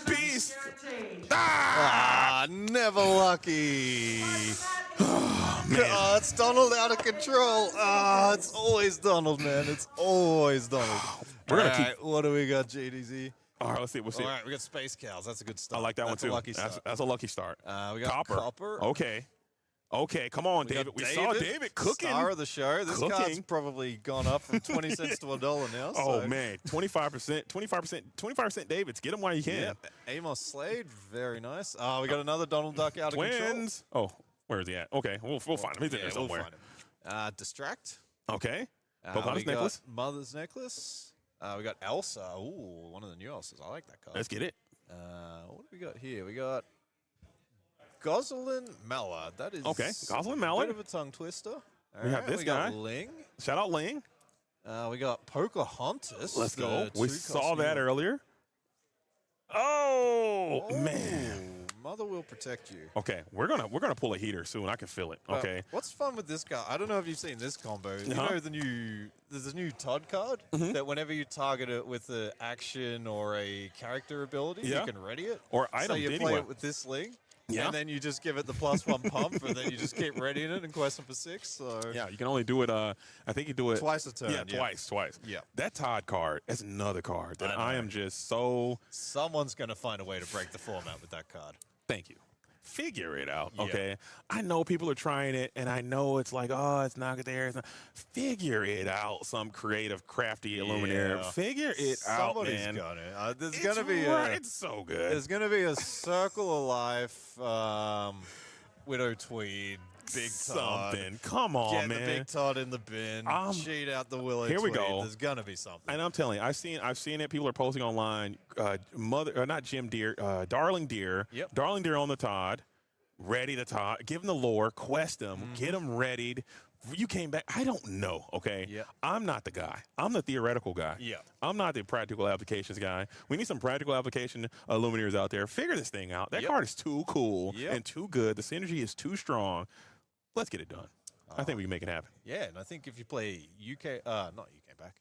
Beast. Never lucky. Oh, man. Oh, it's Donald out of control. Oh, it's always Donald, man. It's always Donald. We're gonna All right, what do we got, GDZ? All right, let's see. We'll see. All right, we got Space Cows. That's a good I start. like that one too. A lucky start. That's a lucky start. We got Copper. Okay. Okay, come on, We got David. We saw David cooking. Star of the show. This card's Cooking. probably gone up from 20 cents to $1 now. Oh so. man, 25%, 25% Davids. Get them while you can. Yeah. Amos Slade, very nice. We got another Donald Duck out of control. Twins. Oh, where is he at? Okay, we'll find him. He's in there somewhere. We'll find him. Distract. Okay. We Pocahontas necklace. got Mother's Necklace. We got Elsa. Ooh, one of the new Elsas. I like that card. Let's get it. What do we got here? We got Gosselin Mallard. That is Okay, Gosselin a Mallard. bit of a tongue twister. We have this we got guy. Ling. Shout out Ling. We got Pocahontas. Let's go. the We two saw that costume- earlier. Oh, man. Mother will protect you. Okay, we're gonna pull a heater soon. I can feel it. But Okay. what's fun with this guy? I don't know if you've seen this combo. You Uh-huh. know there's this new Todd card that whenever you target it with an action or a character ability, Yeah. you can ready it. Or so item you play anyway. it with this Ling. Yeah. And then you just give it the +1 pump, and then you just keep readying it and questing for 6. So Yeah, you can only do it. I think you do it twice a turn. Yeah, twice. Yeah. That Todd card is another card that I I know. am just so. Someone's gonna find a way to break the format with that card. Thank you. Figure it out, Yeah. okay? I know people are trying it, and I know it's like, oh, it's not there. It's not. Figure it out, some creative, crafty Illuminator. Yeah. Figure it out, Somebody's man. gonna. There's It's gonna be right. It's so good. There's gonna be a Circle of Life, Widow Tweed, Big Todd. Something. Come on, Get man. the Big Todd in the bin. Cheat out the Willow here we Tweed. go. There's gonna be something. And I'm telling you, I've seen it. People are posting online. Not Jim Deere, Darling Deer. Yep. Darling Deer on the Todd. Ready to Todd. Give them the lore. Quest them. Get them readied. You came back. I don't know. Okay. Yep. I'm not the guy. I'm the theoretical guy. Yeah. I'm not the practical applications guy. We need some practical application illuminators out there. Figure this thing out. That Yep. card is too cool Yep. and too good. The synergy is too strong. Let's get it done. I think we can make it happen. Yeah, and I think if you play not UK back,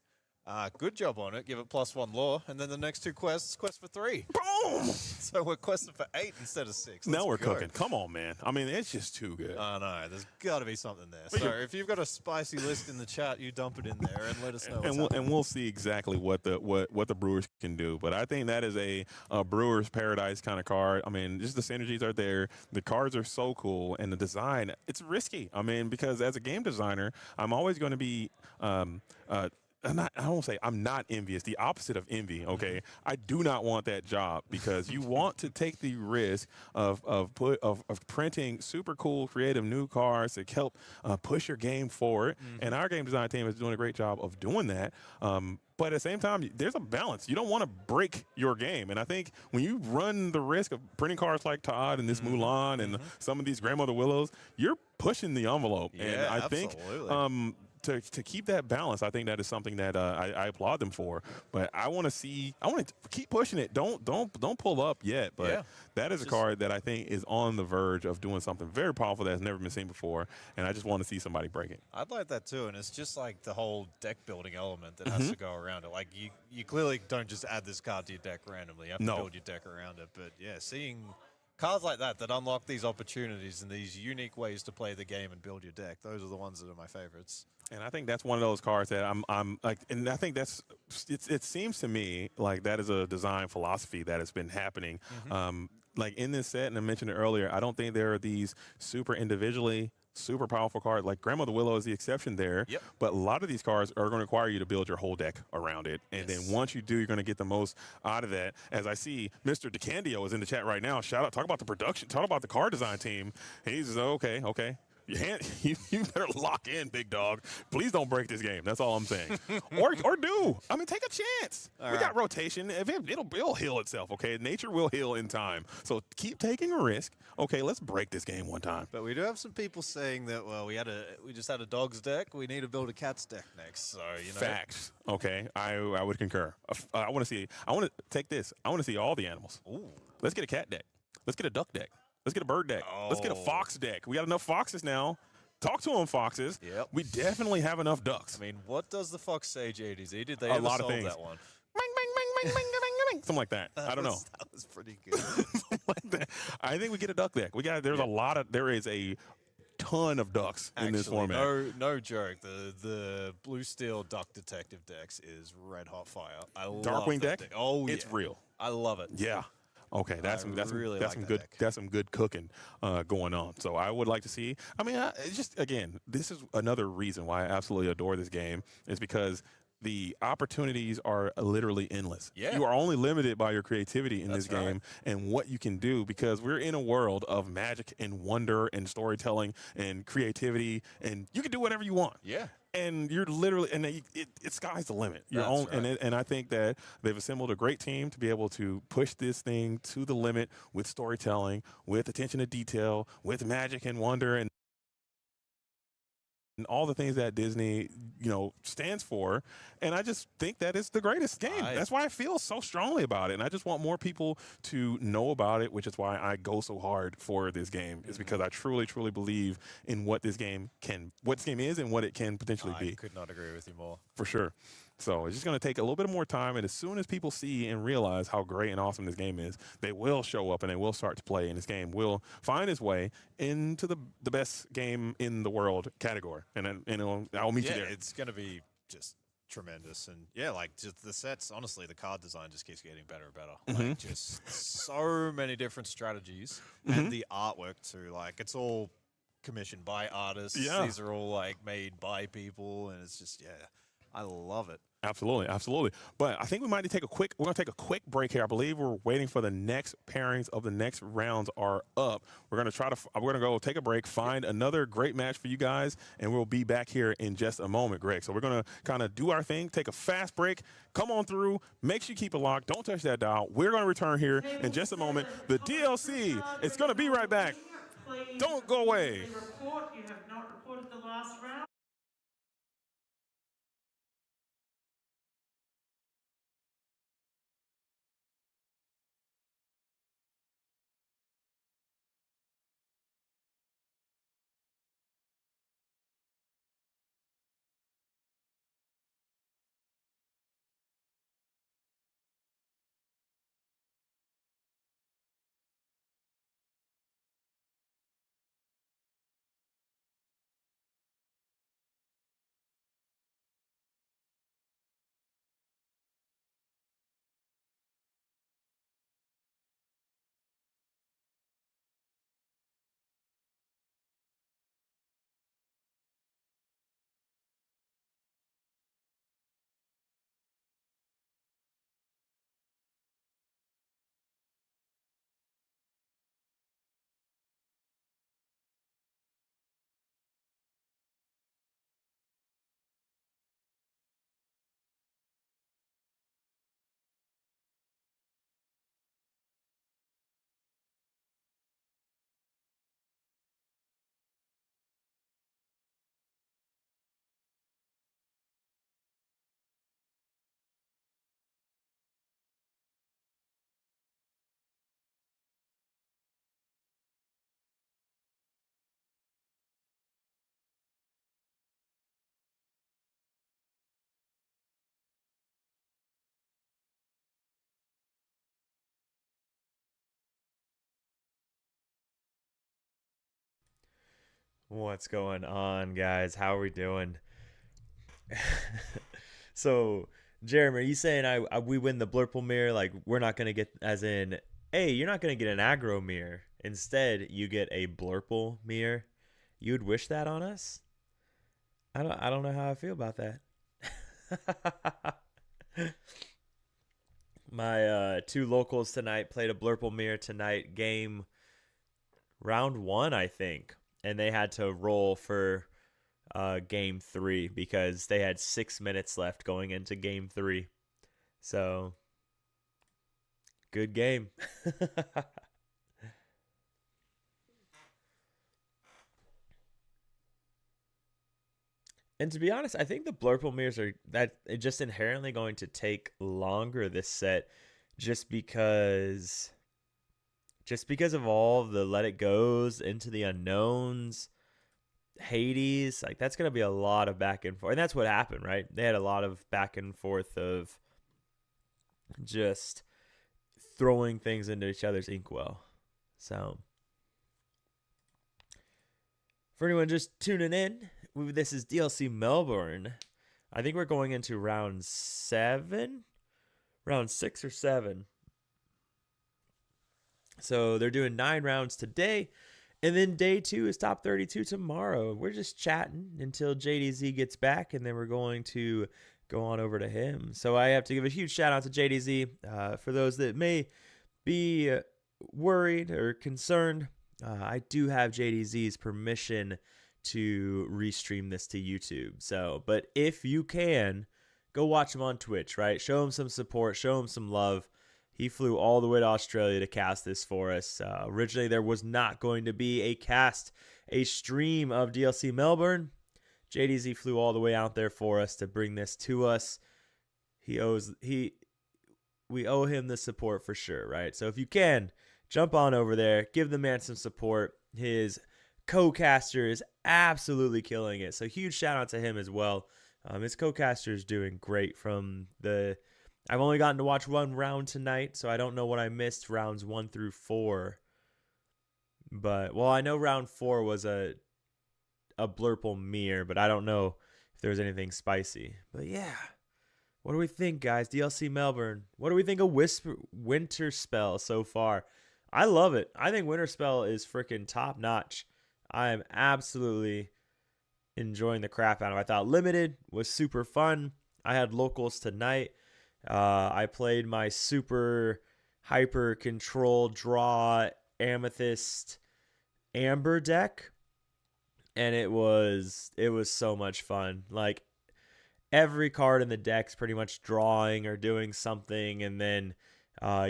good job on it. Give it +1 lore, and then the next 2 quests, quest for 3. Boom! So we're questing for 8 instead of 6. Now Let's we're go. cooking. Come on, man. I mean, it's just too good. I know. There's got to be something there. We So can- if you've got a spicy list in the chat, you dump it in there and let us know. and we'll see exactly what the Brewers can do. But I think that is a Brewers paradise kind of card. I mean, just the synergies are there. The cards are so cool, and the design, it's risky. I mean, because as a game designer, I'm always going to be I won't say I'm not envious. The opposite of envy. Okay, I do not want that job because you want to take the risk of printing super cool, creative new cards to help push your game forward. And our game design team is doing a great job of doing that. But at the same time, there's a balance. You don't want to break your game. And I think when you run the risk of printing cards like Todd and this Mulan and some of these Grandmother Willows, you're pushing the envelope. Yeah, and I think to keep that balance, I think that is something that I applaud them for. But I want to keep pushing it. Don't pull up yet. But that is a card that I think is on the verge of doing something very powerful that has never been seen before. And I just want to see somebody break it. I'd like that too, and it's just like the whole deck building element that has to go around it. Like you clearly don't just add this card to your deck randomly. You have to build your deck around it. But yeah, seeing cards like that unlock these opportunities and these unique ways to play the game and build your deck, those are the ones that are my favorites. And I think that's one of those cards that I'm like, and I think it seems to me like that is a design philosophy that has been happening. Like in this set, and I mentioned it earlier, I don't think there are these super powerful cards. Like Grandmother Willow is the exception there. Yep. But a lot of these cards are going to require you to build your whole deck around it. And then once you do, you're going to get the most out of that. As I see Mr. DeCandio is in the chat right now. Shout out. Talk about the production. Talk about the card design team. He's okay. You better lock in, big dog. Please don't break this game. That's all I'm saying. or do. I mean, take a chance. We got rotation. It'll heal itself, okay? Nature will heal in time. So keep taking a risk. Okay, let's break this game one time. But we do have some people saying that, well, we just had a dog's deck. We need to build a cat's deck next. So, Facts. Okay, I would concur. I want to take this. I want to see all the animals. Ooh. Let's get a cat deck. Let's get a duck deck. Let's get a bird deck. Let's get a fox deck. We got enough foxes now. Talk to them, foxes. Yep. We definitely have enough ducks. I mean, what does the fox say, JDZ? Did they A ever lot of solve things. that one? something like that. I don't know. That was pretty good. Something like that. I think we get a duck deck. There is a ton of ducks in this Actually, format. no joke. The Blue Steel Duck Detective decks is red hot fire. I love Darkwing that deck? Oh, It's yeah. real. I love it. Yeah. Okay, that's really like some that good deck. that's some good cooking going on. So I would like to see. I mean, it's just again, this is another reason why I absolutely adore this game is because the opportunities are literally endless. Yeah. You are only limited by your creativity in That's this game right. and what you can do because we're in a world of magic and wonder and storytelling and creativity and you can do whatever you want. Yeah. And you're literally, and it sky's the limit. Your That's own, right. and I think that they've assembled a great team to be able to push this thing to the limit with storytelling, with attention to detail, with magic and wonder, and all the things that Disney, stands for. And I just think that it's the greatest game. That's why I feel so strongly about it. And I just want more people to know about it, which is why I go so hard for this game, is because I truly, truly believe in what this game is and what it can potentially be. I could not agree with you more. For sure. So it's just going to take a little bit more time, and as soon as people see and realize how great and awesome this game is, they will show up and they will start to play, and this game will find its way into the best game in the world category. And I'll meet you there. It's going to be just tremendous. And yeah, like just the sets, honestly, the card design just keeps getting better and better. Like just so many different strategies and the artwork too. Like it's all commissioned by artists. Yeah. These are all like made by people, and it's just I love it. Absolutely, absolutely. But I think we might need to we're going to take a quick break here. I believe we're waiting for the next pairings of the next rounds are up. We're going to go take a break, find another great match for you guys, and we'll be back here in just a moment, Greg. So we're going to kind of do our thing, take a fast break, come on through, make sure you keep it locked, don't touch that dial. We're going to return here in just a moment. The DLC is going to be right back. Don't go away. You have not reported the last round. What's going on, guys? How are we doing? So, Jeremy, are you saying we win the Blurple mirror? Like, we're not gonna get, as in, hey, you're not gonna get an aggro mirror. Instead, you get a Blurple mirror. You'd wish that on us? I don't know how I feel about that. My two locals tonight played a Blurple mirror tonight. Game round 1, I think, and they had to roll for game 3 because they had 6 minutes left going into game 3. So, good game. And to be honest, I think the Blurple mirrors are just inherently going to take longer this set, just because of all the Let It Goes, Into the Unknowns, Hades. Like, that's going to be a lot of back and forth. And that's what happened, right? They had a lot of back and forth of just throwing things into each other's inkwell. So, for anyone just tuning in, this is DLC Melbourne. I think we're going into round 6 or 7. So they're doing 9 rounds today. And then day 2 is top 32 tomorrow. We're just chatting until JDZ gets back, and then we're going to go on over to him. So I have to give a huge shout out to JDZ. For those that may be worried or concerned, I do have JDZ's permission to restream this to YouTube. So, but if you can, go watch him on Twitch, right? Show him some support, show him some love. He flew all the way to Australia to cast this for us. Originally, there was not going to be a stream of DLC Melbourne. JDZ flew all the way out there for us to bring this to us. We owe him the support for sure, right? So if you can, jump on over there, give the man some support. His co-caster is absolutely killing it. So huge shout out to him as well. His co-caster is doing great I've only gotten to watch 1 round tonight, so I don't know what I missed rounds 1 through 4. But, well, I know round 4 was a blurple mirror, but I don't know if there was anything spicy. But yeah, what do we think, guys? DLC Melbourne. What do we think of Winter Spell so far? I love it. I think Winter Spell is freaking top notch. I am absolutely enjoying the crap out of it. I thought Limited was super fun. I had locals tonight. I played my super hyper control draw amethyst amber deck, and it was so much fun. Like, every card in the deck's pretty much drawing or doing something, and then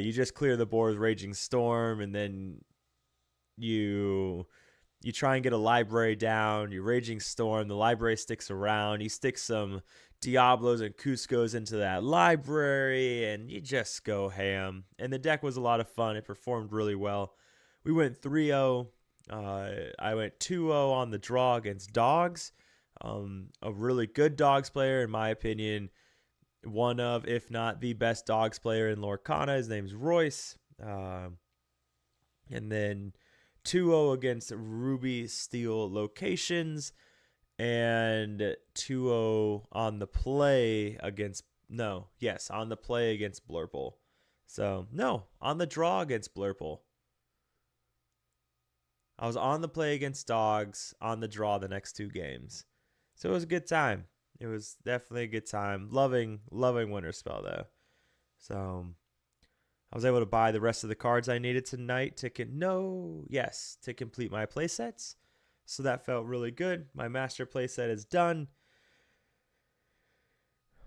you just clear the board with Raging Storm, and then you try and get a library down. You Raging Storm, the library sticks around. You stick some Diablos and Cuscos into that library, and you just go ham. And the deck was a lot of fun. It performed really well. We went 3-0. I went 2-0 on the draw against Dogs. A really good Dogs player, in my opinion. One of, if not the best Dogs player in Lorcana. His name's Royce. And then 2-0 against Ruby Steel Locations. And 2-0 on the play against Blurple. So, no, on the draw against Blurple. I was on the play against Dogs, on the draw the next 2 games. So it was a good time. It was definitely a good time. Loving Winter Spell, though. So I was able to buy the rest of the cards I needed tonight to complete my playsets. So that felt really good. My master playset is done.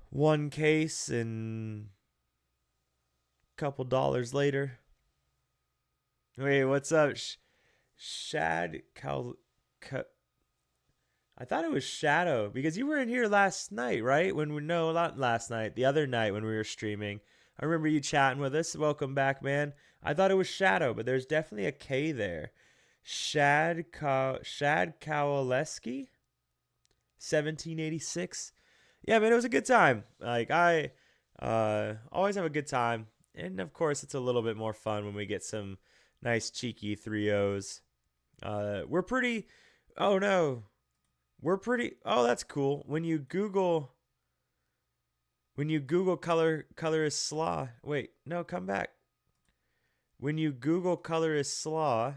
1 case and a couple dollars later. Wait, what's up? I thought it was Shadow, because you were in here last night, right? Not last night. The other night when we were streaming. I remember you chatting with us. Welcome back, man. I thought it was Shadow, but there's definitely a K there. Shad Kowaleski, 1786. Yeah, man, it was a good time. Like, I always have a good time. And, of course, it's a little bit more fun when we get some nice, cheeky 3-0s. We're pretty... Oh, no. Oh, that's cool. When you Google color is slaw. Wait, no, come back. When you Google color is slaw...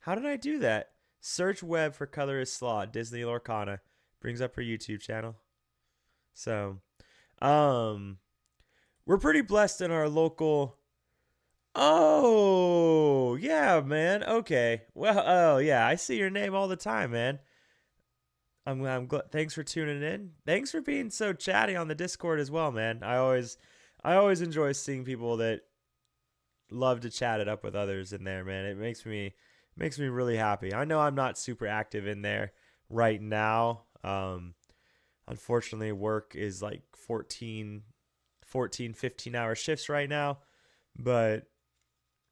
How did I do that? Search web for color is slaw. Disney Lorcana. Brings up her YouTube channel. So, we're pretty blessed in our local. Oh, yeah, man. Okay. Well, oh, yeah. I see your name all the time, man. I'm glad. Thanks for tuning in. Thanks for being so chatty on the Discord as well, man. I always enjoy seeing people that love to chat it up with others in there, man. It makes me really happy. I know I'm not super active in there right now. Unfortunately, work is like 14, 15-hour shifts right now, but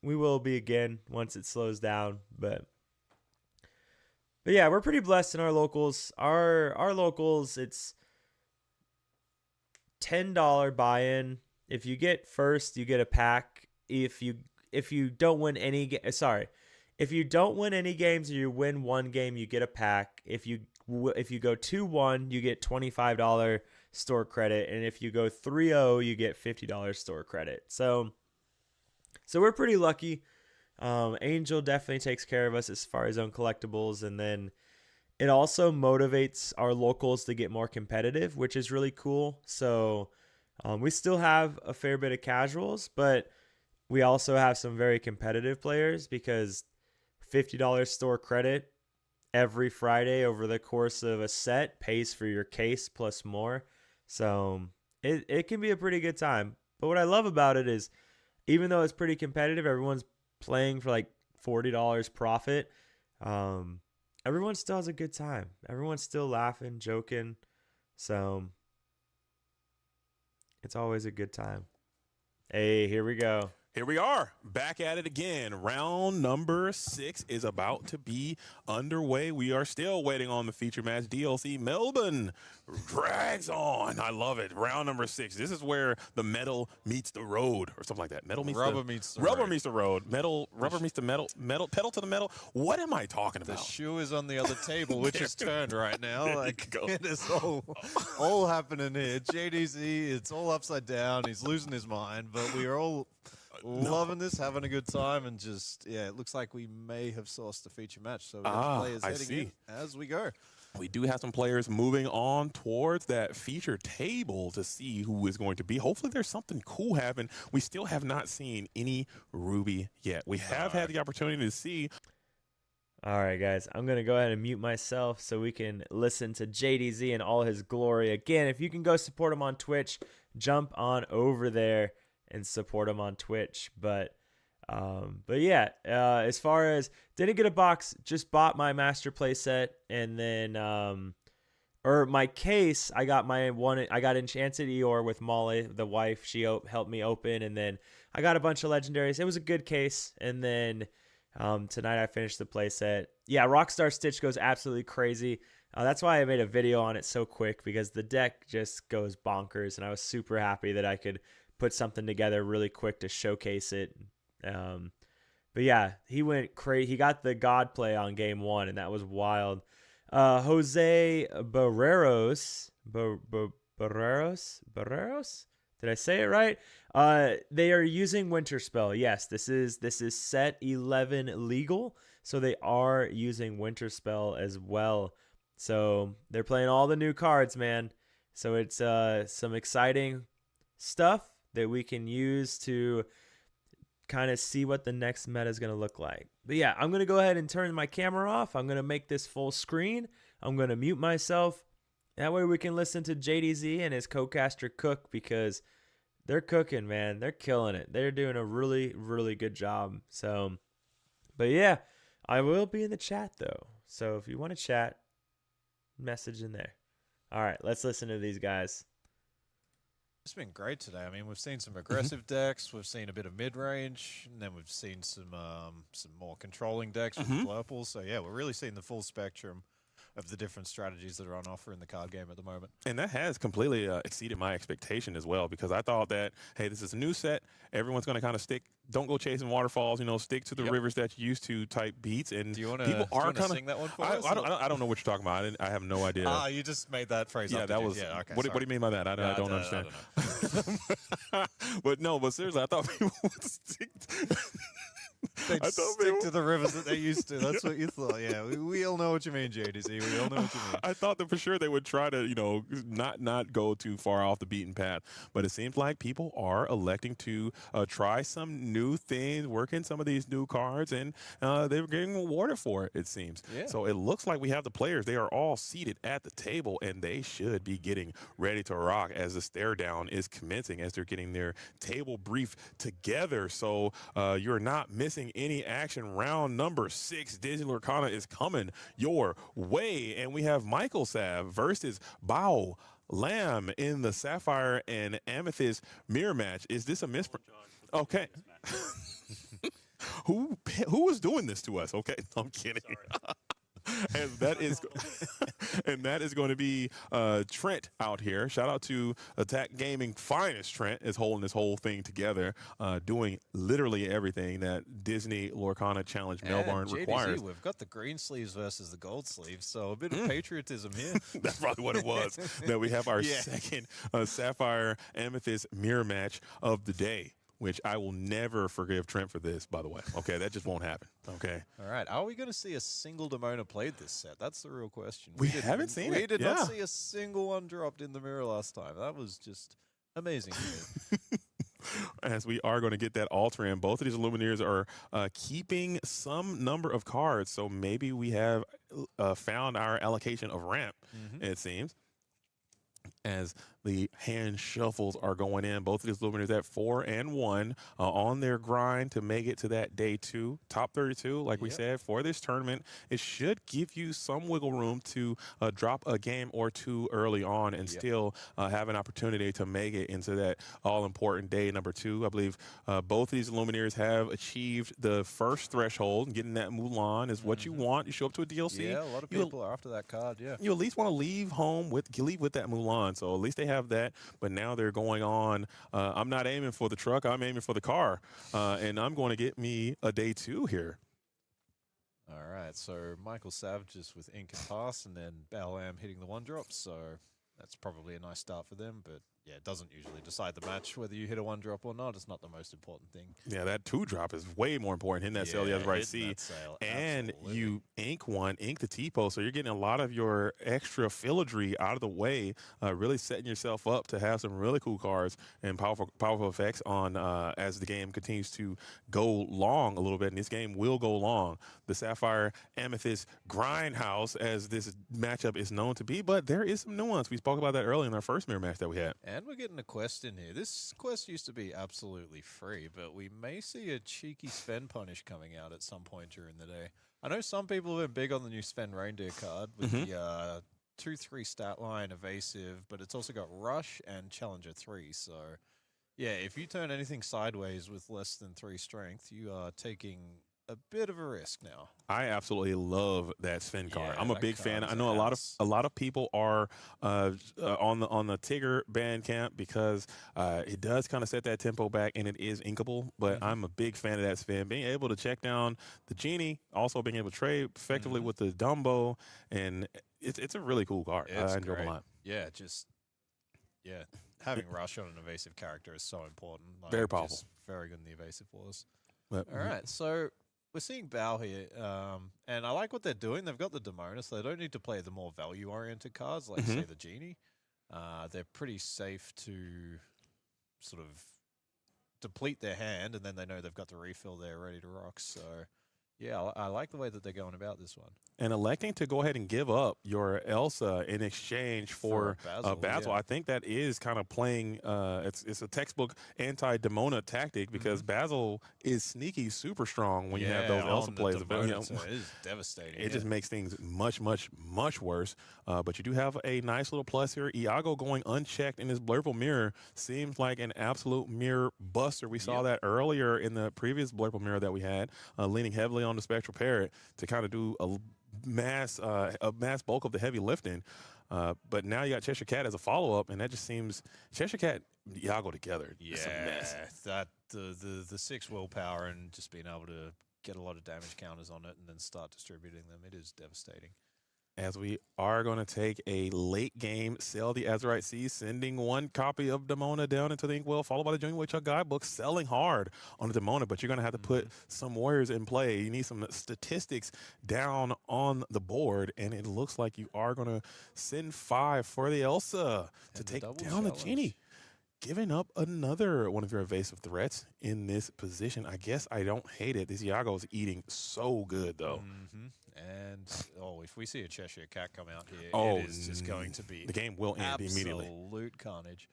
we will be again once it slows down. But yeah, we're pretty blessed in our locals. Our locals, it's $10 buy-in. If you get first, you get a pack if you don't win any if you don't win any games or you win one game, you get a pack. If you go 2-1, you get $25 store credit, and if you go 3-0, you get $50 store credit. So we're pretty lucky. Angel definitely takes care of us as far as own collectibles, and then it also motivates our locals to get more competitive, which is really cool. So we still have a fair bit of casuals, but we also have some very competitive players because $50 store credit every Friday over the course of a set pays for your case plus more. So it can be a pretty good time. But what I love about it is even though it's pretty competitive, everyone's playing for like $40 profit. Everyone still has a good time. Everyone's still laughing, joking. So it's always a good time. Hey, here we go. Here we are, back at it again. Round number 6 is about to be underway. We are still waiting on the feature match. DLC Melbourne drags on. I love it. Round number 6. This is where the metal meets the road, or something like that. Metal meets rubber meets the rubber road. meets the road. Metal, rubber meets the metal. Metal, pedal to the metal. What am I talking about? The shoe is on the other table, which is turned right now. Like go. it is all happening here. JDZ, it's all upside down. He's losing his mind, but we are all loving this, having a good time, and just, it looks like we may have sourced the feature match. So we got players heading in as we go. We do have some players moving on towards that feature table to see who is going to be. Hopefully there's something cool happening. We still have not seen any Ruby yet. We have had the opportunity to see. All right, guys, I'm going to go ahead and mute myself so we can listen to JDZ in all his glory. Again, if you can go support him on Twitch, jump on over there and support him on Twitch. But yeah, as far as didn't get a box, just bought my master play set, and then or my case, I got Enchanted Eeyore with Molly, the wife. She helped me open, and then I got a bunch of legendaries. It was a good case, and then tonight I finished the play set. Yeah, Rockstar Stitch goes absolutely crazy. That's why I made a video on it so quick, because the deck just goes bonkers, and I was super happy that I could put something together really quick to showcase it. But yeah, he went crazy. He got the God play on game 1, and that was wild. Jose Barreros, did I say it right? They are using Winter Spell. Yes, this is set 11 legal, so they are using Winter Spell as well. So they're playing all the new cards, man. So it's some exciting stuff that we can use to kind of see what the next meta is going to look like. But yeah, I'm going to go ahead and turn my camera off. I'm going to make this full screen. I'm going to mute myself. That way we can listen to JDZ and his co-caster Cook, because they're cooking, man. They're killing it. They're doing a really, really good job. So, but yeah, I will be in the chat though. So if you want to chat, message in there. All right, let's listen to these guys. It's been great today. I mean, we've seen some aggressive decks, we've seen a bit of mid-range, and then we've seen some more controlling decks with Blurple. So yeah, we're really seeing the full spectrum of the different strategies that are on offer in the card game at the moment. And that has completely exceeded my expectation as well, because I thought that, hey, this is a new set. Everyone's going to kind of don't go chasing waterfalls, stick to the rivers that you used to type beats. And do you want to sing that one for us? I don't know what you're talking about. I have no idea. You just made that phrase up. Yeah, that was. Yeah, okay, what do you mean by that? I don't understand. But seriously, I thought people would stick. They'd stick to the rivers that they used to. That's what you thought. Yeah, we all know what you mean, JDZ. We all know what you mean. I thought that for sure they would try to, not go too far off the beaten path. But it seems like people are electing to try some new things, work in some of these new cards, and they're getting rewarded for it, it seems. Yeah. So it looks like we have the players. They are all seated at the table, and they should be getting ready to rock as the stare down is commencing, as they're getting their table brief together. So you're not missing any action. Round number 6, Digital Arcana is coming your way, and we have Michael Sav versus Bao Lam in the Sapphire and Amethyst mirror match. Is this a misprint? Okay. Who is doing this to us? Okay, I'm kidding. And that is and that is going to be Trent out here. Shout out to Attack Gaming finest Trent is holding this whole thing together, doing literally everything that Disney Lorcana Challenge Melbourne JDZ, requires. we've got the green sleeves versus the gold sleeves, so a bit of patriotism here. That's probably what it was. That we have our second Sapphire Amethyst mirror match of the day, which I will never forgive Trent for this, by the way. Okay, that just won't happen. Okay. All right. Are we going to see a single Demona played this set? That's the real question. We haven't seen it. We did not see a single one dropped in the mirror last time. That was just amazing to me. As we are going to get that altar in. Both of these Lumineers are keeping some number of cards, so maybe we have found our allocation of ramp, it seems. As the hand shuffles are going in, both of these Lumineers at 4 and 1 on their grind to make it to that day 2, top 32. Like we said, for this tournament, it should give you some wiggle room to drop a game or two early on and still have an opportunity to make it into that all-important day number 2. I believe both of these Lumineers have achieved the first threshold. Getting that Mulan is what you want. You show up to a DLC. Yeah, a lot of people are after that card, You at least want to leave home with that Mulan. So at least they have that, but now they're going on. I'm not aiming for the truck. I'm aiming for the car, and I'm going to get me a day 2 here. All right, so Michael Savage is with Ink and Pass, and then Balam hitting the 1-drop, so that's probably a nice start for them, but yeah, it doesn't usually decide the match whether you hit a 1-drop or not. It's not the most important thing. Yeah, that 2-drop is way more important. Hitting that sail, you have the right seat. And you ink the T-po, so you're getting a lot of your extra filigree out of the way, really setting yourself up to have some really cool cards and powerful effects on as the game continues to go long a little bit. And this game will go long. The Sapphire Amethyst Grindhouse, as this matchup is known to be, but there is some nuance. We spoke about that earlier in our first mirror match that we had. And we're getting a quest in here. This quest used to be absolutely free, but we may see a cheeky Sven punish coming out at some point during the day. I know some people have been big on the new Sven Reindeer card with the 2-3 stat line, evasive, but it's also got Rush and Challenger 3. So, yeah, if you turn anything sideways with less than 3 strength, you are taking a bit of a risk now. I absolutely love that Sven card. I'm a big fan. I know a lot of people are on the Tigger band camp because it does kind of set that tempo back and it is inkable. But I'm a big fan of that Sven. Being able to check down the Genie, also being able to trade effectively with the Dumbo, and it's a really cool card. I enjoy it a lot. Yeah, having Rush on an evasive character is so important. Like, very powerful. Very good in the evasive wars. All right, so we're seeing Bao here, and I like what they're doing. They've got the Demona, so they don't need to play the more value-oriented cards, like, say, the Genie. They're pretty safe to sort of deplete their hand, and then they know they've got the refill there ready to rock. So, yeah, I like the way that they're going about this one. And electing to go ahead and give up your Elsa in exchange for Basil, I think that is kind of playing. It's a textbook anti-Demona tactic because Basil is sneaky, super strong when you have those Elsa plays. It is devastating. It just makes things much, much, much worse. But you do have a nice little plus here. Iago going unchecked in his Blurple Mirror seems like an absolute mirror buster. We saw that earlier in the previous Blurple Mirror that we had, leaning heavily on the Spectral Parrot to kind of do a mass bulk of the heavy lifting. But now you got Cheshire Cat as a follow-up, and that just seems Cheshire Cat Iago together. It's a mess. That the 6 willpower and just being able to get a lot of damage counters on it and then start distributing them, it is devastating. As we are going to take a late game, sell the Azurite Sea, sending 1 copy of Demona down into the Inkwell, followed by the Junior Woodchuck Guidebook, selling hard on the Demona, but you're going to have to put some warriors in play. You need some statistics down on the board, and it looks like you are going to send 5 for the Elsa to take down the Genie. Giving up another one of your evasive threats in this position. I guess I don't hate it. This Iago is eating so good, though. And, if we see a Cheshire Cat come out here, it is just going to be the game will end immediately. Absolute carnage.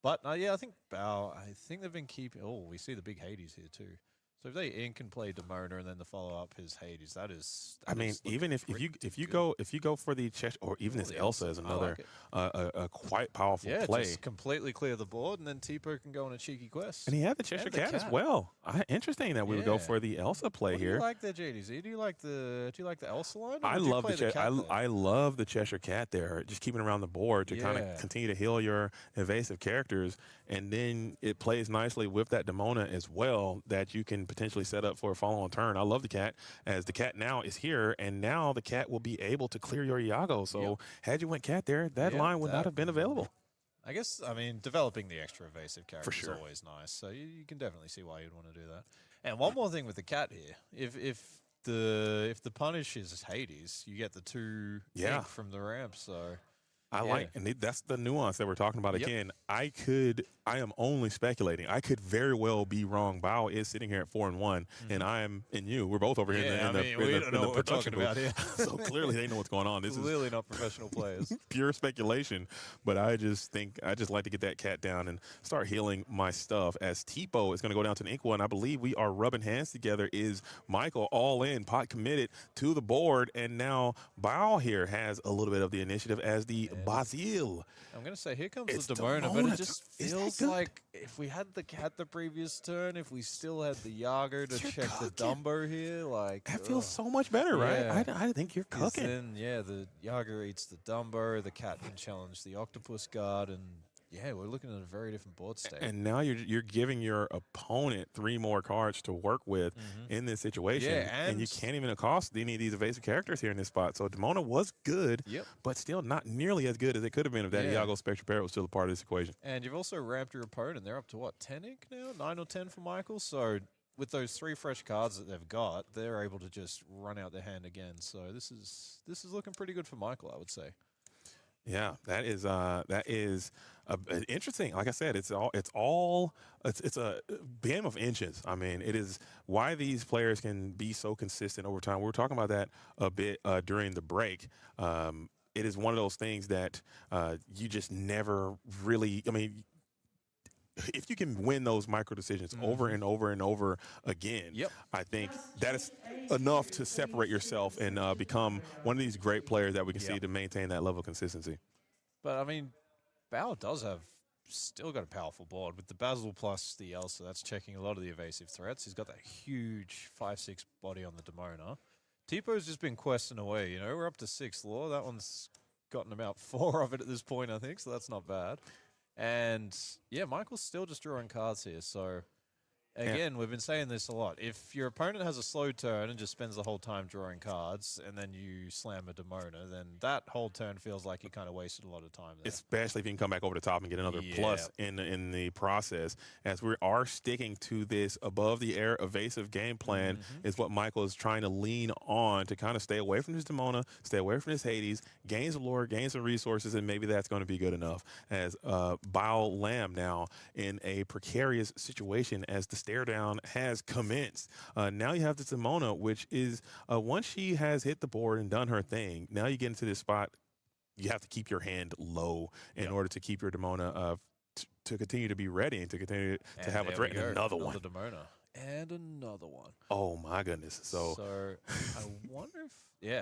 But, I think Bao, they've been keeping... we see the big Hades here, too. So if they ink and play Demona and then the follow up is Hades, that is. I mean, even if you go for the Cheshire, or even this the Elsa is another like a quite powerful play. Just completely clear the board, and then Tipo can go on a cheeky quest. And he had the Cheshire Cat as well. Interesting that we would go for the Elsa play here. Do you like the JDZ? Do you like the Elsa line? I love I love the Cheshire Cat there, just keeping around the board to kind of continue to heal your evasive characters, and then it plays nicely with that Demona as well that you can potentially set up for a follow-on turn. I love the cat, as the cat now is here, and now the cat will be able to clear your Iago. So had you went cat there, that line would not have been available. I guess, I mean, developing the extra evasive character is always nice, so you can definitely see why you'd want to do that. And one more thing with the cat here, if the punish is Hades, you get the 2 ink from the ramp, so... and that's the nuance that we're talking about. Again, I am only speculating. I could very well be wrong. Bao is sitting here at 4-1, and we're both over here in the production booth. Here. So clearly they know what's going on. This is clearly not professional players. Pure speculation, but I just like to get that cat down and start healing my stuff. As Tipo is going to go down to an ink one, I believe we are rubbing hands together. Is Michael all in, pot committed to the board, and now Bao here has a little bit of the initiative as the Basil. I'm going to say, here comes the Demona, but it just feels like if we had the cat the previous turn, if we still had the Yager to check the Dumbo here, like... That feels so much better, right? I think you're cooking. Then, the Yager eats the Dumbo, the cat can challenge the Octopus Guard, and... yeah, we're looking at a very different board state. And now you're giving your opponent 3 more cards to work with in this situation. Yeah, and you can't even cost any of these evasive characters here in this spot. So Demona was good, but still not nearly as good as it could have been if that Iago Spectre Parrot was still a part of this equation. And you've also ramped your opponent. They're up to, what, 10 ink now? 9 or 10 for Michael? So with those 3 fresh cards that they've got, they're able to just run out their hand again. So this is looking pretty good for Michael, I would say. Yeah, that is interesting. Like I said, it's a game of inches. I mean, it is why these players can be so consistent over time. We were talking about that a bit during the break. It is one of those things that you just never really. I mean, if you can win those micro decisions over and over and over again, I think that is enough to separate yourself and become one of these great players that we can see to maintain that level of consistency. But, I mean, Bao does have still got a powerful board with the Basil plus the Elsa. That's checking a lot of the evasive threats. He's got that huge 5/6 body on the Demona. Tipo's just been questing away. We're up to 6th lore. That one's gotten about 4 of it at this point, I think, so that's not bad. And, Michael's still just drawing cards here. So, again, we've been saying this a lot. If your opponent has a slow turn and just spends the whole time drawing cards and then you slam a Demona, then that whole turn feels like you kind of wasted a lot of time there. Especially if you can come back over the top and get another plus in the process. As we are sticking to this above-the-air evasive game plan is what Michael is trying to lean on to kind of stay away from his Demona, stay away from his Hades, gains of lore, gains of resources, and maybe that's going to be good enough. As Bao Lam now in a precarious situation as the stare down has commenced. Now you have the Demona, which is once she has hit the board and done her thing, now you get into this spot, you have to keep your hand low in order to keep your Demona to continue to be ready and to continue to have a threat. And another one. Demona. And another one. Oh my goodness. So I wonder if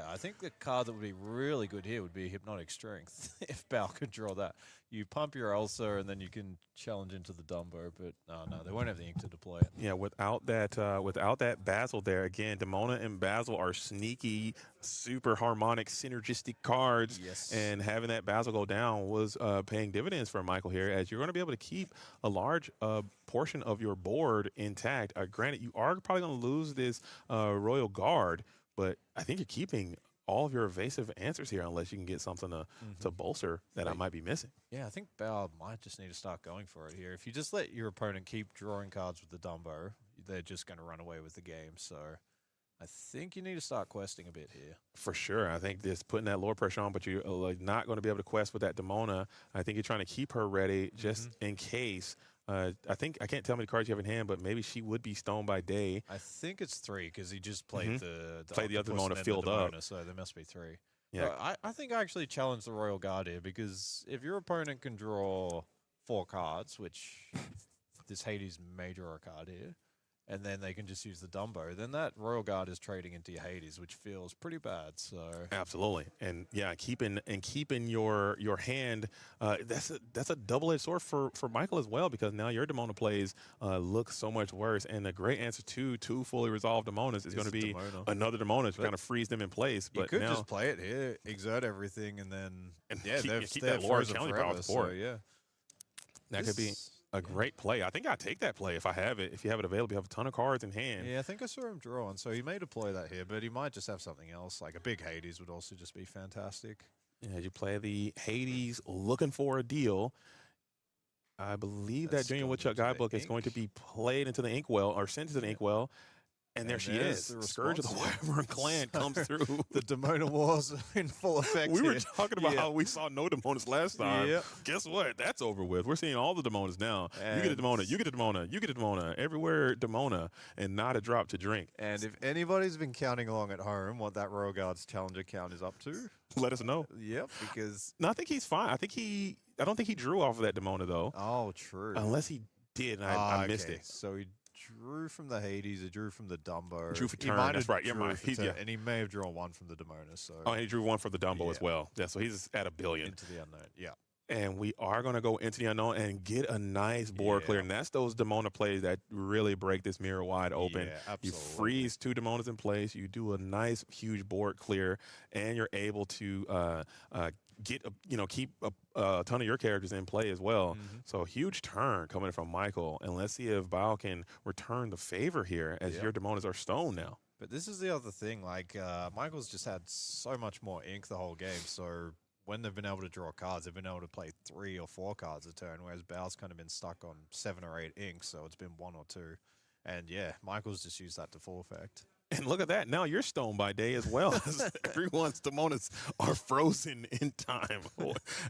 I think the card that would be really good here would be Hypnotic Strength. If Bao could draw that. You pump your Elsa and then you can challenge into the Dumbo, but no, they won't have the ink to deploy it. Yeah, without that Basil there, again, Demona and Basil are sneaky, super harmonic, synergistic cards. Yes. And having that Basil go down was paying dividends for Michael here, as you're going to be able to keep a large portion of your board intact. Granted, you are probably going to lose this Royal Guard, but I think you're keeping all of your evasive answers here unless you can get something to bolster that I might be missing. Yeah, I think Bao might just need to start going for it here. If you just let your opponent keep drawing cards with the Dumbo, they're just going to run away with the game. So I think you need to start questing a bit here. For sure. I think just putting that lower pressure on, but you're not going to be able to quest with that Demona. I think you're trying to keep her ready just in case. I think I can't tell how many cards you have in hand, but maybe she would be stoned by day. I think it's 3 because he just played the other Demona filled up. So there must be 3. Yeah, so I think I actually challenge the Royal Guard here because if your opponent can draw 4 cards, which this Hades may draw a card here, and then they can just use the Dumbo, then that Royal Guard is trading into your Hades, which feels pretty bad. So Absolutely, and yeah, keeping your hand. That's a double-edged sword for Michael as well, because now your Demona plays look so much worse. And a great answer to two fully resolved Demonas is going to be another Demona to kind of freeze them in place. But you could now, just play it here, exert everything, and then keep they're that Lord frozen challenge power forever. off the board. So yeah, That could be a great play. I think I'd take that play if I have it. If you have it available, you have a ton of cards in hand. Yeah, I think I saw him draw one, so he may deploy that here, but he might just have something else. Like a big Hades would also just be fantastic. Yeah, you play the Hades looking for a deal. I believe That's that Junior going Woodchuck into the guidebook is going to be played into the inkwell or sent to the inkwell. And there she there's is. the Scourge of the response. Wyvern clan comes through. The Demona Wars are in full effect. We were here. talking about how we saw no Demonas last time. Yep. Guess what? That's over with. We're seeing all the Demonas now. You get a And- Demona, you get a Demona, you get a Demona. Everywhere Demona, and not a drop to drink. And if anybody's been counting along at home what that Royal Guard's challenger count is up to, Let us know. yep, because No, I think he's fine. I don't think he drew off of that Demona though. true. Unless he did, and I missed okay. it. So he drew from the Hades, he drew from the Dumbo. Drew for He turn, might that's have right, you're drew right. for He's- turn, yeah. And he may have drawn one from the Demona, so Oh, and he drew one for the Dumbo as Yeah. well. Yeah, so he's at a billion. into the unknown. Yeah. And we are going to go into the unknown and get a nice board clear. Yeah. And that's those Demona plays that really break this mirror wide open. Yeah, You absolutely. freeze two Demonas in place. You do a nice, huge board clear, and you're able to keep a ton of your characters in play as well. Mhm. So a huge turn coming from Michael. And let's see if Bao can return the favor here, as Yep. your Demonas are stone now. But this is the other thing. Like, Michael's just had so much more ink the whole game. So when they've been able to draw cards, they've been able to play 3 or 4 cards a turn, whereas Bao's kind of been stuck on 7 or 8 ink, so it's been 1 or 2. And yeah, Michael's just used that to full effect. And look at that. Now you're stone by day as well. Everyone's Demonas are frozen in time.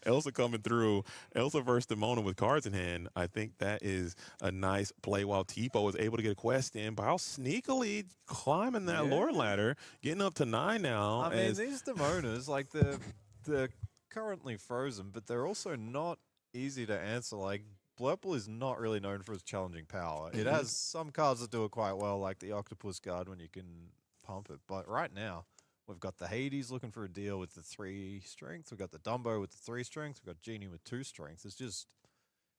Elsa coming through. Elsa versus Demona with cards in hand. I think that is a nice play while Tipo is able to get a quest in. Bao sneakily climbing that lore ladder, getting up to 9 now. I mean, these Demonas, like, they're currently frozen, but they're also not easy to answer. Like, Blurple is not really known for its challenging power. It has some cards that do it quite well, like the Octopus Guard when you can pump it. But right now, we've got the Hades looking for a deal with the 3 strength. We've got the Dumbo with the 3 strength. We've got Genie with 2 strength. It's just,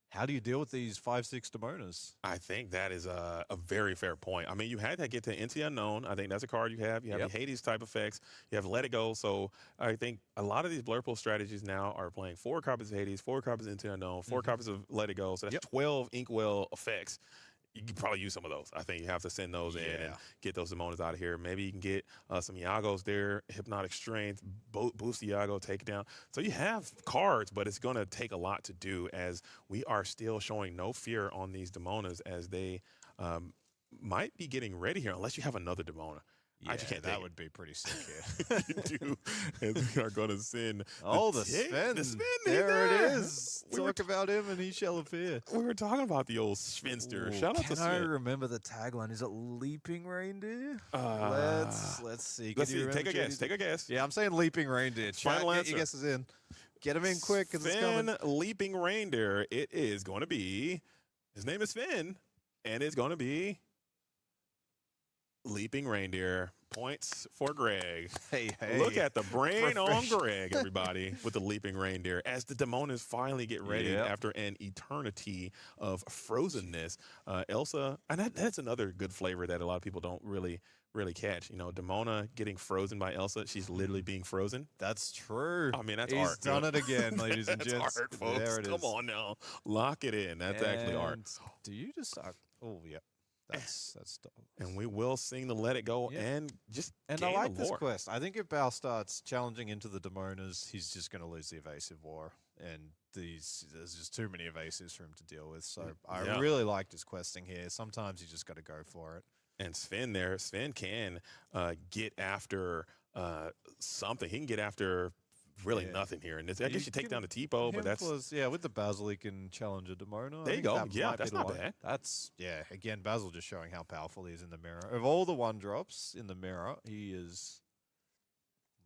how do you deal with these 5-6 Demonas? I think that is a very fair point. I mean, you had to get to Into the Unknown. I think that's a card you have. You have the Hades type effects. You have Let It Go. So I think a lot of these Blurple strategies now are playing 4 copies of Hades, 4 copies of Into the Unknown, 4 copies of Let It Go. So that's 12 Inkwell effects. You can probably use some of those. I think you have to send those in and get those Demonas out of here. Maybe you can get some Iagos there, Hypnotic Strength, boost Iago, take it down. So you have cards, but it's going to take a lot to do, as we are still showing no fear on these Demonas, as they might be getting ready here, unless you have another Demona. I just can't that take would be pretty sick here. it. You do, and we are going to send The tick- Sven. the Sven There it there. is. We were Talk about him and he shall appear. We were talking about the old Sphinster. Shout out to Can I Sven. remember the tagline? Is it Leaping Reindeer? let's see. Let's Can you see. Take a remember, guess. JD? Take a guess. Yeah, I'm saying Leaping Reindeer. Final Chat, answer. get your guesses in. Get them in quick because it's Sven coming. Leaping Reindeer. It is going to be. His name is Sven, and it's going to be Leaping Reindeer. Points for Greg. Hey. Look at the brain on Professional. Greg, everybody, with the Leaping Reindeer. As the Demonas finally get ready Yep. after an eternity of frozenness. Elsa, and that's another good flavor that a lot of people don't really catch. You know, Demona getting frozen by Elsa. She's literally being frozen. That's true. I mean, that's He's art. done it again, ladies and That's gents. art, folks. There it is. Come on now. Lock it in. That's actually art. And Do you just? Oh yeah. That's dope. And we will sing the Let It Go Yeah. and just And gain I like the this lore. quest. I think if Bao starts challenging into the Demonas, he's just going to lose the evasive war. And there's just too many evasives for him to deal with. So I Yeah. really liked his questing here. Sometimes you just got to go for it. And Sven can get after something. He can get after really nothing here. And I guess you take down the Tipo, but that's with the Basil, he can challenge a Demona. I There you think go. that Yeah, might be that's the not one. bad. That's again, Basil just showing how powerful he is in the mirror. Of all the 1-drops in the mirror, he is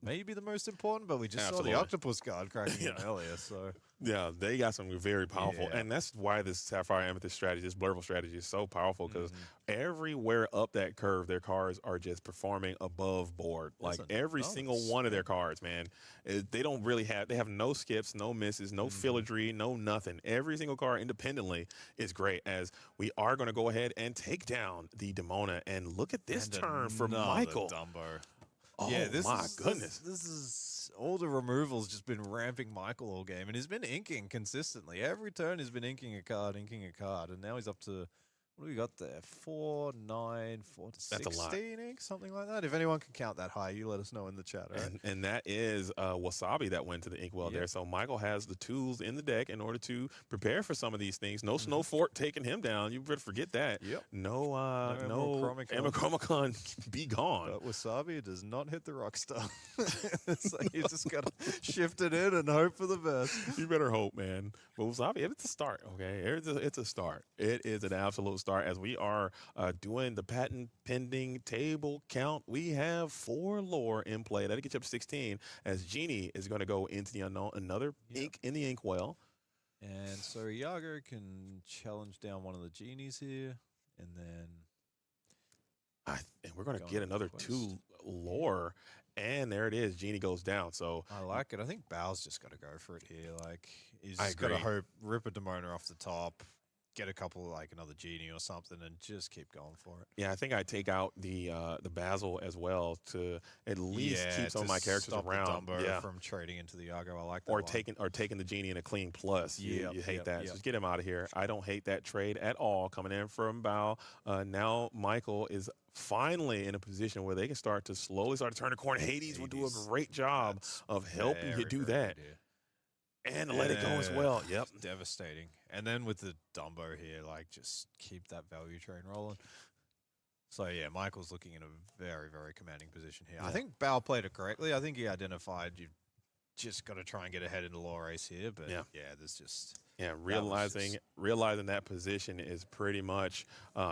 maybe the most important, but we just Absolutely. saw the octopus card cracking in earlier. So Yeah, they got something very powerful, Yeah. and that's why this Sapphire Amethyst strategy, this Blurple strategy, is so powerful because Mm-hmm. everywhere up that curve, their cards are just performing above board. Like every single one of their cards, man, they don't really have. They have no skips, no misses, no filigree, no nothing. Every single card independently is great. As we are going to go ahead and take down the Demona, and look at this turn for Michael. Dumbo. Oh Yeah, goodness. This is all the removals just been ramping Michael all game, and he's been inking consistently. Every turn he's been inking a card, and now he's up to what do we got there? 4, 9, 4 to 16 That's a lot. ink, something like that. If anyone can count that high, you let us know in the chat. Right? And that is Wasabi that went to the inkwell there. So Michael has the tools in the deck in order to prepare for some of these things. No Snow Fort taking him down. You better forget that. Yep. No Emerald Chromicon be gone. But Wasabi does not hit the Rockstar. So you just got to shift it in and hope for the best. You better hope, man. But Wasabi, it's a start, okay? It's a start. It is an absolute start. As we are doing the patent pending table count, we have 4 lore in play. That'll get you up to 16, as Genie is going to go into the unknown, another ink in the inkwell. And so Iago can challenge down one of the genies here, and then And we're going to Go get on another quest. 2 lore, and there it is. Genie goes down. So I like it. I think Bao's just got to go for it here. Like he's I just got to agree. hope, rip a Demona off the top, get a couple like another genie or something, and just keep going for it. yeah, I think I take out the Basil as well to at least keep some of my characters stop around. the Dumbo Yeah. from trading into the Iago. I like that. Or one. taking the Genie in a clean plus. You hate Yep, that. yep. Just get him out of here. I don't hate that trade at all. Coming in from Bao. Now Michael is finally in a position where they can start to slowly turn the corner. Hades will do a great job That's of helping you very, do very that good here. and let it go as well. Yep. Devastating. And then with the Dumbo here, like just keep that value train rolling. So yeah, Michael's looking in a very, very commanding position here. I think Bao played it correctly. I think he identified you've just got to try and get ahead in the low race here. But Yeah. there's just Yeah, realizing that position is pretty much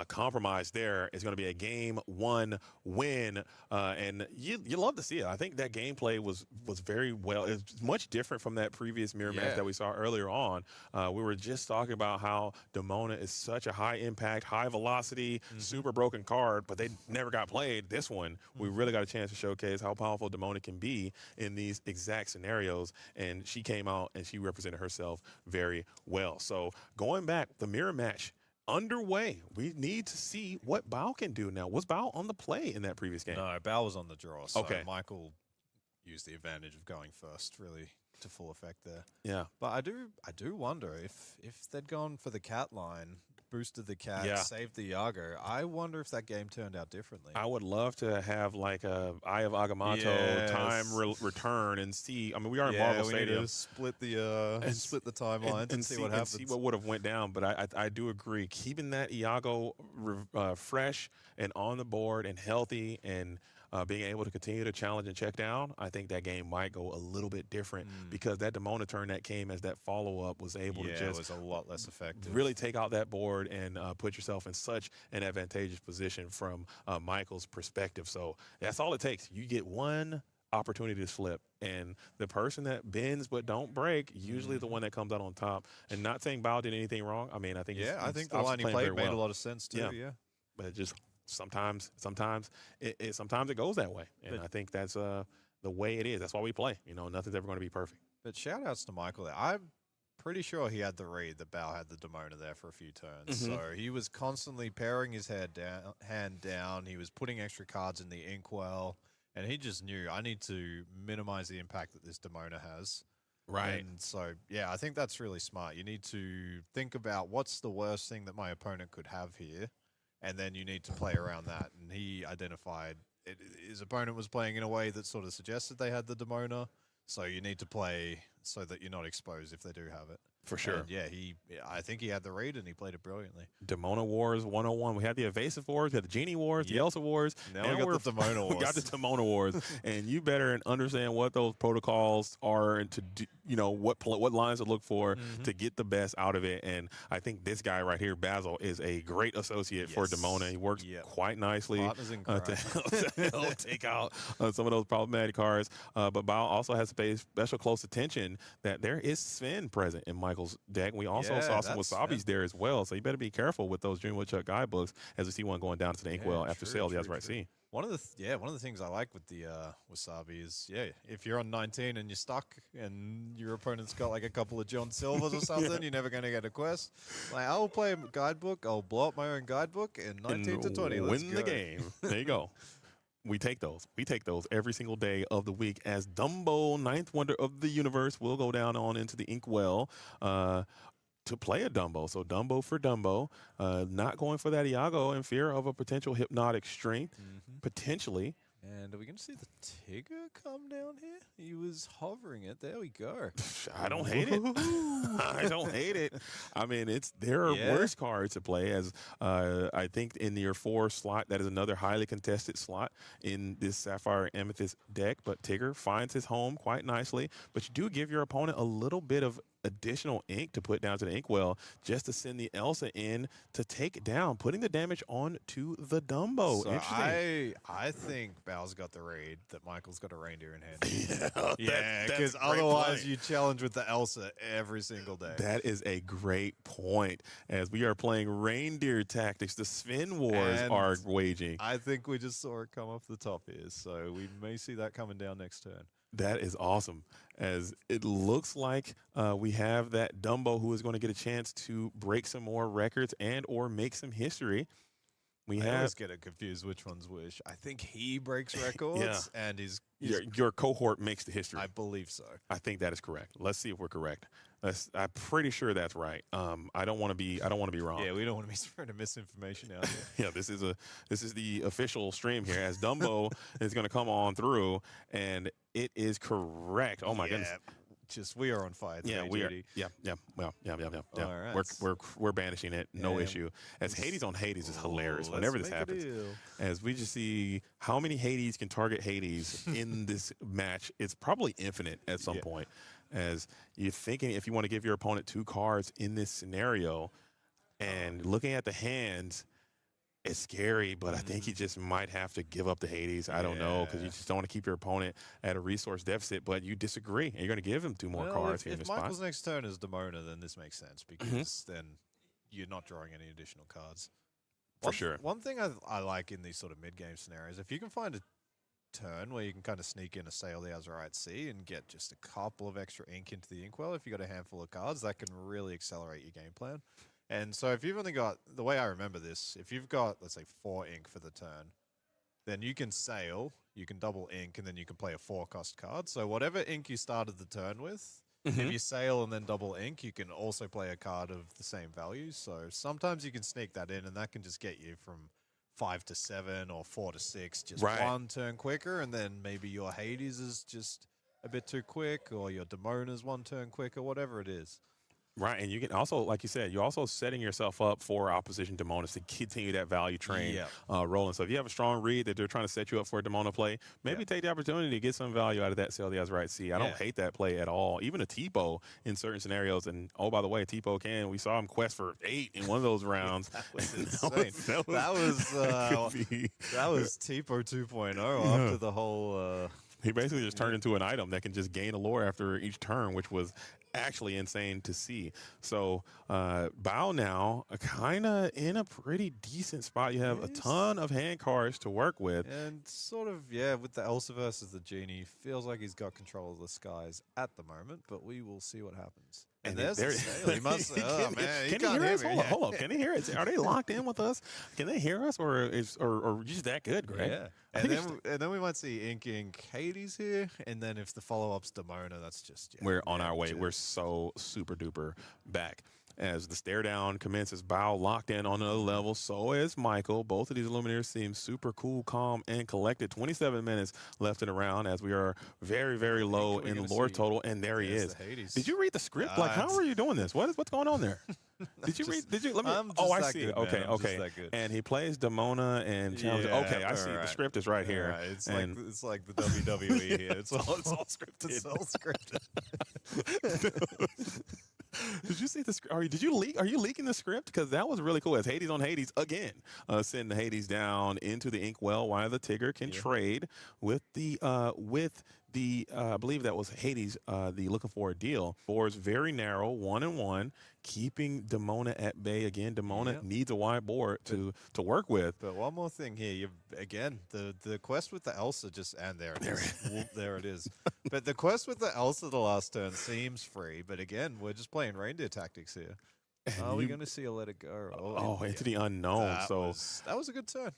compromised. There is going to be a game 1 win, and you love to see it. I think that gameplay was very well. It's much different from that previous mirror match that we saw earlier on. We were just talking about how Demona is such a high impact, high velocity, super broken card, but they never got played. This one, we really got a chance to showcase how powerful Demona can be in these exact scenarios, and she came out and she represented herself very well. So going back, the mirror match underway. We need to see what Bao can do now. Was Bao on the play in that previous game? no. Bao was on the draw. So Okay. Michael used the advantage of going first, really to full effect there. Yeah. But I do wonder if they'd gone for the cat line, boosted the cat, Yeah. saved the Iago. I wonder if that game turned out differently. I would love to have like a Eye of Agamotto Yes. time return and see. I mean, we are in yeah, Marvel we need Stadium. to split the timelines and, see what happens. See what would have went down. But I do agree, keeping that Iago fresh and on the board and healthy and being able to continue to challenge and check down, I think that game might go a little bit different because that Demona turn that came as that follow-up was able to it just was a lot less effective. really take out that board and put yourself in such an advantageous position from Michael's perspective. So that's all it takes. You get one opportunity to slip, and the person that bends but don't break usually the one that comes out on top. And not saying Bao did anything wrong. I mean, I think I think the obviously line he playing played very made well. a lot of sense too. Yeah. But it just sometimes it goes that way, and I think that's the way it is. That's why we play. Nothing's ever going to be perfect. But shout outs to Michael there. I'm pretty sure he had the read that Bao had the Demona there for a few turns. So he was constantly paring his hand down. He was putting extra cards in the inkwell, and he just knew, I need to minimize the impact that this Demona has. Right. And so, I think that's really smart. You need to think about what's the worst thing that my opponent could have here, and then you need to play around that. And he identified his opponent was playing in a way that sort of suggested they had the Demona, so you need to play so that you're not exposed if they do have it. For sure. And I think he had the read and he played it brilliantly. Demona Wars 101. We had the Evasive Wars, we had the Genie Wars, the Elsa Wars. Now we got the Demona Wars. We got the Demona Wars. And you better understand what those protocols are and to do, what lines to look for to get the best out of it. And I think this guy right here, Basil, is a great associate for Demona. He works quite nicely to help take out some of those problematic cards. But Bao also has to pay special close attention that there is Sven present in Michael's deck. We also saw some Wasabis there as well, so you better be careful with those Dream Woodchuck guidebooks as we see one going down to the Inkwell after sale. That's right. See. One of the things I like with the Wasabi is if you're on 19 and you're stuck and your opponent's got like a couple of John Silvers or something, you're never going to get a quest. Like I'll play a guidebook, I'll blow up my own guidebook, and 19 to 20, let's win the game. There you go. We take those. We take those every single day of the week as Dumbo, ninth wonder of the universe, will go down on into the Inkwell to play a Dumbo. So Dumbo for Dumbo, not going for that Iago in fear of a potential hypnotic strength, potentially. And are we going to see the Tigger come down here? He was hovering it. There we go. I don't hate it. I don't hate it. I mean, there are worse cards to play. As I think in your 4 slot, that is another highly contested slot in this Sapphire Amethyst deck. But Tigger finds his home quite nicely. But you do give your opponent a little bit of additional ink to put down to the Inkwell just to send the Elsa in to take it down, putting the damage on to the Dumbo. So Interesting. I think Bao's got the read that Michael's got a reindeer in hand. Yeah, because otherwise you challenge with the Elsa every single day. That is a great point. As we are playing reindeer tactics, the Sven Wars are waging. I think we just saw it come off the top here, so we may see that coming down next turn. That is awesome, as it looks like we have that Dumbo who is going to get a chance to break some more records and or make some history. I always get it confused which one's which. I think he breaks records and your cohort makes the history. I believe so. I think that is correct. Let's see if we're correct. I'm pretty sure that's right. I don't want to be wrong. Yeah, we don't want to be spreading misinformation out here. Yeah, this is the official stream here as Dumbo is going to come on through, and it is correct. Oh my goodness. Just we are on fire today, yeah, we are. JD. Yeah. All right. We're banishing it, no issue. As Hades on Hades is hilarious whenever this happens. As we just see how many Hades can target Hades in this match, it's probably infinite at some point. As you're thinking, if you want to give your opponent 2 cards in this scenario, and looking at the hands, it's scary, but I think you just might have to give up the Hades. I don't know, because you just don't want to keep your opponent at a resource deficit, but you disagree, and you're going to give him 2 more cards here in this spot. If Michael's next turn is Demona, then this makes sense, because then you're not drawing any additional cards. For sure. One thing I like in these sort of mid-game scenarios, if you can find a turn where you can kind of sneak in a Sail the Azurite Sea and get just a couple of extra ink into the Inkwell, if you've got a handful of cards, that can really accelerate your game plan. And so if you've only got, the way I remember this, if you've got, let's say, 4 ink for the turn, then you can sail, you can double ink, and then you can play a 4-cost card. So whatever ink you started the turn with, if you sail and then double ink, you can also play a card of the same value. So sometimes you can sneak that in, and that can just get you from 5 to 7 or 4 to 6, just one turn quicker, and then maybe your Hades is just a bit too quick, or your Demona's 1 turn quicker, whatever it is. Right, and you can also, like you said, you're also setting yourself up for opposition Demonas to continue that value train rolling. So if you have a strong read that they're trying to set you up for a Demona play, maybe take the opportunity to get some value out of that Sail the Azurite Sea. I don't hate that play at all. Even a Tipo in certain scenarios. And, oh, by the way, Tipo we saw him quest for 8 in one of those rounds. That was insane. that was Tipo 2.0 after the whole... He basically just turned into an item that can just gain a lore after each turn, which was actually insane to see. So Bao now kind of in a pretty decent spot. You have a ton of hand cards to work with. And sort of, with the Elsa versus the Genie, feels like he's got control of the skies at the moment, but we will see what happens. And there's the Sail. He must. Oh man, he can't hear hear us. me. Hold up. Can they hear us? Are they locked in with us? Can they hear us, or just that good, Greg? Yeah. And then we might see Ink Hades here, and then if the follow-up's Demona, that's just we're on our way. We're so super duper back. As the stare down commences, Bao locked in on another level. So is Michael. Both of these Illuminators seem super cool, calm, and collected. 27 minutes left in the round as we are very, very low in lore total. And there he is. Did you read the script? Like, how are you doing this? What's going on there? Did you read? Did you? Let me. Oh, I see. Good, okay, man. okay. And he plays Demona and challenges. Yeah, okay, I see. The script is right here. Right. It's like the WWE here. It's all scripted. It's all scripted. Did you see the script? Did you leak? Are you leaking the script? Because that was really cool. As Hades on Hades again, send the Hades down into the inkwell while the Tigger can trade with the I believe that was Hades, the looking for a deal. Board's very narrow, 1-1, keeping Demona at bay. Again, Demona needs a wide board to work with. But one more thing here, the quest with the Elsa and there it is. There it is. But the quest with the Elsa the last turn seems free, but again, we're just playing reindeer tactics here. Are we going to see a let it go? Into the unknown. That was a good turn.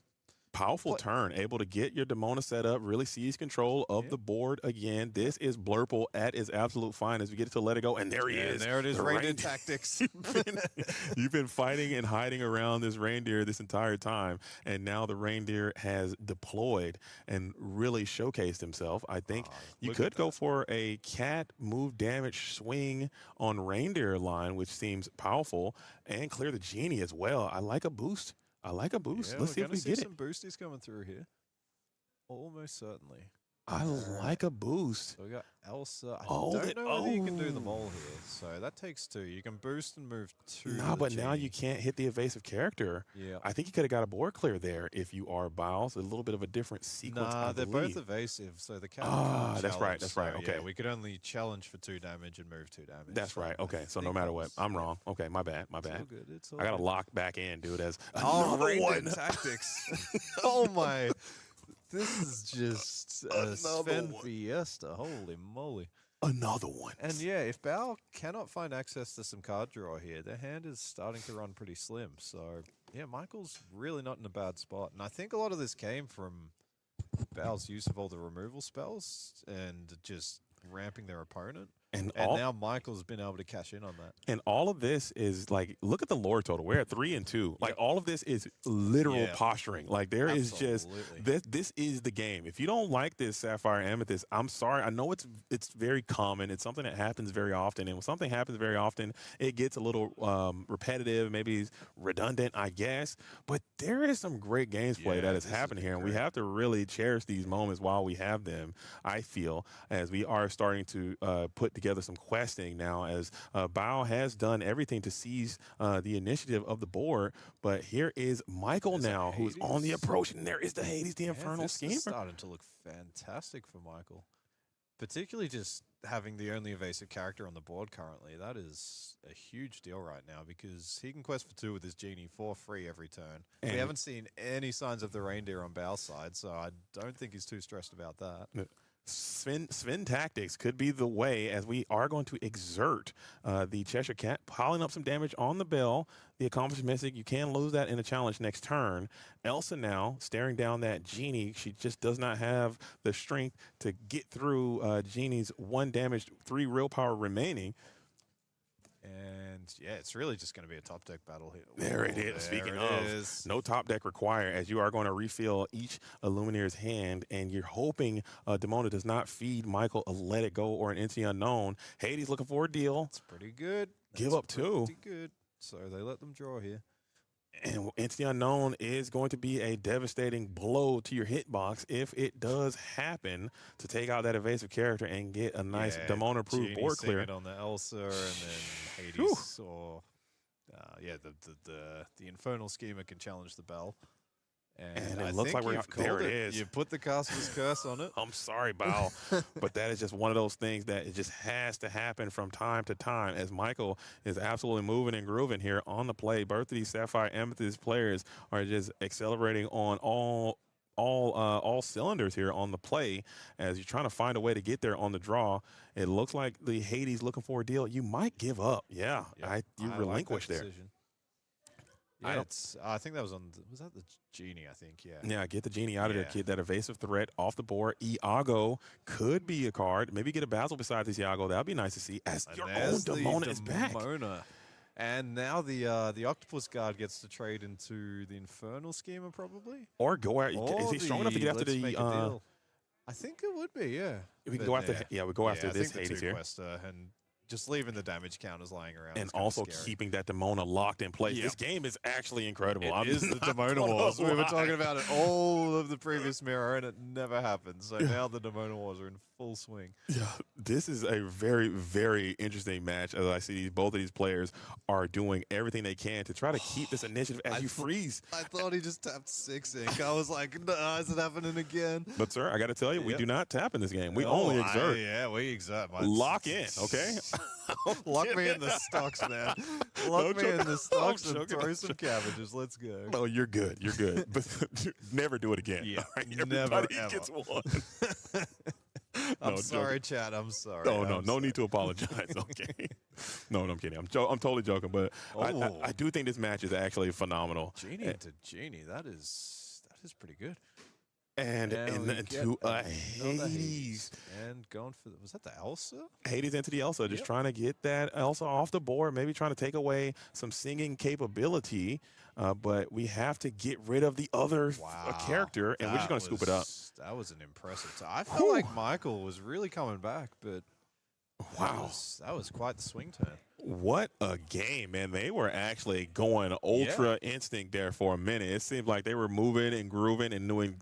Powerful turn, able to get your Demona set up, really seize control of the board again. This is Blurple at his absolute finest. We get it to let it go, and there he is. There it is, reindeer tactics. You've been fighting and hiding around this reindeer this entire time, and now the reindeer has deployed and really showcased himself. I think you could go for a cat move damage swing on reindeer line, which seems powerful, and clear the genie as well. I like a boost. Let's see if we get it. Some boosties coming through here. Almost certainly. I like a boost. So we got Elsa. I don't know whether you can do them all here. So that takes 2. You can boost and move 2. No, but now you can't hit the evasive character. Yeah. I think you could have got a board clear there if you are Biles. A little bit of a different sequence. Nah, they're both evasive. So the cat. That's right. Okay. Yeah, we could only challenge for 2 damage and move 2 damage. That's right. Okay. So no matter what, I'm wrong. Okay, my bad. It's all good. I got to lock back in, dude. As another one. Tactics. Oh my. This is just a Sven Fiesta. Holy moly. Another one. And yeah, if Bao cannot find access to some card draw here, their hand is starting to run pretty slim. So yeah, Michael's really not in a bad spot. And I think a lot of this came from Bao's use of all the removal spells and just ramping their opponent. And now Michael's been able to cash in on that. And all of this is like, look at the lore total. We're at 3 and 2. Like all of this is literal posturing. Like there is just this is the game. If you don't like this Sapphire Amethyst, I'm sorry. I know it's very common. It's something that happens very often. And when something happens very often, it gets a little repetitive, maybe redundant, I guess. But there is some great gameplay that is happening here, and we have to really cherish these moments while we have them. I feel as we are starting to put together some questing now, as Bao has done everything to seize the initiative of the board. But here is Michael now, who's on the approach, and there is the Hades, the Infernal Schemer. This is starting to look fantastic for Michael, particularly just having the only evasive character on the board currently. That is a huge deal right now because he can quest for 2 with his genie for free every turn. And we haven't seen any signs of the reindeer on Bao's side, so I don't think he's too stressed about that. Sven tactics could be the way, as we are going to exert the Cheshire Cat, piling up some damage on the bell. The accomplished mystic, you can lose that in a challenge next turn. Elsa now staring down that genie. She just does not have the strength to get through genie's 1 damage, 3 real power remaining. And yeah, it's really just going to be a top deck battle here. There it is. Speaking of, no top deck required, as you are going to refill each Illuminator's hand, and you're hoping Demona does not feed Michael a Let It Go or an Into the Unknown. Hades looking for a deal. It's pretty good. Give up 2. Pretty good. So they let them draw here. And Into the Unknown is going to be a devastating blow to your hitbox if it does happen to take out that evasive character and get a nice Demona-approved board clear. It on the Elsa, and then Hades or the Infernal Schemer can challenge the bell. And it looks like there it is. You put the Caster's Curse on it. I'm sorry, Bao, but that is just one of those things that it just has to happen from time to time, as Michael is absolutely moving and grooving here on the play. Both of these Sapphire Amethyst players are just accelerating on all cylinders here on the play, as you're trying to find a way to get there on the draw. It looks like the Hades looking for a deal. You might give up. You relinquish there. Decision. Yeah, I think that was was that the genie, I think, Yeah, get the genie out of there, kid. That evasive threat off the board. Iago could be a card. Maybe get a Basil besides this Iago. That would be nice to see. As your own Demona is back. And now the Octopus Guard gets to trade into the Infernal Schemer, probably. Or go out. Or Is he strong enough to get after let's the? make a deal. I think it would be, yeah. We can But go after. Yeah, we go after I this think the Hades here. two-quester and just leaving the damage counters lying around. And is kinda also scary. keeping that Demona locked in place. Yep. This game is actually incredible. It is the Demona Wars. We were talking about it all of the previous mirror, and it never happened. So now the Demona Wars are in full swing. Yeah, this is a very, very interesting match. As I see, both of these players are doing everything they can to try to keep this initiative as you freeze. I thought he just tapped 6 ink. I was like, no, is it happening again? But sir, I got to tell you, we Yep. do not tap in this game. We No, only exert. yeah, we exert. Lock in, okay? Lock me in the stocks, man. Lock me in the stocks and throw some cabbages. Let's go. Oh, you're good. You're good. But never do it again. Yeah, all right? never, Everybody ever. gets one. I'm No, sorry, Chad. I'm sorry. No, I'm no sorry. need to apologize. Okay. No, I'm kidding. I'm totally joking, but I do think this match is actually phenomenal. Genie into Genie. That is pretty good. And we into get a another Hades. And going for was that the Elsa? Hades into the Elsa, just Yep. trying to get that Elsa off the board, maybe trying to take away some singing capability. But we have to get rid of the other character, and we're just going to scoop it up. That was an impressive time. I felt like Michael was really coming back, but Wow. that was quite the swing turn. What a game, man. They were actually going ultra instinct there for a minute. It seemed like they were moving and grooving and doing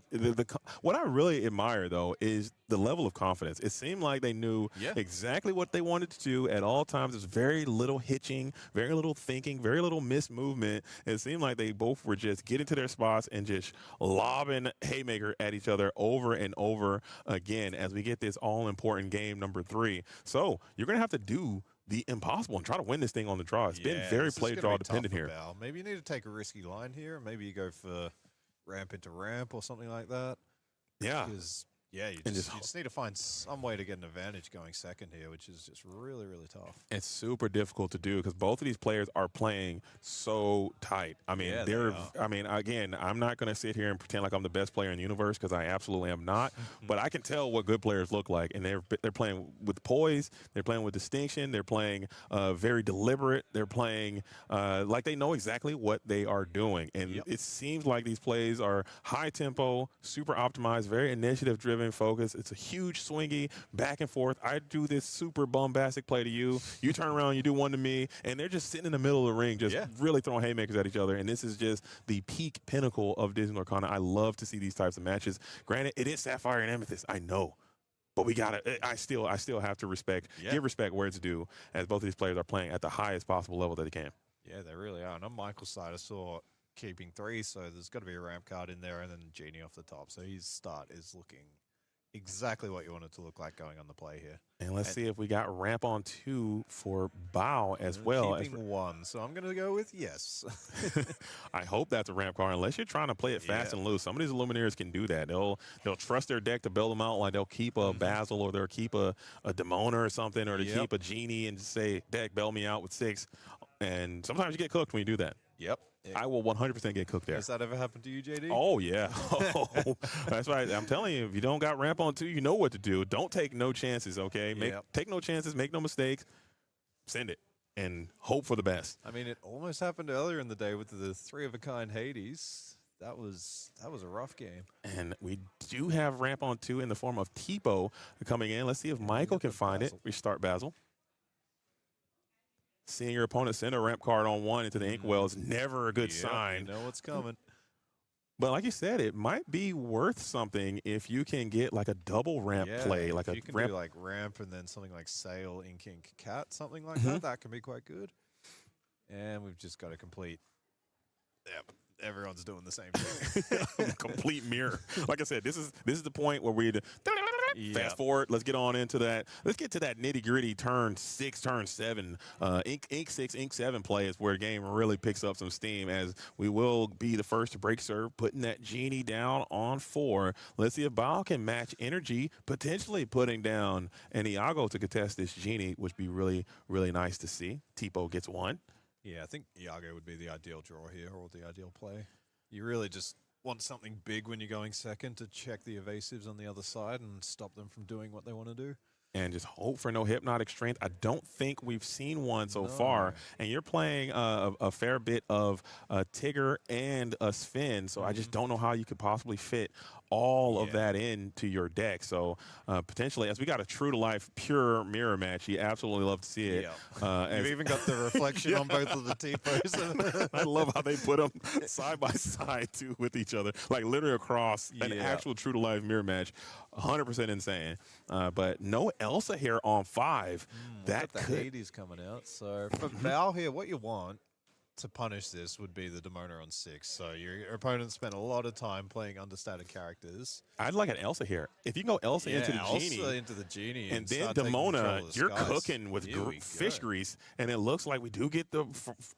what I really admire, though, is the level of confidence. It seemed like they knew exactly what they wanted to do at all times. There's very little hitching, very little thinking, very little missed movement. It seemed like they both were just getting to their spots and just lobbing haymaker at each other over and over again as we get this all-important game number 3. So you're going to have to do the impossible and try to win this thing on the draw. It's been very play draw dependent here. Maybe you need to take a risky line here. Maybe you go for ramp into ramp or something like that. Yeah. Because you just need to find some way to get an advantage going second here, which is just really, really tough. It's super difficult to do because both of these players are playing so tight. I mean, again, I'm not going to sit here and pretend like I'm the best player in the universe because I absolutely am not. But I can tell what good players look like, and they're playing with poise, they're playing with distinction, they're playing very deliberate, they're playing like they know exactly what they are doing. And it seems like these plays are high tempo, super optimized, very initiative driven. Focus. It's a huge swingy back and forth. I do this super bombastic play to you. You turn around, you do one to me, and they're just sitting in the middle of the ring, just really throwing haymakers at each other. And this is just the peak pinnacle of Disney Lorcana. I love to see these types of matches. Granted, it is Sapphire and Amethyst. I know. But we gotta. I still have to give respect where it's due, as both of these players are playing at the highest possible level that they can. Yeah, they really are. And on Michael's side, I saw keeping 3, so there's got to be a ramp card in there, and then Genie off the top. So his start is looking exactly what you want it to look like going on the play here. And let's see if we got ramp on 2 for Bao as well. Keeping 1, so I'm going to go with yes. I hope that's a ramp card, unless you're trying to play it fast and loose. Some of these Illuminaries can do that. They'll trust their deck to bail them out, like they'll keep a Basil or they'll keep a Demona or something, or to keep a Genie and just say, deck, bail me out with 6. And sometimes you get cooked when you do that. Yep. I will 100% get cooked there. Has that ever happened to you, JD? Oh, yeah. Oh, that's right. I'm telling you, if you don't got ramp on 2, you know what to do. Don't take no chances, okay? Take no chances, make no mistakes, send it, and hope for the best. I mean, it almost happened earlier in the day with the 3-of-a-kind Hades. That was a rough game. And we do have ramp on 2 in the form of Tipo coming in. Let's see if Michael can find it. Restart Basil. Seeing your opponent send a ramp card on 1 into the inkwell is never a good sign. You know what's coming. But like you said, it might be worth something if you can get like a double ramp play, like you can do like ramp and then something like sail, ink, cat, something like that. That can be quite good. And we've just got to complete. Yep. Everyone's doing the same thing. Complete mirror. Like I said, this is the point where we fast forward. Let's get on into that. Let's get to that nitty gritty turn 6, turn 7, ink 6, ink 7 play is where the game really picks up some steam, as we will be the first to break serve, putting that Genie down on 4. Let's see if Bao can match energy, potentially putting down an Iago to contest this Genie, which would be really, really nice to see. Tipo gets 1. Yeah, I think Iago would be the ideal draw here, or the ideal play. You really just want something big when you're going second to check the evasives on the other side and stop them from doing what they want to do. and just hope for no hypnotic strength. I don't think we've seen one so far. And you're playing a fair bit of Tigger and a Sven, so I just don't know how you could possibly fit all of that into your deck. So potentially, as we got a true to life pure mirror match, you absolutely love to see it. You've even got the reflection on both of the T-poses. I love how they put them side by side too with each other, like literally across an actual true to life mirror match. 100% insane. But no Elsa here on 5. That the could. Hades coming out. So for Val here, what you want to punish this would be the Demona on 6. So your opponent spent a lot of time playing understated characters. I'd like an Elsa here. If you can go Elsa into the Genie. Elsa into the Genie. And then start taking control Demona, of the you're skies. cooking with Here we fish go. grease. And it looks like we do get the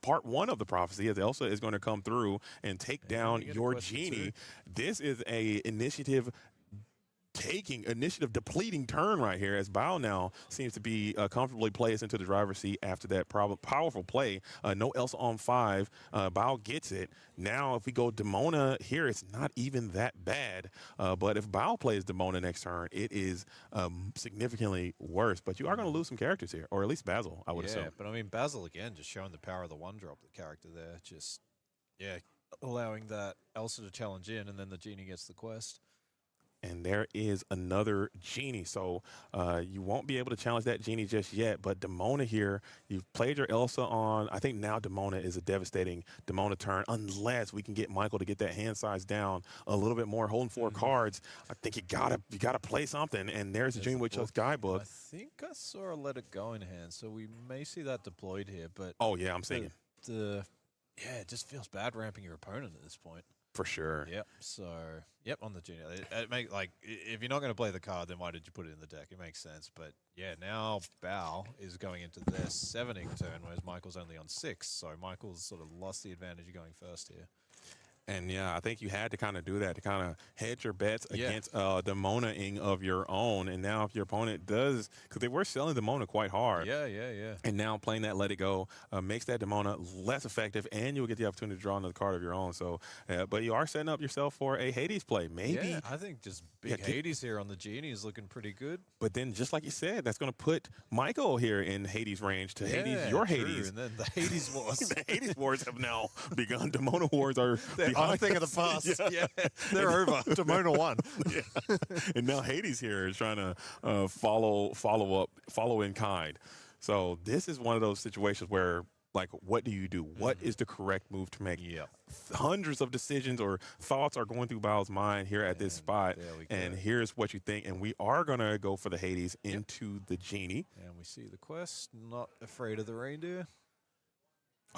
part 1 of the prophecy as Elsa is going to come through and take down you get a your question Genie. too. This is a initiative depleting turn right here as Bao now seems to be comfortably placed into the driver's seat after that powerful play. No Elsa on 5. Bao gets it. Now if we go Demona here, it's not even that bad. But if Bao plays Demona next turn, it is significantly worse. But you are going to lose some characters here, or at least Basil, I would assume. Yeah, but I mean, Basil again, just showing the power of the 1-drop, the character there. Just, allowing that Elsa to challenge in, and then the Genie gets the quest. And there is another Genie. So you won't be able to challenge that Genie just yet. But Demona here, you've played your Elsa on. I think now Demona is a devastating Demona turn, unless we can get Michael to get that hand size down a little bit more, holding 4 cards. I think you gotta play something. And there's the Dream Witch guidebook. I think I saw a Let It Go in hand, so we may see that deployed here. But oh, yeah, I'm seeing it just feels bad ramping your opponent at this point. For sure. Yep. So, on the Genie. If you're not going to play the card, then why did you put it in the deck? It makes sense. But, now Bao is going into their 7ing turn, whereas Michael's only on 6. So, Michael's sort of lost the advantage of going first here. And I think you had to kind of do that to kind of hedge your bets against Demona-ing of your own. And now if your opponent does, because they were selling Demona quite hard. Yeah. And now playing that Let It Go makes that Demona less effective, and you'll get the opportunity to draw another card of your own. So, but you are setting up yourself for a Hades play. Maybe. Yeah, I think just big Hades here on the Genie is looking pretty good. But then, just like you said, that's going to put Michael here in Hades range to Hades, your true. Hades. And then the Hades Wars. The Hades Wars have now begun. Demona Wars are a thing of the past. They're over. Demona won. And now Hades here is trying to follow in kind. So this is one of those situations where, like, what do you do? What is the correct move to make? Hundreds of decisions or thoughts are going through Bao's mind here at this spot. And here's what you think. And we are going to go for the Hades into the Genie. And we see the quest. Not afraid of the reindeer.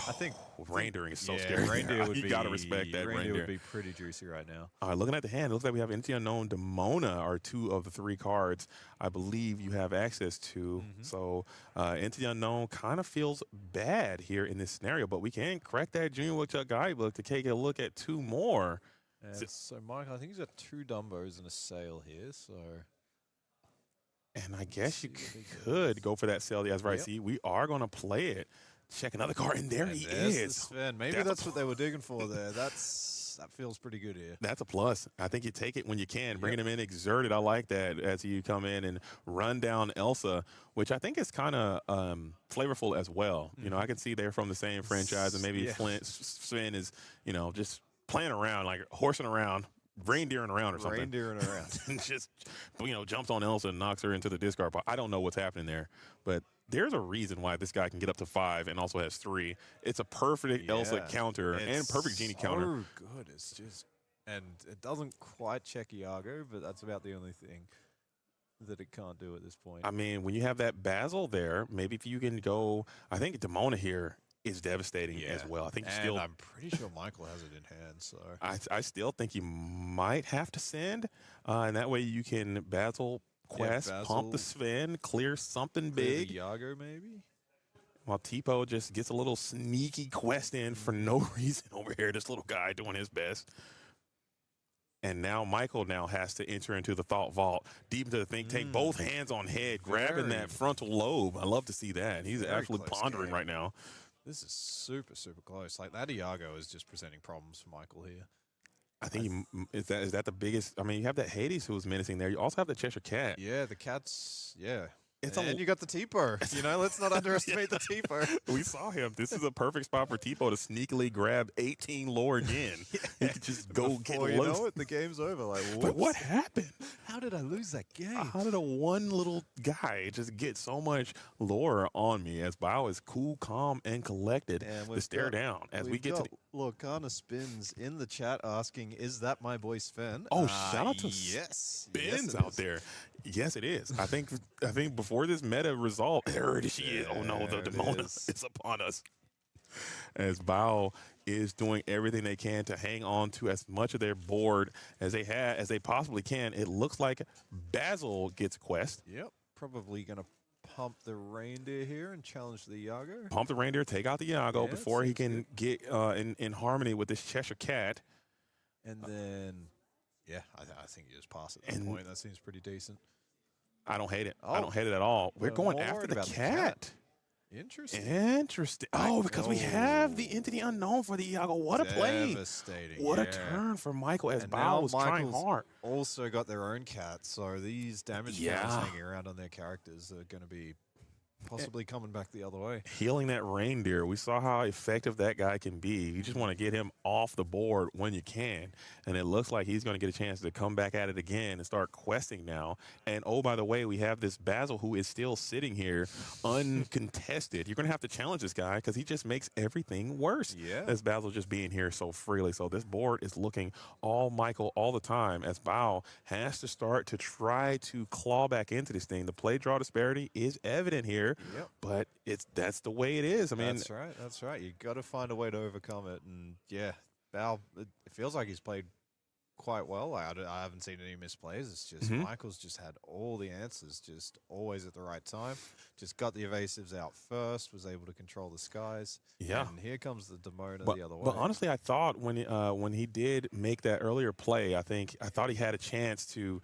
I think reindeering is so scary. Reindeer would you got to respect that reindeer would be pretty juicy right now. Looking at the hand, it looks like we have Into the Unknown, Demona are 2 of the 3 cards I believe you have access to. So Into the Unknown kind of feels bad here in this scenario, but we can crack that Junior Woodchuck guidebook to take a look at 2 more. So Michael, I think he's got 2 Dumbos and a sail here. So, and I guess you could go for that sail. That's right. See, we are going to play it. Check another card, and there he is. Maybe that's what they were digging for there. That feels pretty good here. That's a plus. I think you take it when you can. Bringing him in exerted. I like that as you come in and run down Elsa, which I think is kind of flavorful as well. You know, I can see they're from the same franchise, and maybe Sven is, just playing around, like horsing around, reindeering around or something. Reindeering around. And just, jumps on Elsa and knocks her into the discard pile. I don't know what's happening there, but there's a reason why this guy can get up to 5 and also has 3. It's a perfect Elsa counter and perfect Genie counter. Oh, good. It's just, and it doesn't quite check Iago, but that's about the only thing that it can't do at this point. I mean, when you have that Basil there, maybe if you can go, I think Demona here is devastating as well. I think I'm pretty sure Michael has it in hand. So I still think you might have to send, and that way you can Basil quest, pump the Sven, clear something big. Iago maybe. While Tipo just gets a little sneaky quest in for no reason over here. This little guy doing his best. And now Michael has to enter into the thought vault, deep into the think tank, both hands on head, grabbing that frontal lobe. I love to see that. He's actually pondering right now. This is super, super close. Like, that Iago is just presenting problems for Michael here. I think is that the biggest? I mean, you have that Hades who was menacing there. You also have the Cheshire Cat. Yeah, the cat's It's and you got the Tipo. You know, let's not underestimate the Tipo. We saw him. This is a perfect spot for Tipo to sneakily grab 18 lore again. He could just go Before get you loose. know it, the game's over. Like, But what whoops. happened? How did I lose that game? How did a one little guy just get so much lore on me as Bao is cool, calm, and collected And to we've stare got- down as we We've get to got Lorcana Spins in the chat asking, "Is that my boy Sven?" Oh, shout out to yes, Spins yes, it out is. there. Yes, it is. I think before this meta resolve, there she is. Oh no, the There it Demona is. is upon us. As Bao is doing everything they can to hang on to as much of their board as they possibly can. It looks like Basil gets quest. Yep, probably gonna pump the reindeer here and challenge the Iago. Pump the reindeer, take out the Iago Yeah, it before he seems can get in harmony with this Cheshire Cat. And then, yeah, I think you just pass at that And- point. That seems pretty decent. I don't hate it. I Oh, don't hate it at all. We're but going more after worried the about the cat. cat. Interesting. Interesting. Oh, because we have the Oh. entity unknown for the Iago. What a play. Devastating. What a yeah. turn for Michael as And now Bao was trying Michael's hard. Also got their own cat, so these damage counts Yeah. hanging around on their characters are going to be possibly coming back the other way. Healing that reindeer. We saw how effective that guy can be. You just want to get him off the board when you can. And it looks like he's going to get a chance to come back at it again and start questing now. And oh, by the way, we have this Basil who is still sitting here uncontested. You're going to have to challenge this guy because he just makes everything worse. Yeah. As Basil just being here so freely. So this board is looking all Michael all the time as Bao has to start to try to claw back into this thing. The play draw disparity is evident here. Yep. But that's the way it is. I mean, That's right. That's right. You got to find a way to overcome it. And yeah, Val, it feels like he's played quite well. I haven't seen any misplays. It's just Michael's just had all the answers, just always at the right time. Just got the evasives out first, was able to control the skies. Yeah. And here comes the Demona but, the other way. but honestly, I thought when he did make that earlier play, I thought he had a chance to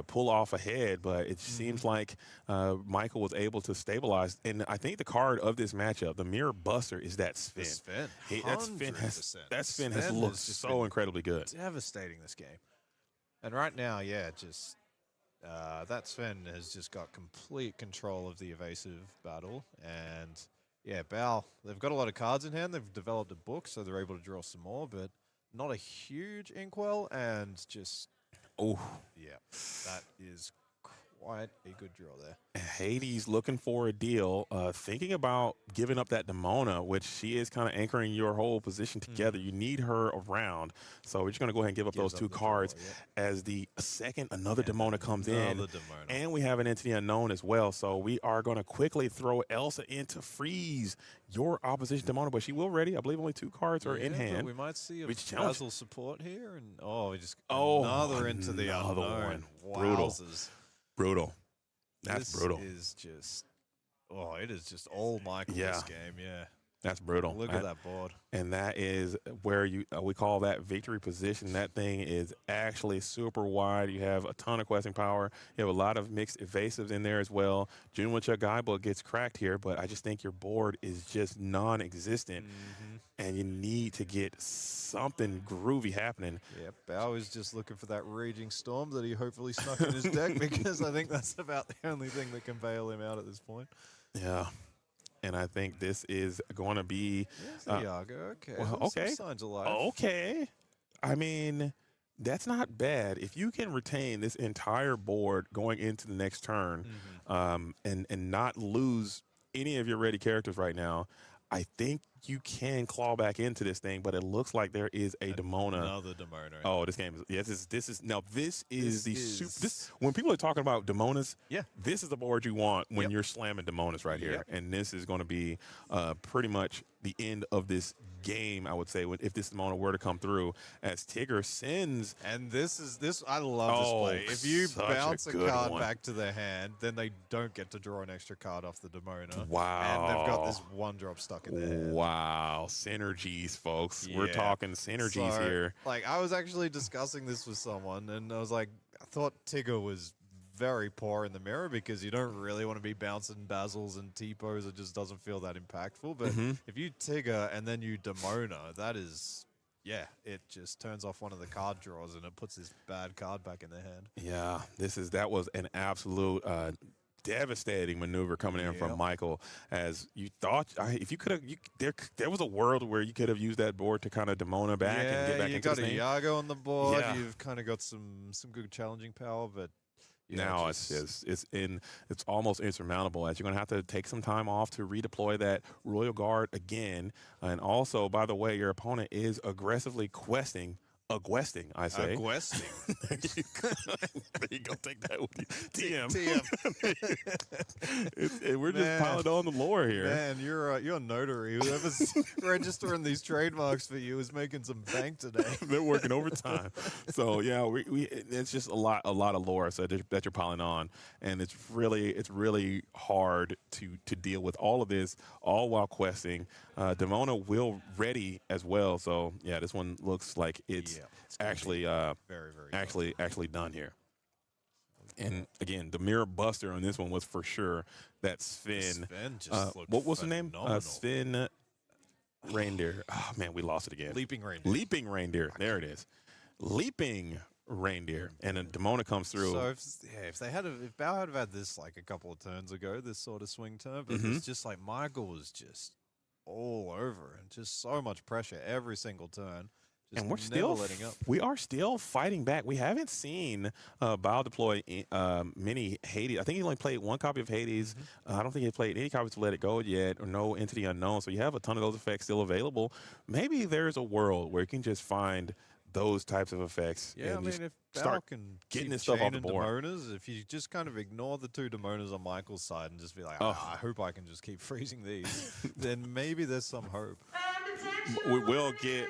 pull off ahead, but it seems like Michael was able to stabilize. And I think the card of this matchup, the Mirror Buster, is that Sven. The Sven. That Sven has Sven looked has just so been incredibly good. devastating this game. And right now, yeah, just that Sven has just got complete control of the evasive battle. And yeah, Bao, they've got a lot of cards in hand. They've developed a book, so they're able to draw some more, but not a huge inkwell. And just, Oh, yeah, that is quite a good draw there. Hades looking for a deal, thinking about giving up that Demona, which she is kind of anchoring your whole position together. You need her around. So we're just going to go ahead and give up Gives those two the draw, cards yeah. as the second, another Demona comes in. Another Demona. And we have an entity unknown as well. So we are going to quickly throw Elsa in to freeze your opposition Demona. But she will ready. I believe only two cards are in Yeah, but hand. we might see a We challenge. Basil support here. And we just Oh, another into the another unknown. one. Brutal. Wowzers. Brutal. That's This brutal. is just, it is just all Michael Yeah. this game, yeah. That's brutal. Look at that board. And that is where we call that victory position. That thing is actually super wide. You have a ton of questing power. You have a lot of mixed evasives in there as well. Junwachuk Guidebook gets cracked here, but I just think your board is just non-existent, and you need to get something groovy happening. Yeah, Bao is just looking for that raging storm that he hopefully snuck in his deck because I think that's about the only thing that can bail him out at this point. Yeah. And I think this is going to be There's the Iago. Okay. well, there's some okay. signs of life. okay. I mean, that's not bad. If you can retain this entire board going into the next turn, and not lose any of your ready characters right now, I think you can claw back into this thing. But it looks like there is a Demona. Another Demona. Oh, this game is this is This is- when people are talking about Demonas, Yeah. this is the board you want when Yep. you're slamming Demonas right here. Yep. And this is going to be pretty much the end of this game, I would say, if this Demona were to come through, as Tigger sends. And I love this play. If you such a bounce a good card one. back to their hand, then they don't get to draw an extra card off the Demona. Wow. And they've got this one drop stuck in their hand. Wow, synergies, folks. We're Yeah. talking synergies So, here. Like, I was actually discussing this with someone, and I was like, I thought Tigger was very poor in the mirror because you don't really want to be bouncing Basils and T-pos. It just doesn't feel that impactful. But if you Tigger and then you Demona, that is, it just turns off one of the card draws and it puts this bad card back in their hand. Yeah, that was an absolute devastating maneuver coming in from Yep. Michael. As you thought, if you could have, there was a world where you could have used that board to kind of Demona back and get back you into got the a thing. Yago on the board. Yeah. You've kind of got some good challenging power, but yeah, Now just- it's almost insurmountable, as you're going to have to take some time off to redeploy that Royal Guard again. And also, by the way, your opponent is aggressively questing. I say. questing. There you go. Take that with you. TM. TM. We're just Man. piling on the lore here. Man, you're a notary. Whoever's registering these trademarks for you is making some bank today. They're working overtime. So yeah, it's just a lot of lore that you're piling on, and it's really hard to deal with all of this, all while questing. Demona will ready as well. So yeah, this one looks like it's actually Very, very actually done here. And again, the mirror buster on this one was for sure that Sven. Sven just looked what was the name? phenomenal. Sven Reindeer. Oh man, we lost it again. Leaping reindeer. Leaping reindeer. There it is. Leaping reindeer. And then Demona comes through. So if Bao had had this like a couple of turns ago, this sort of swing turn, but Mm-hmm. it's just like Michael was just all over and just so much pressure every single turn. Just and we're never still letting up. we are still fighting back. We haven't seen Bao deploy many Hades. I think he only played one copy of Hades. Mm-hmm. I don't think he played any copies of Let It Go yet, or no Entity Unknown. So you have a ton of those effects still available. Maybe there's a world where you can just find those types of effects. Yeah, I and just mean, if start Bao can getting keep this stuff off the chaining board. Demonas, if you just kind of ignore the two Demonas on Michael's side and just be like, Oh. I hope I can just keep freezing these, then maybe there's some hope. And attention, We will get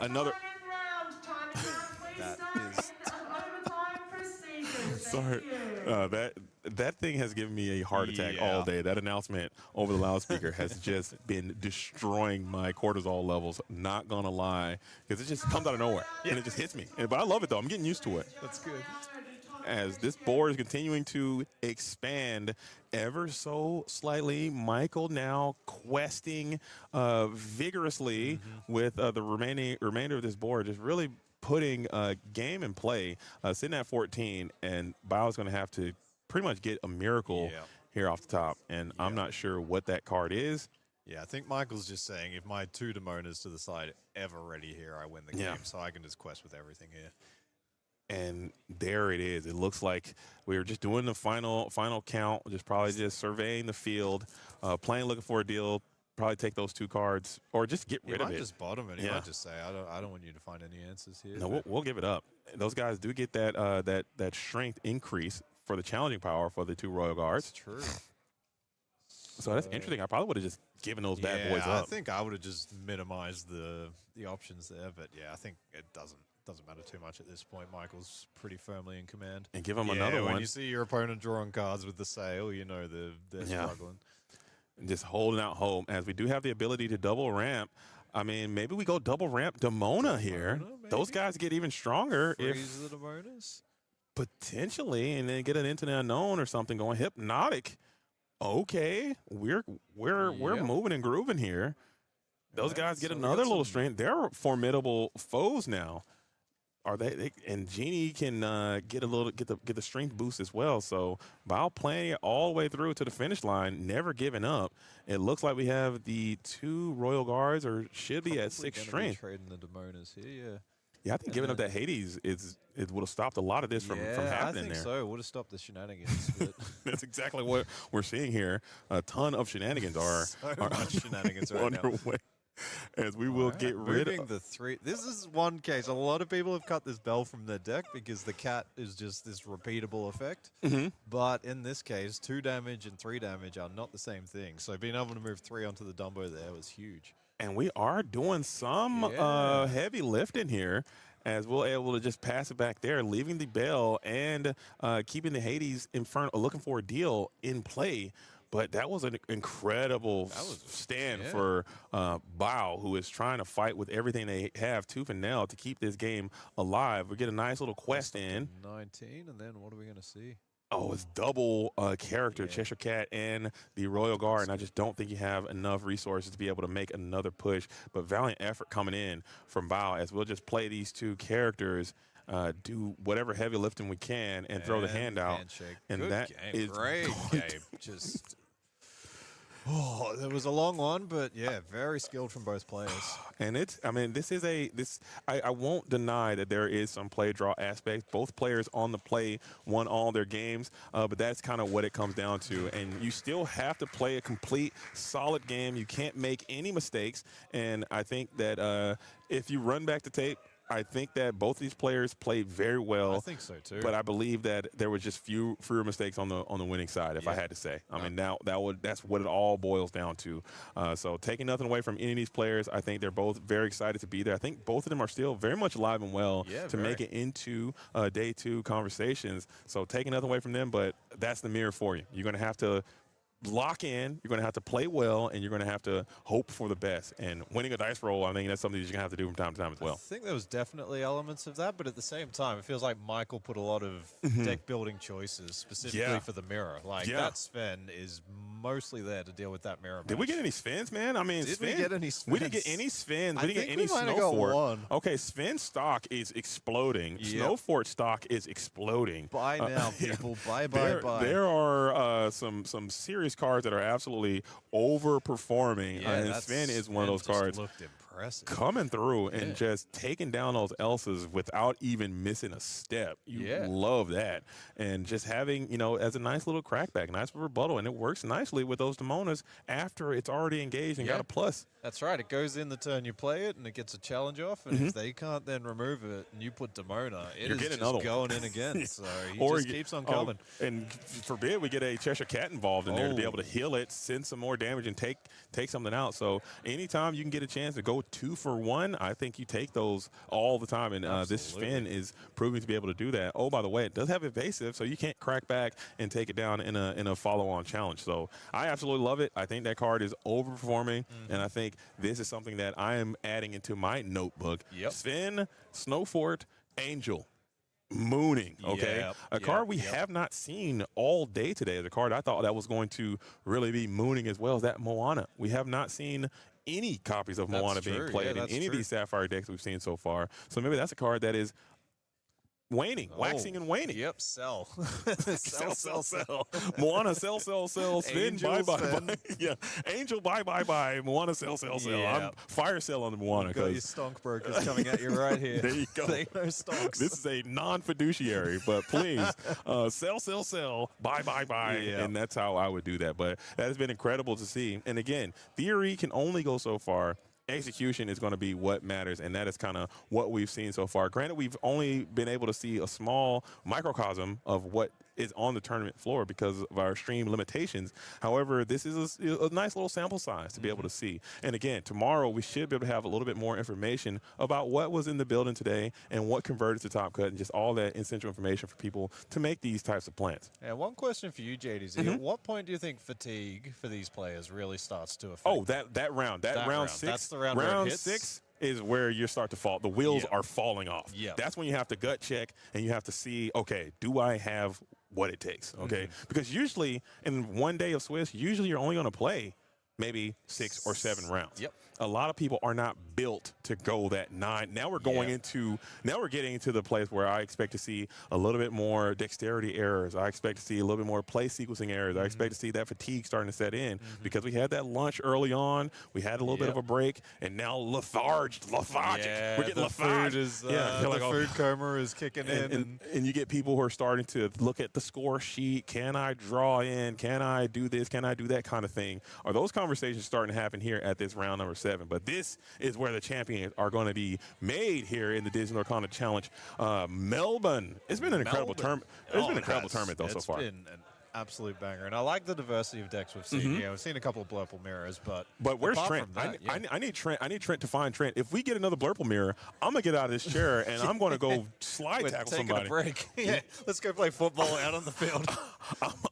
another. That is- overtime procedures. Sorry, Thank you. that thing has given me a heart attack all Yeah. day. That announcement over the loudspeaker has just been destroying my cortisol levels. Not gonna lie, because it just comes out of nowhere and it just hits me. But I love it though. I'm getting used to it. That's good. As this board is continuing to expand ever so slightly, Michael now questing vigorously with the remainder of this board, just really putting game in play, sitting at 14, and Bao's going to have to pretty much get a miracle Yeah. here off the top, and I'm not sure what that card is. Yeah, I think Michael's just saying if my two Demonas to the side ever ready here, I win the Yeah. game. So I can just quest with everything here. And there it is. It looks like we were just doing the final count, just surveying the field, playing, looking for a deal. Probably take those two cards, or just get He rid of might it. just bottom it. He Yeah. might just say, I don't want you to find any answers here. No, but- we'll give it up. Those guys do get that strength increase for the challenging power for the two Royal Guards. It's true. So that's interesting. I probably would have just given those bad boys I up. think I would have just minimized the options there, but yeah, I think it doesn't matter too much at this point. Michael's pretty firmly in command. And give them Yeah, another when one. you see your opponent drawing cards with the sail, you know they're Yeah. struggling. Just holding out hope, as we do have the ability to double ramp. I mean, maybe we go double ramp Demona here. Demona, Those maybe. guys get even stronger if Freeze the Demonas. potentially, and then get an Into the Unknown or something going. Hypnotic. Okay, we're Yep. moving and grooving here. Those Alright, guys get so we another got little some- strength. They're formidable foes now. Are they and Genie can get the strength boost as well. So Bao playing it all the way through to the finish line, never giving up. It looks like we have the two Royal Guards, or should be at Probably 6 gonna be strength. trading the Demonas here, yeah. Yeah, I think giving up that Hades it would have stopped a lot of this from happening I think there. so. Would have stopped the shenanigans. But That's exactly what we're seeing here. A ton of shenanigans are so much shenanigans right now. underway. As we will Alright, get rid moving of. the three. This is one case. A lot of people have cut this bell from their deck because the cat is just this repeatable effect. Mhm. But in this case, 2 damage and 3 damage are not the same thing. So being able to move 3 onto the Dumbo there was huge. And we are doing some Yeah. heavy lifting here, as we're able to just pass it back there, leaving the bell and keeping the Hades Inferno, looking for a deal in play. But that was an incredible stand yeah. for Bao, who is trying to fight with everything they have, tooth and nail, to keep this game alive. We get a nice little quest in. 19, and then what are we going to see? Oh, it's double character, Yeah. Cheshire Cat and the Royal Guard, and I just don't think you have enough resources to be able to make another push. But valiant effort coming in from Bao, as we'll just play these two characters. do whatever heavy lifting we can and throw the hand out. Handshake. And Good that game. is Great game. Just. Oh, it was a long one, but yeah, very skilled from both players. And I won't deny that there is some play draw aspect. Both players on the play won all their games, but that's kind of what it comes down to. And you still have to play a complete, solid game. You can't make any mistakes. And I think that if you run back the tape, I think that both these players played very well. I think so too. But I believe that there was just fewer mistakes on the winning side, if I had to say. I mean, that's what it all boils down to. So taking nothing away from any of these players, I think they're both very excited to be there. I think both of them are still very much alive and well to make it into day 2 conversations. So taking nothing away from them, but that's the mirror for you. You're going to have to lock in, you're going to have to play well, and you're going to have to hope for the best. And winning a dice roll, I think that's something that you're going to have to do from time to time as well. I think there was definitely elements of that, but at the same time, it feels like Michael put a lot of deck building choices specifically for the mirror. Like that Sven is mostly there to deal with that mirror match. Did we get any Svens, man? I mean, Did we get any Svens? We didn't get any Svens. We didn't get any might have got Snowfort. one. Okay, Sven stock is exploding. Yep. Snowfort stock is exploding. Buy now, people. Buy. There are some serious cards that are absolutely overperforming. And Sven is one of those cards. Looked impressive. Coming through and just taking down those Elsas without even missing a step. You love that. And just having, as a nice little crackback, nice rebuttal. And it works nicely with those Demonas after it's already engaged and got a plus. That's right. It goes in the turn you play it, and it gets a challenge off. And if they can't then remove it, and you put Demona, You're getting just going in again. So he just keeps on coming. And forbid we get a Cheshire Cat involved in there to be able to heal it, send some more damage, and take something out. So anytime you can get a chance to go 2 for 1, I think you take those all the time. And this Sven is proving to be able to do that. Oh, by the way, it does have evasive, so you can't crack back and take it down in a follow-on challenge. So I absolutely love it. I think that card is overperforming, and I think this is something that I am adding into my notebook. Sven, Snowfort, Angel. Mooning, okay? A card we have not seen all day today. The card I thought that was going to really be mooning as well as that Moana. We have not seen any copies of Moana being played in any of these Sapphire decks we've seen so far. So maybe that's a card that is waning, waxing and waning. Yep, sell. sell. Moana, sell. Sven, bye. Yeah, Angel, bye. Moana, sell. I'm fire sell on the Moana. Got your stonk brokers coming at you right here. There you go. They know stonks. This is a non-fiduciary, but please, sell, bye. And that's how I would do that. But that has been incredible to see. And again, theory can only go so far. Execution is going to be what matters, and that is kind of what we've seen so far. Granted, we've only been able to see a small microcosm of what is on the tournament floor because of our stream limitations. However, this is a nice little sample size to be able to see. And again, tomorrow we should be able to have a little bit more information about what was in the building today and what converted to top cut and just all that essential information for people to make these types of plans. And one question for you, JDZ. At what point do you think fatigue for these players really starts to affect? Oh, that round 6. That's the round where it hits. 6 is where you start to fall. The wheels are falling off. Yep. That's when you have to gut check and you have to see, okay, do I have what it takes? Okay. Because usually in one day of Swiss, usually you're only going to play maybe 6 or 7 rounds. Yep. A lot of people are not built to go that 9. Now we're going now we're getting into the place where I expect to see a little bit more dexterity errors. I expect to see a little bit more play sequencing errors. I expect to see that fatigue starting to set in because we had that lunch early on. We had a little bit of a break, and now lethargic. Yeah, we're getting the lethargic. Food is, the food coma is kicking in. And you get people who are starting to look at the score sheet. Can I draw in? Can I do this? Can I do that kind of thing? Are those conversations starting to happen here at this round number 7? But this is where the champions are going to be made here in the Disney Arcana Challenge. Melbourne. It's been an incredible tournament. It's been an incredible tournament though so far. It's been an absolute banger, and I like the diversity of decks we've seen. Yeah, we've seen a couple of Blurple mirrors, but where's Trent? I need Trent. I need Trent to find Trent. If we get another Blurple mirror, I'm gonna get out of this chair and I'm gonna go slide tackle somebody. A break. Let's go play football out on the field.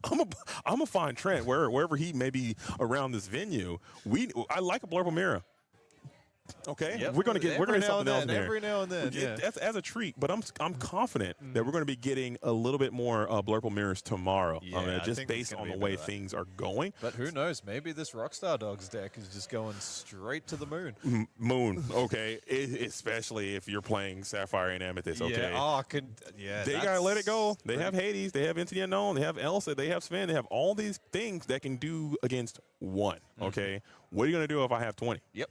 I'm gonna find Trent wherever he may be around this venue. I like a Blurple mirror. Okay, Yep. we're gonna get Every now something and else in then, there. every now and then, yeah. That's as a treat, but I'm confident that we're going to be getting a little bit more Blurple mirrors tomorrow. Yeah, I mean, I just think there's based gonna on be the a bit way of that. things are going. But who knows? Maybe this Rockstar Dogs deck is just going straight to the moon. Moon, okay, especially if you're playing Sapphire and Amethyst. Okay, Yeah. Oh, yeah. they gotta let it go. They pretty- have Hades, they have Into the Unknown, they have Elsa, they have Sven, they have all these things that can do against one. Okay, what are you gonna do if I have 20? Yep.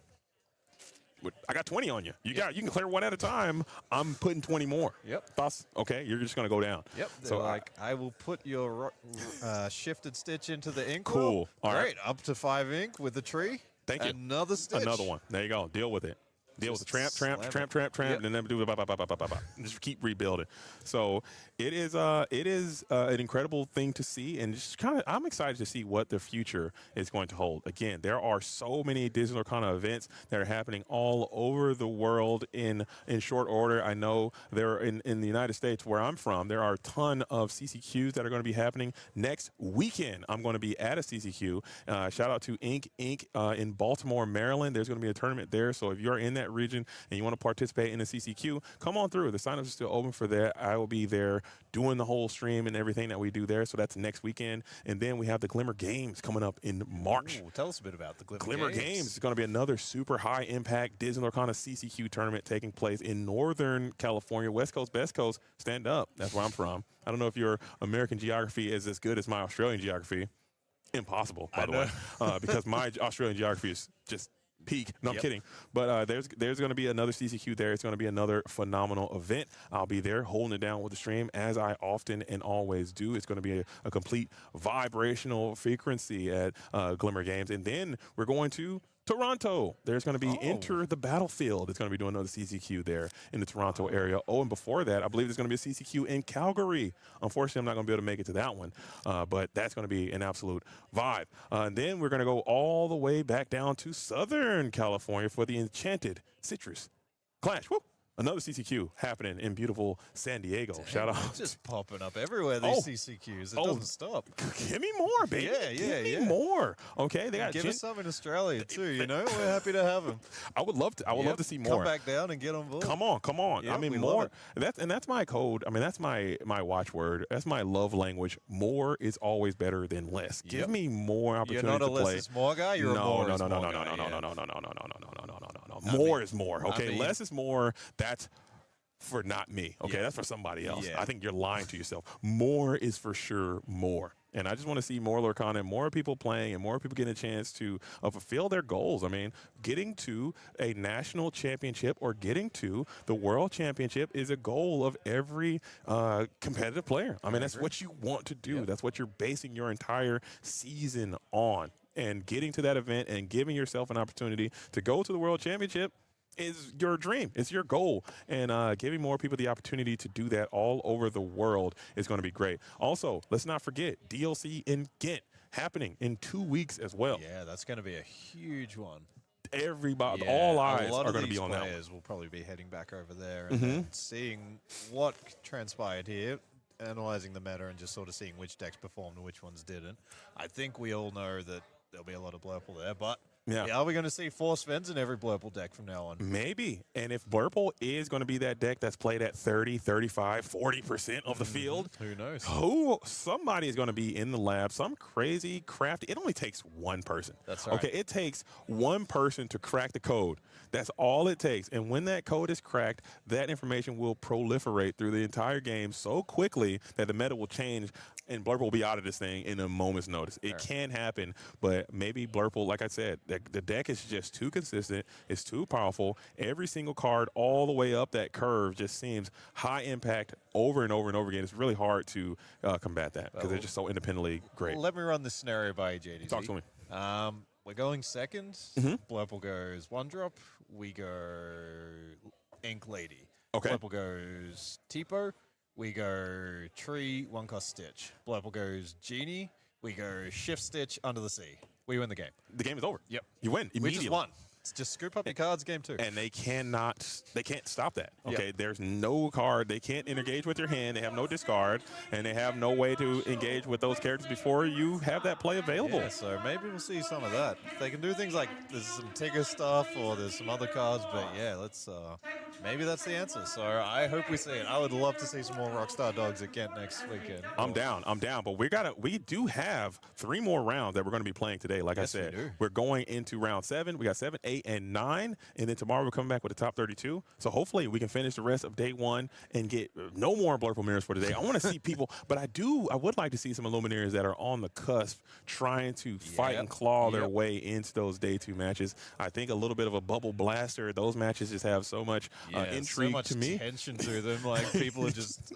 I got 20 on you. You can clear one at a time. I'm putting 20 more. Yep. Thoughts? Okay, you're just gonna go down. Yep. So So I will put your shifted stitch into the ink. Cool. Well. All right. Great. Up to 5 ink with the tree. Thank you. Another stitch. Another one. There you go. Deal with it. Deal with the Just tramp, slam it. and then do just keep rebuilding. So it is an incredible thing to see, and just kind of I'm excited to see what the future is going to hold. Again, there are so many digital kind of events that are happening all over the world in short order. I know there are in the United States where I'm from, there are a ton of CCQs that are going to be happening next weekend. I'm going to be at a CCQ. Shout out to Inc. In Baltimore, Maryland. There's going to be a tournament there, so if you're in that region and you want to participate in the CCQ, come on through. The signups are still open for that. I will be there doing the whole stream and everything that we do there. So that's next weekend. And then we have the Glimmer Games coming up in March. Ooh, tell us a bit about the Glimmer Games is going to be another super high impact Disney Arcana CCQ tournament taking place in Northern California. West Coast, Best Coast, stand up. That's where I'm from. I don't know if your American geography is as good as my Australian geography. Impossible, by the way, because my Australian geography is just peak. No, I'm kidding. But there's going to be another CCQ there. It's going to be another phenomenal event. I'll be there holding it down with the stream as I often and always do. It's going to be a complete vibrational frequency at Glimmer Games. And then we're going to Toronto. There's going to be Enter the Battlefield. It's going to be doing another CCQ there in the Toronto area. Oh, and before that, I believe there's going to be a CCQ in Calgary. Unfortunately, I'm not going to be able to make it to that one, but that's going to be an absolute vibe. And then we're going to go all the way back down to Southern California for the Enchanted Citrus Clash. Woo! Another CCQ happening in beautiful San Diego. Shout out. It's just popping up everywhere, these CCQs. It doesn't stop. Give me more, baby. Yeah, Give me more. Okay, they got Give us some in Australia, too, you know? We're happy to have them. I would love to. I would love to see more. Come back down and get on board. Come on. Yep, I mean, we more. love That's my code. I mean, that's my watchword. That's my love language. More is always better than less. Give me more opportunity You're not a to play. less is more guy. You're a more is more guy. No. More is more. Okay, I mean, less is more. That's for not me. Okay, Yeah. that's for somebody else. Yeah. I think you're lying to yourself. More is for sure more. And I just want to see more Lorcana and more people playing and more people getting a chance to fulfill their goals. I mean, getting to a national championship or getting to the world championship is a goal of every competitive player. I mean, that's what you want to do. Yep. That's what you're basing your entire season on. And getting to that event and giving yourself an opportunity to go to the world championship is your dream. It's your goal. And giving more people the opportunity to do that all over the world is going to be great. Also, let's not forget DLC in Ghent happening in 2 weeks as well. Yeah, that's going to be a huge one. Everybody, Yeah, all eyes a lot are going to of be on these that one. players will probably be heading back over there and then seeing what transpired here, analyzing the meta and just sort of seeing which decks performed and which ones didn't. I think we all know that there'll be a lot of Blurple there, but are we going to see 4 Svens in every Blurple deck from now on? Maybe. And if Blurple is going to be that deck that's played at 30, 35, 40% of the field, Who knows? Somebody is going to be in the lab, some crazy crafty. It only takes one person. That's right. Okay, it takes one person to crack the code. That's all it takes. And when that code is cracked, that information will proliferate through the entire game so quickly that the meta will change and Blurple will be out of this thing in a moment's notice. It can happen, but maybe Blurple, like I said, the deck is just too consistent. It's too powerful. Every single card all the way up that curve just seems high impact over and over and over again. It's really hard to combat that because they're just so independently great. Let me run this scenario by you, JDZ. Talk to me. We're going second. Blurple goes 1-drop. We go Ink Lady. Okay. Blurple goes Tipo. We go Tree, 1-cost Stitch. Blurple goes Genie. We go Shift Stitch, Under the Sea. We win the game. The game is over. Yep. You win We immediately. just won. Just scoop up your cards, game 2. And they can't stop that. Okay, there's no card. They can't engage with your hand. They have no discard, and they have no way to engage with those characters before you have that play available. Yeah, so maybe we'll see some of that. They can do things like there's some Tigger stuff or there's some other cards, but yeah, let's maybe that's the answer. So I hope we see it. I would love to see some more Rockstar Dogs at Kent next weekend. I'm down. But we do have 3 more rounds that we're going to be playing today. Like I said, we're going into round 7. We got 7, 8, and 9, and then tomorrow we're coming back with the top 32. So hopefully we can finish the rest of day 1 and get no more Blurple Mirrors for today. I want to see people, but I would like to see some Illuminaries that are on the cusp trying to fight and claw their way into those day 2 matches. I think a little bit of a bubble blaster. Those matches just have so much intrigue so much to me. Tension to them. Like people are just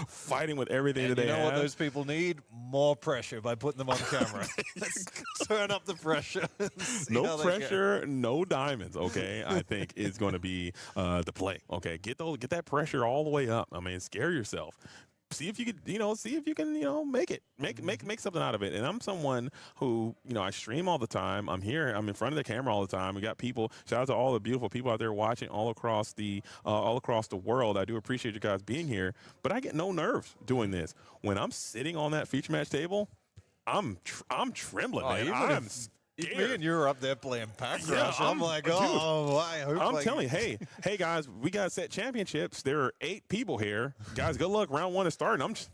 fighting with everything that they have. You know what those people need? More pressure by putting them on camera. Let's turn up the pressure. No pressure, no diamonds. Okay, I think is going to be the play. Okay, get that pressure all the way up. I mean, scare yourself. See if you could, make it, make something out of it. And I'm someone who, I stream all the time. I'm here. I'm in front of the camera all the time. We got people. Shout out to all the beautiful people out there watching all across the world. I do appreciate you guys being here. But I get no nerves doing this. When I'm sitting on that feature match table, I'm trembling, man. I'm scared. Me and you were up there playing Pack Rush. I'm like, I hope. I'm telling you, hey guys, we got set championships. There are 8 people here. Guys, good luck. Round 1 is starting. I'm just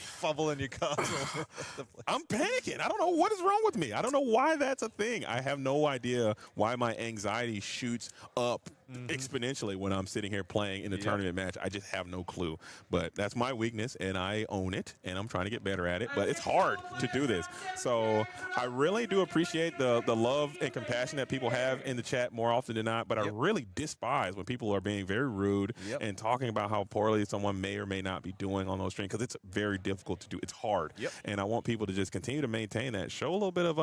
fumbling your cards all over the place. I'm panicking. I don't know what is wrong with me. I don't know why that's a thing. I have no idea why my anxiety shoots up exponentially when I'm sitting here playing in a tournament match. I just have no clue. But that's my weakness, and I own it, and I'm trying to get better at it. But it's hard to do this. So I really do appreciate the love and compassion that people have in the chat more often than not. But I really despise when people are being very rude and talking about how poorly someone may or may not be doing on those streams, because it's very difficult to do. It's hard. And I want people to just continue to maintain that. Show a little bit of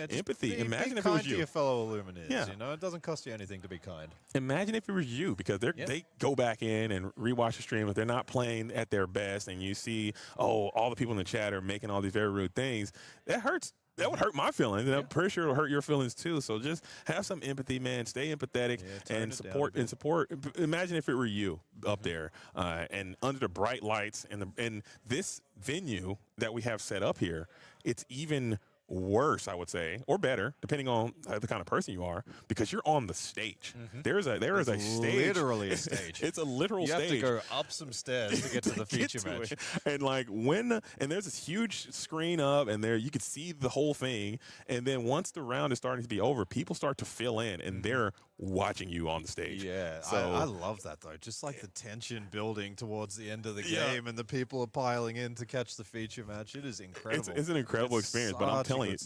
empathy. Imagine if it was you. To your fellow Illuminates. It doesn't cost you anything to be kind. Imagine if it was you, because they go back in and rewatch the stream. If they're not playing at their best and you see, all the people in the chat are making all these very rude things, that hurts. That would hurt my feelings, and I'm pretty sure it'll hurt your feelings too. So just have some empathy, man. Stay empathetic and support. Imagine if it were you up there and under the bright lights and this venue that we have set up here. It's even worse, I would say, or better, depending on the kind of person you are, because you're on the stage. There is a stage. Literally a stage. It's a literal stage. You have to go up some stairs to get to the feature match. And and there's this huge screen up, and there you can see the whole thing. And then once the round is starting to be over, people start to fill in, and they're watching you on the stage. Yeah, so I love that though. Just like the tension building towards the end of the game, and the people are piling in to catch the feature match. It is incredible. It's an incredible experience. But I'm telling you,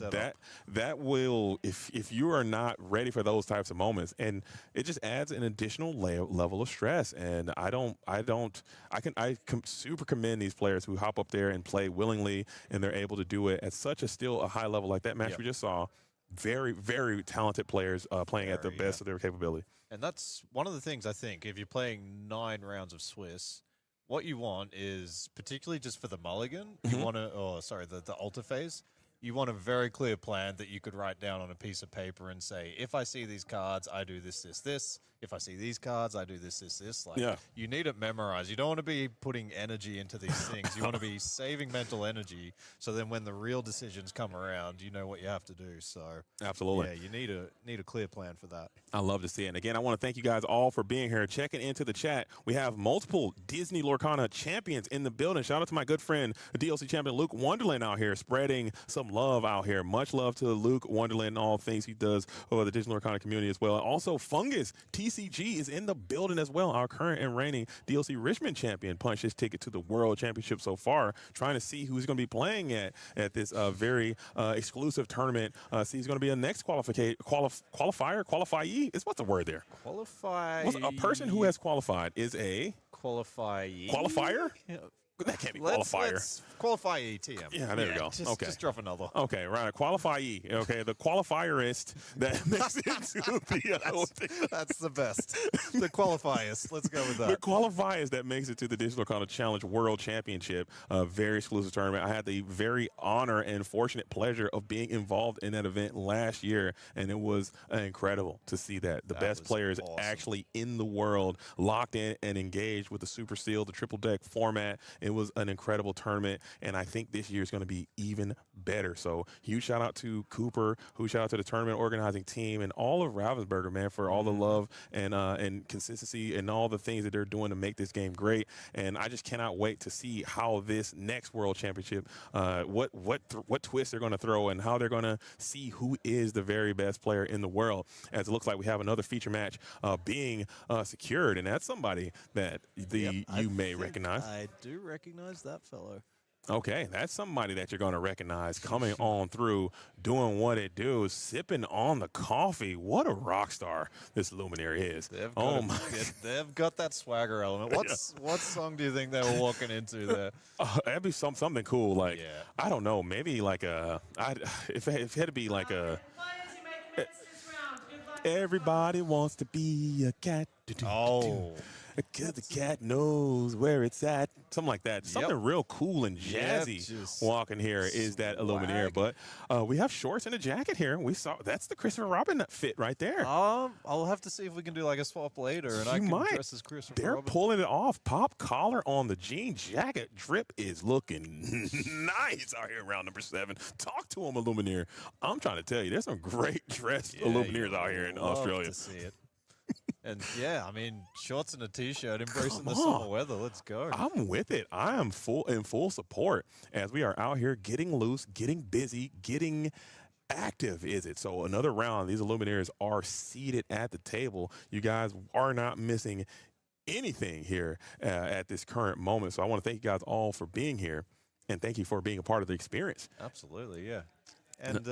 that will, if you are not ready for those types of moments, and it just adds an additional level of stress. And I super commend these players who hop up there and play willingly, and they're able to do it at such a high level like that match we just saw. Very, very talented players playing at the best of their capability. And that's one of the things, I think, if you're playing 9 rounds of Swiss, what you want is, particularly just for the mulligan, you want to, the altar phase, you want a very clear plan that you could write down on a piece of paper and say, if I see these cards, I do this, this, this. If I see these cards, I do this, this, this. You need it memorized. You don't want to be putting energy into these things. You want to be saving mental energy, so then when the real decisions come around, you know what you have to do. So absolutely, you need a clear plan for that. I love to see it. And again, I want to thank you guys all for being here, checking into the chat. We have multiple Disney Lorcana champions in the building. Shout out to my good friend, the DLC champion Luke Wonderland out here, spreading some love out here. Much love to Luke Wonderland and all things he does for the Disney Lorcana community as well. Also, Fungus TCG is in the building as well. Our current and reigning DLC Richmond champion punched his ticket to the World Championship so far, trying to see who's going to be playing at this very exclusive tournament. See who's going to be a next qualifier, qualifiee. What's the word there? Qualify. A person who has qualified is a qualifier. Qualifier? That can't be Let's qualifier. qualify ETM. Yeah, there you go. Okay. Just drop another. Okay, right. Qualify E. Okay, the qualifierist that makes it to the That's the best. The qualifiers. Let's go with the that. qualifiers that makes it to the Digital Color Challenge World Championship, a very exclusive tournament. I had the very honor and fortunate pleasure of being involved in that event last year, and it was incredible to see that the That best was players awesome. actually in the world locked in and engaged with the Super Seal, the triple deck format. It was an incredible tournament, and I think this year is going to be even better. So huge shout out to Cooper, huge shout out to the tournament organizing team, and all of Ravensburger, man, for all the love and consistency and all the things that they're doing to make this game great. And I just cannot wait to see how this next World Championship, what twists they're going to throw and how they're going to see who is the very best player in the world. As it looks like we have another feature match being secured, and that's somebody that you may recognize. I do recognize that fellow. Okay, that's somebody that you're going to recognize coming on through, doing what it do, sipping on the coffee. What a rock star this Luminary is. They've got that swagger element. What song do you think they were walking into there? That'd be something cool. Like, I don't know, maybe like if it had to be like a, Players, you make minutes this round. Good luck. everybody wants to be a cat. Because the cat knows where it's at. Something like that. Something real cool and jazzy just walking here is that Illuminaire. But we have shorts and a jacket here. We saw that's the Christopher Robin fit right there. I'll have to see if we can do like a swap later, and I can dress as Christopher They're Robin. pulling it off. Pop collar on the jean jacket. Drip is looking nice out here around number 7. Talk to him, Illuminaire. I'm trying to tell you, there's some great dressed Illuminaires out here in Australia. To see it. And yeah, I mean, shorts and a t-shirt, embracing the summer weather. Let's go. I'm with it. I am in full support as we are out here getting loose, getting busy, getting active. Is it? So another round. These Illuminaires are seated at the table. You guys are not missing anything here at this current moment. So I want to thank you guys all for being here, and thank you for being a part of the experience. Absolutely, yeah. And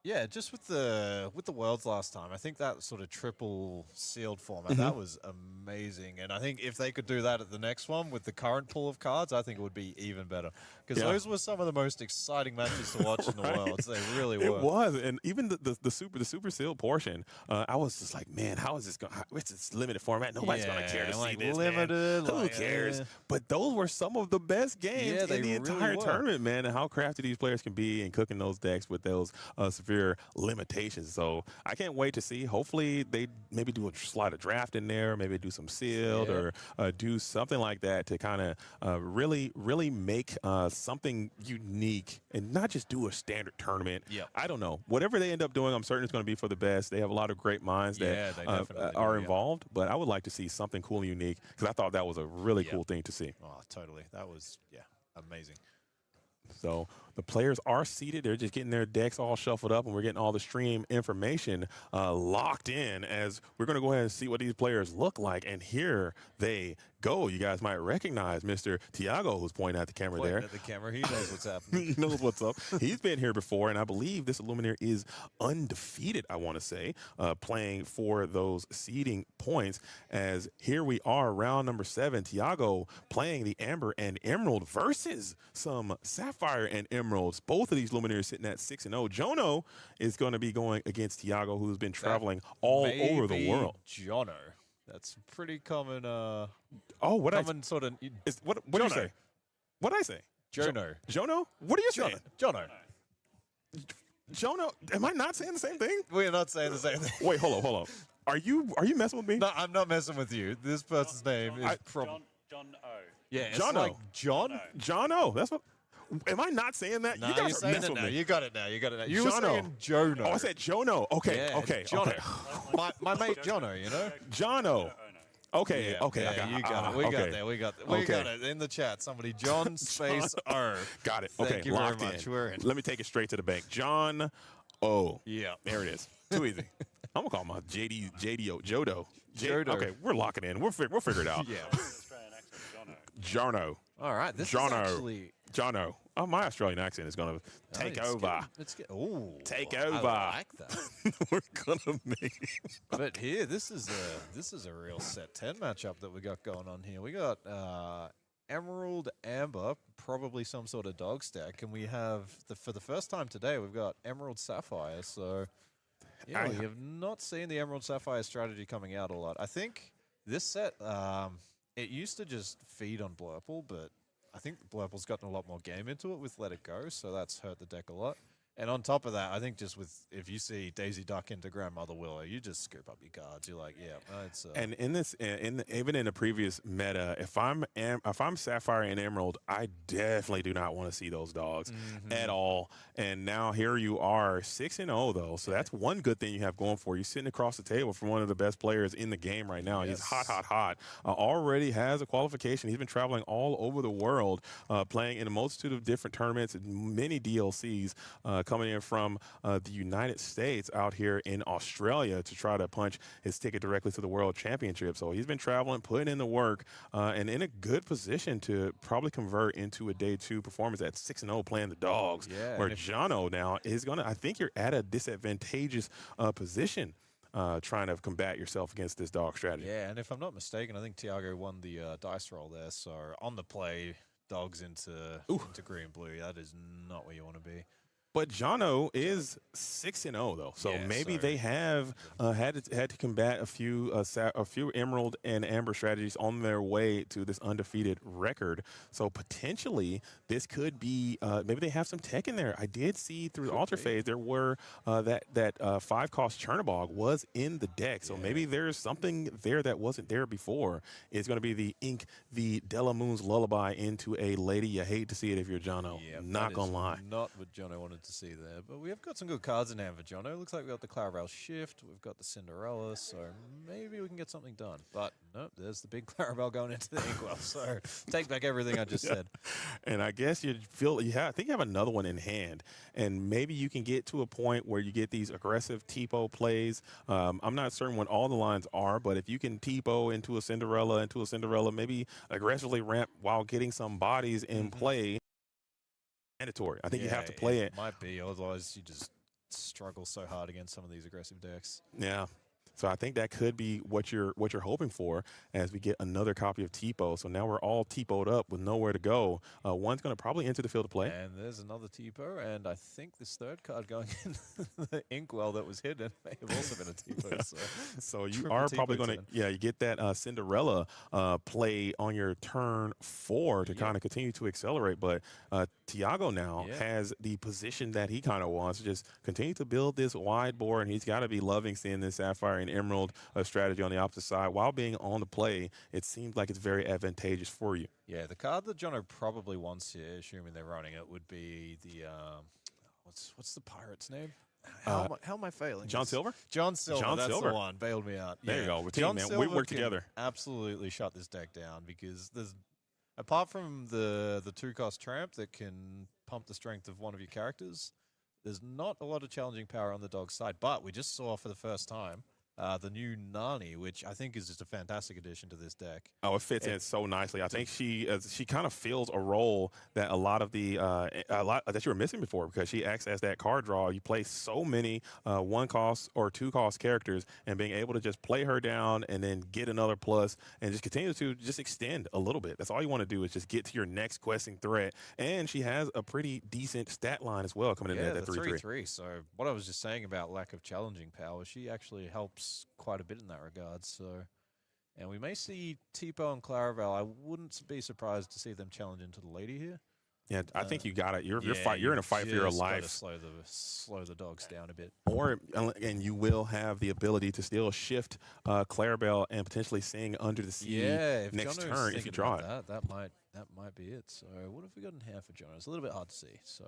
yeah, just with the Worlds last time, I think that sort of triple sealed format, that was amazing. And I think if they could do that at the next one with the current pool of cards, I think it would be even better. Because those were some of the most exciting matches to watch in the Worlds. They really were. It was, and even the super sealed portion, I was just like, man, how is this going? It's this limited format. Nobody's gonna care to see this. Limited, man. Who cares? But those were some of the best games in the entire tournament, man. And how crafty these players can be in cooking those decks with those severe limitations. So I can't wait to see. Hopefully they maybe do a slide of draft in there, maybe do some sealed or do something like that to kind of really make something unique and not just do a standard tournament. I don't know. Whatever they end up doing, I'm certain it's going to be for the best. They have a lot of great minds that are involved, but I would like to see something cool and unique because I thought that was a really cool thing to see. Oh, totally. That was, amazing. So the players are seated. They're just getting their decks all shuffled up, and we're getting all the stream information locked in as we're going to go ahead and see what these players look like. And here they go. You guys might recognize Mr. Tiago, who's pointing at the camera there. At the camera, he knows what's happening. He knows what's up. He's been here before, and I believe this Illuminaire is undefeated, I want to say, playing for those seeding points. As here we are, round number 7. Tiago playing the Amber and Emerald versus some Sapphire and Emeralds. Both of these Luminaires sitting at 6-0. Jono is going to be going against Tiago, who's been traveling all over the world. Jono. That's pretty common. What sort of. What do you say? What did I say? Jono. Jono? What are you saying? Jono. Jono? Am I not saying the same thing? We're not saying the same thing. Wait, hold on. Are you messing with me? No, I'm not messing with you. This person's name is John O. Yeah, it's John O. like John. John O. That's what. Am I not saying that? No, you guys you're are saying messing it with now. me. You got it now. You were Jono. saying Jono. Oh, I said Jono. Okay, Yeah, okay, Jono. okay. My mate Jono, you know? Jono. Okay, Yeah, okay. yeah, you got it. We got that. We got it in the chat. Somebody, John space O. Got it. Thank Okay, you locked very much. in. We're in. Let me take it straight to the bank. John O. Yeah. There it is. Too easy. I'm gonna call him JDO, Jodo. Jodo. Okay, we're locking in. We'll figure it out. Yeah. Australian accent, John O. Jono. All right. This Jono. is actually. Jono. Oh, my Australian accent is gonna take over. Take over. I like that. We're gonna make it. But here, this is a real set 10 matchup that we got going on here. We got Emerald Amber, probably some sort of dog stack, and we have for the first time today we've got Emerald Sapphire. So yeah, we have not seen the Emerald Sapphire strategy coming out a lot. I think this set it used to just feed on Blurple, but I think Blurple's gotten a lot more game into it with Let It Go, so that's hurt the deck a lot. And on top of that, I think just if you see Daisy Duck into Grandmother Willow, you just scoop up your cards. You're like, yeah, it's. And even in the previous meta, if I'm Sapphire and Emerald, I definitely do not want to see those dogs at all. And now here you are, 6-0 though, so that's one good thing you have going for you. Sitting across the table from one of the best players in the game right now. Yes. He's hot. Already has a qualification. He's been traveling all over the world, playing in a multitude of different tournaments and many DLCs. Coming in from the United States out here in Australia to try to punch his ticket directly to the World Championship. So he's been traveling, putting in the work, and in a good position to probably convert into a day 2 performance at 6-0 playing the dogs. Yeah, where Jono now is going to, I think you're at a disadvantageous position trying to combat yourself against this dog strategy. Yeah, and if I'm not mistaken, I think Tiago won the dice roll there. So on the play, dogs into green blue. That is not where you want to be. But Jono is 6-0 though, so Yeah, maybe they have had to combat a few Emerald and Amber strategies on their way to this undefeated record. So potentially this could be maybe they have some tech in there. I did see through the Alter Phase there were that 5-cost Chernobog was in the deck, so maybe there's something there that wasn't there before. It's going to be the ink the Delamoon's Lullaby into a lady. You hate to see it if you're Jono. Yeah, not gonna lie. Not what Jono wanted to see there, but we have got some good cards in hand for Jono. Looks like we've got the Clarabelle Shift, we've got the Cinderella, so maybe we can get something done. But nope, there's the big Clarabelle going into the Inkwell, so take back everything I just said. And I guess I think you have another one in hand, and maybe you can get to a point where you get these aggressive Tipo plays. I'm not certain what all the lines are, but if you can Tipo into a Cinderella, maybe aggressively ramp while getting some bodies in play. Mandatory. I think you have to play it. Might be, otherwise you just struggle so hard against some of these aggressive decks. Yeah. So I think that could be what you're hoping for as we get another copy of Tipo. So now we're all Tipo'd up with nowhere to go. One's going to probably enter the field of play. And there's another Tipo, and I think this third card going in the Inkwell that was hidden may have also been a Tipo. So you are probably going to, you get that Cinderella play on your turn 4 to kind of continue to accelerate. But Tiago now has the position that he kind of wants to just continue to build this wide board, and he's got to be loving seeing this Sapphire and Emerald strategy on the opposite side. While being on the play, it seems like it's very advantageous for you. Yeah, the card that Jono probably wants here, assuming they're running it, would be the what's the pirate's name? How am I failing? John Silver? John Silver. John that's Silver. the one. Bailed me out. There yeah. you go. We're John team, man. Silver We work can together. Absolutely shut this deck down because there's, apart from the 2-cost tramp that can pump the strength of one of your characters, there's not a lot of challenging power on the dog's side. But we just saw for the first time the new Nani, which I think is just a fantastic addition to this deck. Oh, it fits in so nicely. I think she kind of fills a role that a lot that you were missing before, because she acts as that card draw. You play so many 1-cost or 2-cost characters, and being able to just play her down and then get another plus and just continue to just extend a little bit. That's all you want to do is just get to your next questing threat. And she has a pretty decent stat line as well coming in at that 3/3. So what I was just saying about lack of challenging power, she actually helps quite a bit in that regard. So, and we may see Tipo and Clarabelle. I wouldn't be surprised to see them challenge into the lady here. Yeah, I think you got it. You're in a fight for your life. Slow the dogs down a bit. And you will have the ability to still shift Clarabelle and potentially sing Under the Sea next turn if you draw it. That might be it. So what have we got in hand for Jono? It's a little bit hard to see. So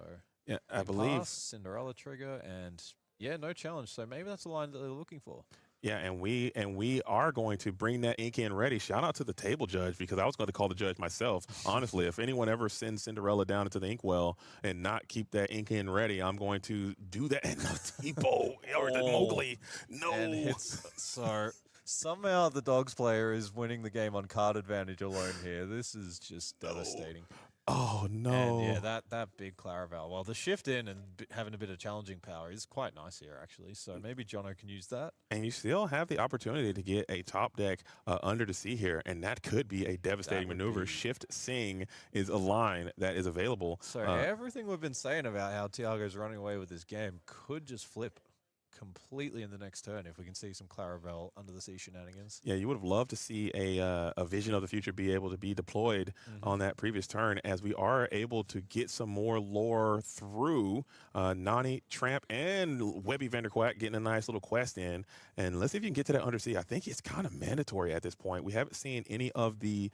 yeah, I believe Cinderella trigger and no challenge. So maybe that's the line that they're looking for. Yeah, and we are going to bring that ink in ready. Shout out to the table judge, because I was going to call the judge myself. Honestly, if anyone ever sends Cinderella down into the inkwell and not keep that ink in ready, I'm going to do that. And Tipo or the Mowgli. No. And so somehow the dogs player is winning the game on card advantage alone here. This is just devastating. Oh no! And yeah, that big Claravel. Well, the shift in and having a bit of challenging power is quite nice here, actually. So maybe Jono can use that. And you still have the opportunity to get a top deck under the sea here, and that could be a devastating would maneuver. be- Shift Sing is a line that is available. So everything we've been saying about how Tiago's running away with this game could just flip completely in the next turn if we can see some Claravel under the sea shenanigans. Yeah, you would have loved to see a Vision of the Future be able to be deployed on that previous turn, as we are able to get some more lore through Nani, Tramp, and Webby Vanderquack getting a nice little quest in. And let's see if you can get to that undersea. I think it's kind of mandatory at this point. We haven't seen any of the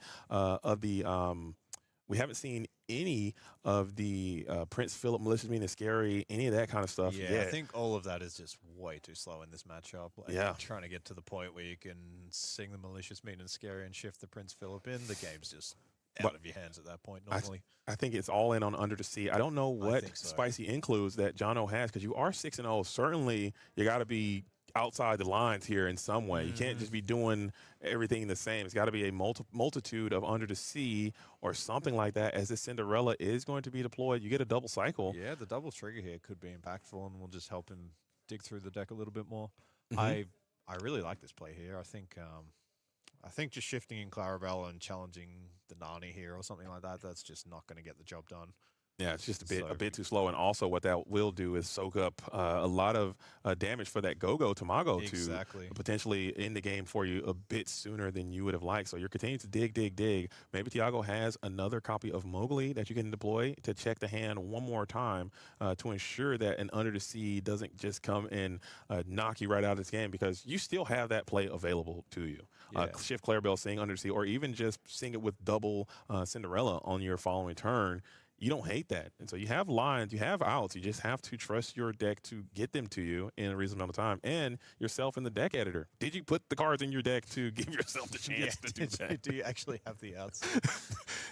we haven't seen any of the Prince Philip Malicious Mean and Scary, any of that kind of stuff. Yeah, I think all of that is just way too slow in this matchup. Like, Yeah. trying to get to the point where you can sing the Malicious Mean and Scary and shift the Prince Philip in, the game's just out of your hands at that point normally. I think it's all in on Under the Sea. I don't know what think so. spicy includes that Jono has, because you are 6-0. Certainly, you got to be outside the lines here in some way. You can't just be doing everything the same. It's got to be a multitude of Under the Sea or something like that. As this Cinderella is going to be deployed, you get a double cycle. Yeah, the double trigger here could be impactful and will just help him dig through the deck a little bit more. Mhm. I really like this play here. I think just shifting in Clarabelle and challenging the Nani here or something like that, that's just not going to get the job done. Yeah, it's just a So- bit too slow. And also what that will do is soak up a lot of damage for that Go-Go Tamago Exactly. to potentially end the game for you a bit sooner than you would have liked. So you're continuing to dig. Maybe Tiago has another copy of Mowgli that you can deploy to check the hand one more time to ensure that an Under the Sea doesn't just come and knock you right out of this game, because you still have that play available to you. Yeah. Shift Clarabelle, sing Under the Sea, or even just sing it with double Cinderella on your following turn. You don't hate that. And so you have lines, you have outs. You just have to trust your deck to get them to you in a reasonable amount of time. And yourself in the deck editor. Did you put the cards in your deck to give yourself the chance to do that? Do you actually have the outs?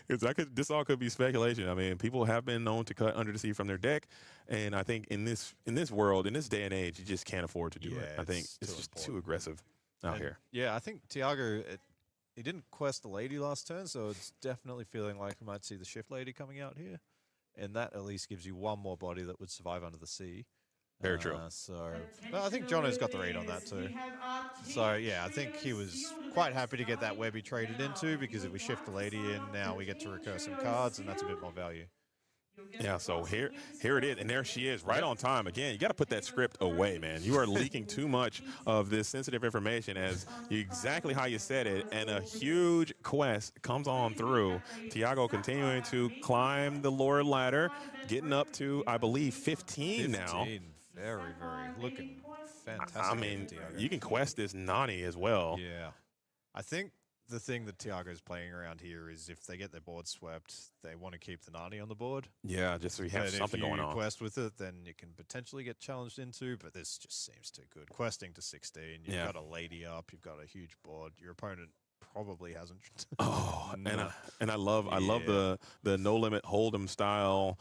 This all could be speculation. I mean, people have been known to cut Under the Sea from their deck. And I think in this world, in this day and age, you just can't afford to do it. Yeah, I think it's it's too just important. too aggressive out here. Yeah, I think Tiago, he didn't quest the lady last turn, so it's definitely feeling like we might see the shift lady coming out here. And that at least gives you one more body that would survive under the sea. Very true. But I think Jono's got the read on that too. So yeah, I think he was quite happy to get that Webby traded into, because if we shift the lady in, now we get to recur some cards, and that's a bit more value. Yeah, so here it is, and there she is, right on time. Again, you got to put that script away, man. You are leaking too much of this sensitive information, as exactly how you said it, and a huge quest comes on through. Tiago continuing to climb the lore ladder, getting up to, I believe, 15 now. Very, looking fantastic. I here mean, for Tiago. you can quest this Nani as well. Yeah. I think the thing that Tiago's playing around here is if they get their board swept, they want to keep the Nani on the board. Yeah, just so you have But something if you going on. quest with it, then you can potentially get challenged into, but this just seems too good. Questing to 16, you've Yeah. got a lady up, you've got a huge board. Your opponent probably hasn't. Oh, No. and I love Yeah. the no limit hold'em style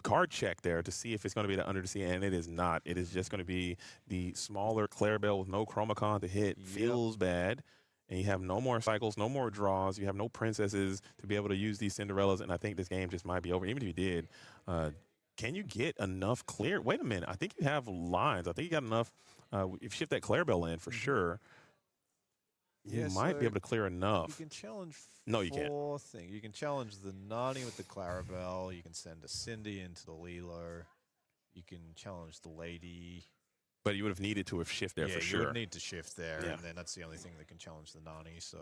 card check there to see if it's going to be the Under the Sea, and it is not. It is just going to be the smaller Clarabelle with no Chromacon to hit. Yep. Feels bad. And you have no more cycles, no more draws. You have no princesses to be able to use these Cinderellas, and I think this game just might be over. Even if you did, can you get enough clear? Wait a minute. I think you have lines. I think you got enough. If you shift that Clarabelle in for sure, you Yeah, might be so able to clear You enough. can challenge No, you can't. four things. You can challenge the Nani with the Clarabelle. You can send a Cindy into the Lilo. You can challenge the lady. But you would have needed to have shift there yeah, for you sure. would need to shift there, Yeah. and then that's the only thing that can challenge the Nani. So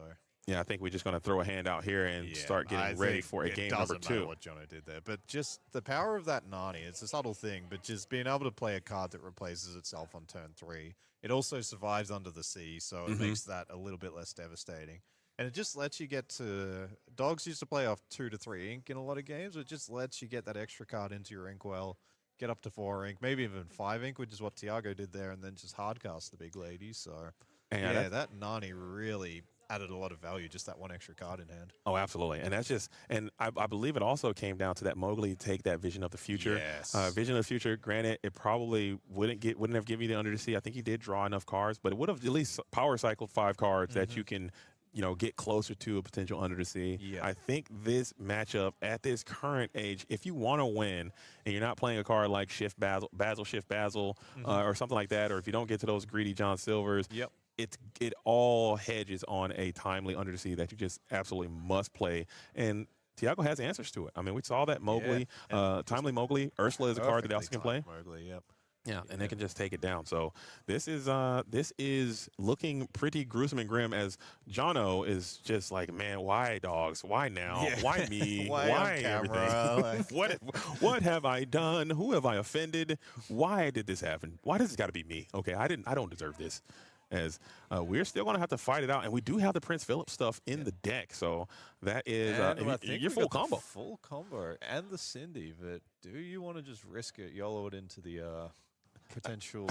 Yeah, I think we're just going to throw a hand out here and yeah, start I getting ready think for a it game doesn't number matter 2. what Jono did there, but just the power of that Nani. It's a subtle thing, but just being able to play a card that replaces itself on turn 3. It also survives under the sea, so it makes that a little bit less devastating. And it just lets you get to... Dogs used to play off 2 to 3 ink in a lot of games. It just lets you get that extra card into your inkwell, get up to 4 ink, maybe even 5 ink, which is what Tiago did there, and then just hardcast the big lady. So, And yeah, that Nani really added a lot of value, just that one extra card in hand. Oh, absolutely. And that's just, and I believe it also came down to that Mowgli take that Vision of the Future. Yes. Vision of the Future, granted, it probably wouldn't have given you the Under the Sea. I think he did draw enough cards, but it would have at least power cycled 5 cards that you can get closer to a potential under the sea. Yeah. I think this matchup at this current age, if you want to win and you're not playing a card like Shift Basil, Shift Basil, or something like that, or if you don't get to those greedy John Silvers, Yep. it all hedges on a timely under the sea that you just absolutely must play. And Tiago has answers to it. I mean, we saw that Mowgli, timely Mowgli. Ursula is a card that also can play. Mowgli, yep. Yeah, and they can just take it down. So this is looking pretty gruesome and grim as Jono is just like, man, why dogs? Why now? Yeah. Why me? Why on camera? everything? what have I done? Who have I offended? Why did this happen? Why does it got to be me? Okay, I don't deserve this. As we're still going to have to fight it out, and we do have the Prince Philip stuff in the deck, so that is your full combo. Full combo and the Cindy, but do you want to just risk it, YOLO it into the potential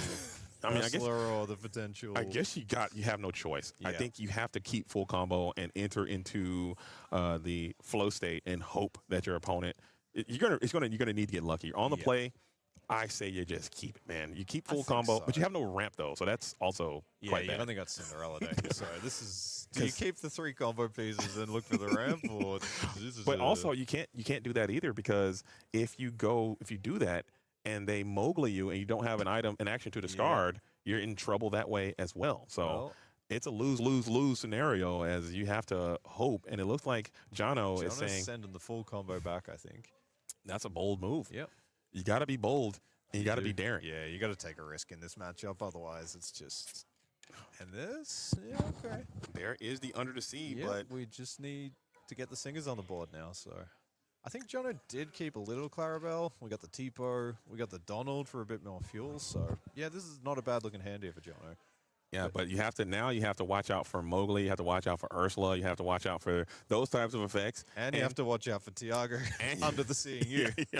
wrestler or the potential? I guess you have no choice. I Yeah. think you have to keep full combo and enter into the flow state and hope that your opponent you're gonna need to get lucky. On the play, I say you just keep it, man. You keep full combo, but you have no ramp though, so that's also quite bad. You've only got Cinderella deck, so this is. Do you keep the 3 combo pieces and look for the ramp, or? But also, you can't do that either, because if you do that and they Mowgli you and you don't have an action to discard, you're in trouble that way as well. So. It's a lose scenario, as you have to hope, and it looks like Jono is saying sending the full combo back. I think that's a bold move. Yep. You got to be bold, and you got to be daring. Yeah, you got to take a risk in this matchup, otherwise it's just. And this, okay. There is the under the sea, Yeah, but we just need to get the singers on the board now. So, I think Jono did keep a little Clarabelle. We got the Tipo, we got the Donald for a bit more fuel. So, yeah, this is not a bad looking hand here for Jono. yeah, but you have to watch out for Mowgli. You have to watch out for Ursula. You have to watch out for those types of effects. And you have to watch out for Tiago under the sea and you.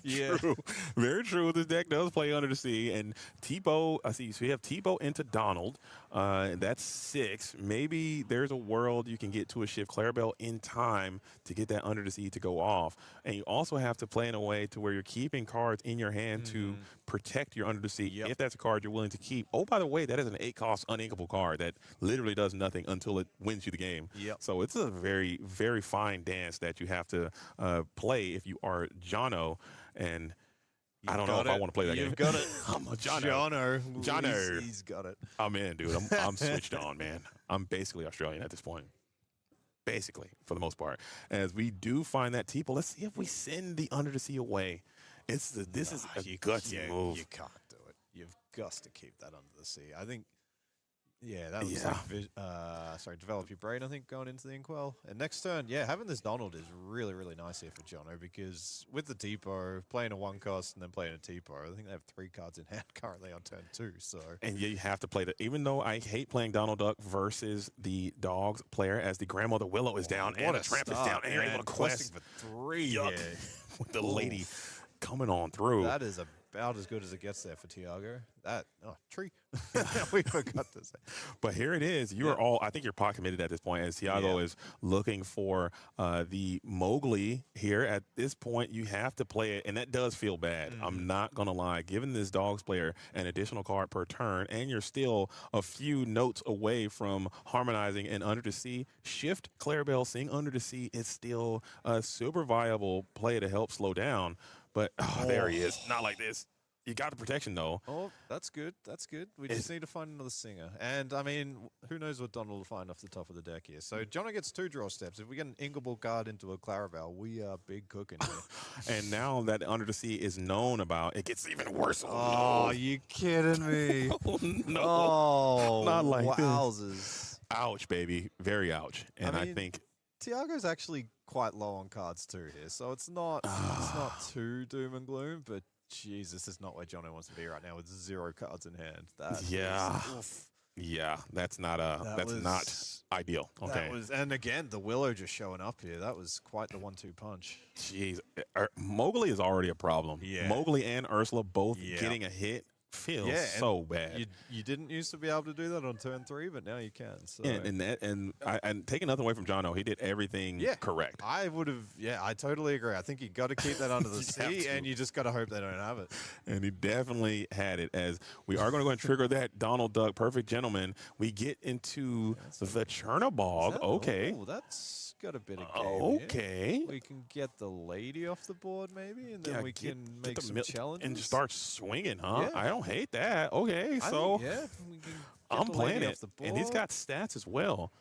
Very true. Very true. This deck does play under the sea. And Tipo, I see. So you have Tipo into Donald. That's 6. Maybe there's a world you can get to a Shift Clarabelle in time to get that under the sea to go off. And you also have to play in a way to where you're keeping cards in your hand to protect your under the sea. If that's a card you're willing to keep. Oh, by the way, that is an 8-cost uninkable card that literally does nothing until it wins you the game. So it's a very, very fine dance that you have to play if you are Jono. And I don't know if I want to play that game. You've got it. I'm a Jono. Jono. He's got it. I'm in, dude. I'm switched on, man. I'm basically Australian at this point. Basically, for the most part. As we do find that Tipo, let's see if we send the under the sea away. This is a gutsy move. You can't do it. You've got to keep that under the sea. I think, that was like, develop your brain, I think, going into the Inkwell. And next turn, having this Donald is really, really nice here for Jono, because with the Tipo, playing a 1-cost and then playing a Tipo, I think they have 3 cards in hand currently on turn 2. So and you have to play even though I hate playing Donald Duck versus the Dogs player, as the Grandmother Willow is down and a Tramp is down, and you're able to quest for 3 with the lady coming on through. That is about as good as it gets there for Tiago. Tree. We forgot to say. But here it is. You are all, I think you're pot committed at this point, as Tiago is looking for the Mowgli here. At this point, you have to play it, and that does feel bad. I'm not going to lie. Giving this Dogs player an additional card per turn, and you're still a few notes away from harmonizing and Under the Sea. Shift Clarabelle, Sing Under the Sea is still a super viable play to help slow down. But there he is. Not like this. You got the protection, though. Oh, that's good. That's good. We just need to find another singer. And, I mean, who knows what Donald will find off the top of the deck here. So, Jono gets 2 draw steps. If we get an Inglebull card into a Clarabelle, we are big cooking here. And now that Under the Sea is known about, it gets even worse. Oh, you kidding me? Oh, no. Oh, not like wowzers. this. Ouch, baby. Very ouch. And I think Tiago's actually quite low on cards too here, so it's not too doom and gloom, but Jesus, is not where Jono wants to be right now with 0 cards in hand. That's not ideal. Okay. And again, the Willow just showing up here. That was quite the 1-2 punch. Jeez, Mowgli is already a problem. Yeah. Mowgli and Ursula both getting a hit feels Yeah, so bad. You didn't used to be able to do that on turn 3, but now you can. So And taking nothing away from Jono, he did everything correct. I would have. Yeah, I totally agree. I think you got to keep that under the sea, and you just got to hope they don't have it. And he definitely had it. As we are going to go and trigger that Donald Duck Perfect Gentleman, we get into the Chernobog. Okay. Oh, that's got a bit of game Okay. here. We can get the lady off the board, maybe, and then we can make some challenges. And start swinging, huh? Yeah. I don't hate that. Okay, We so can get I'm the playing lady it. off the board. And he's got stats as well.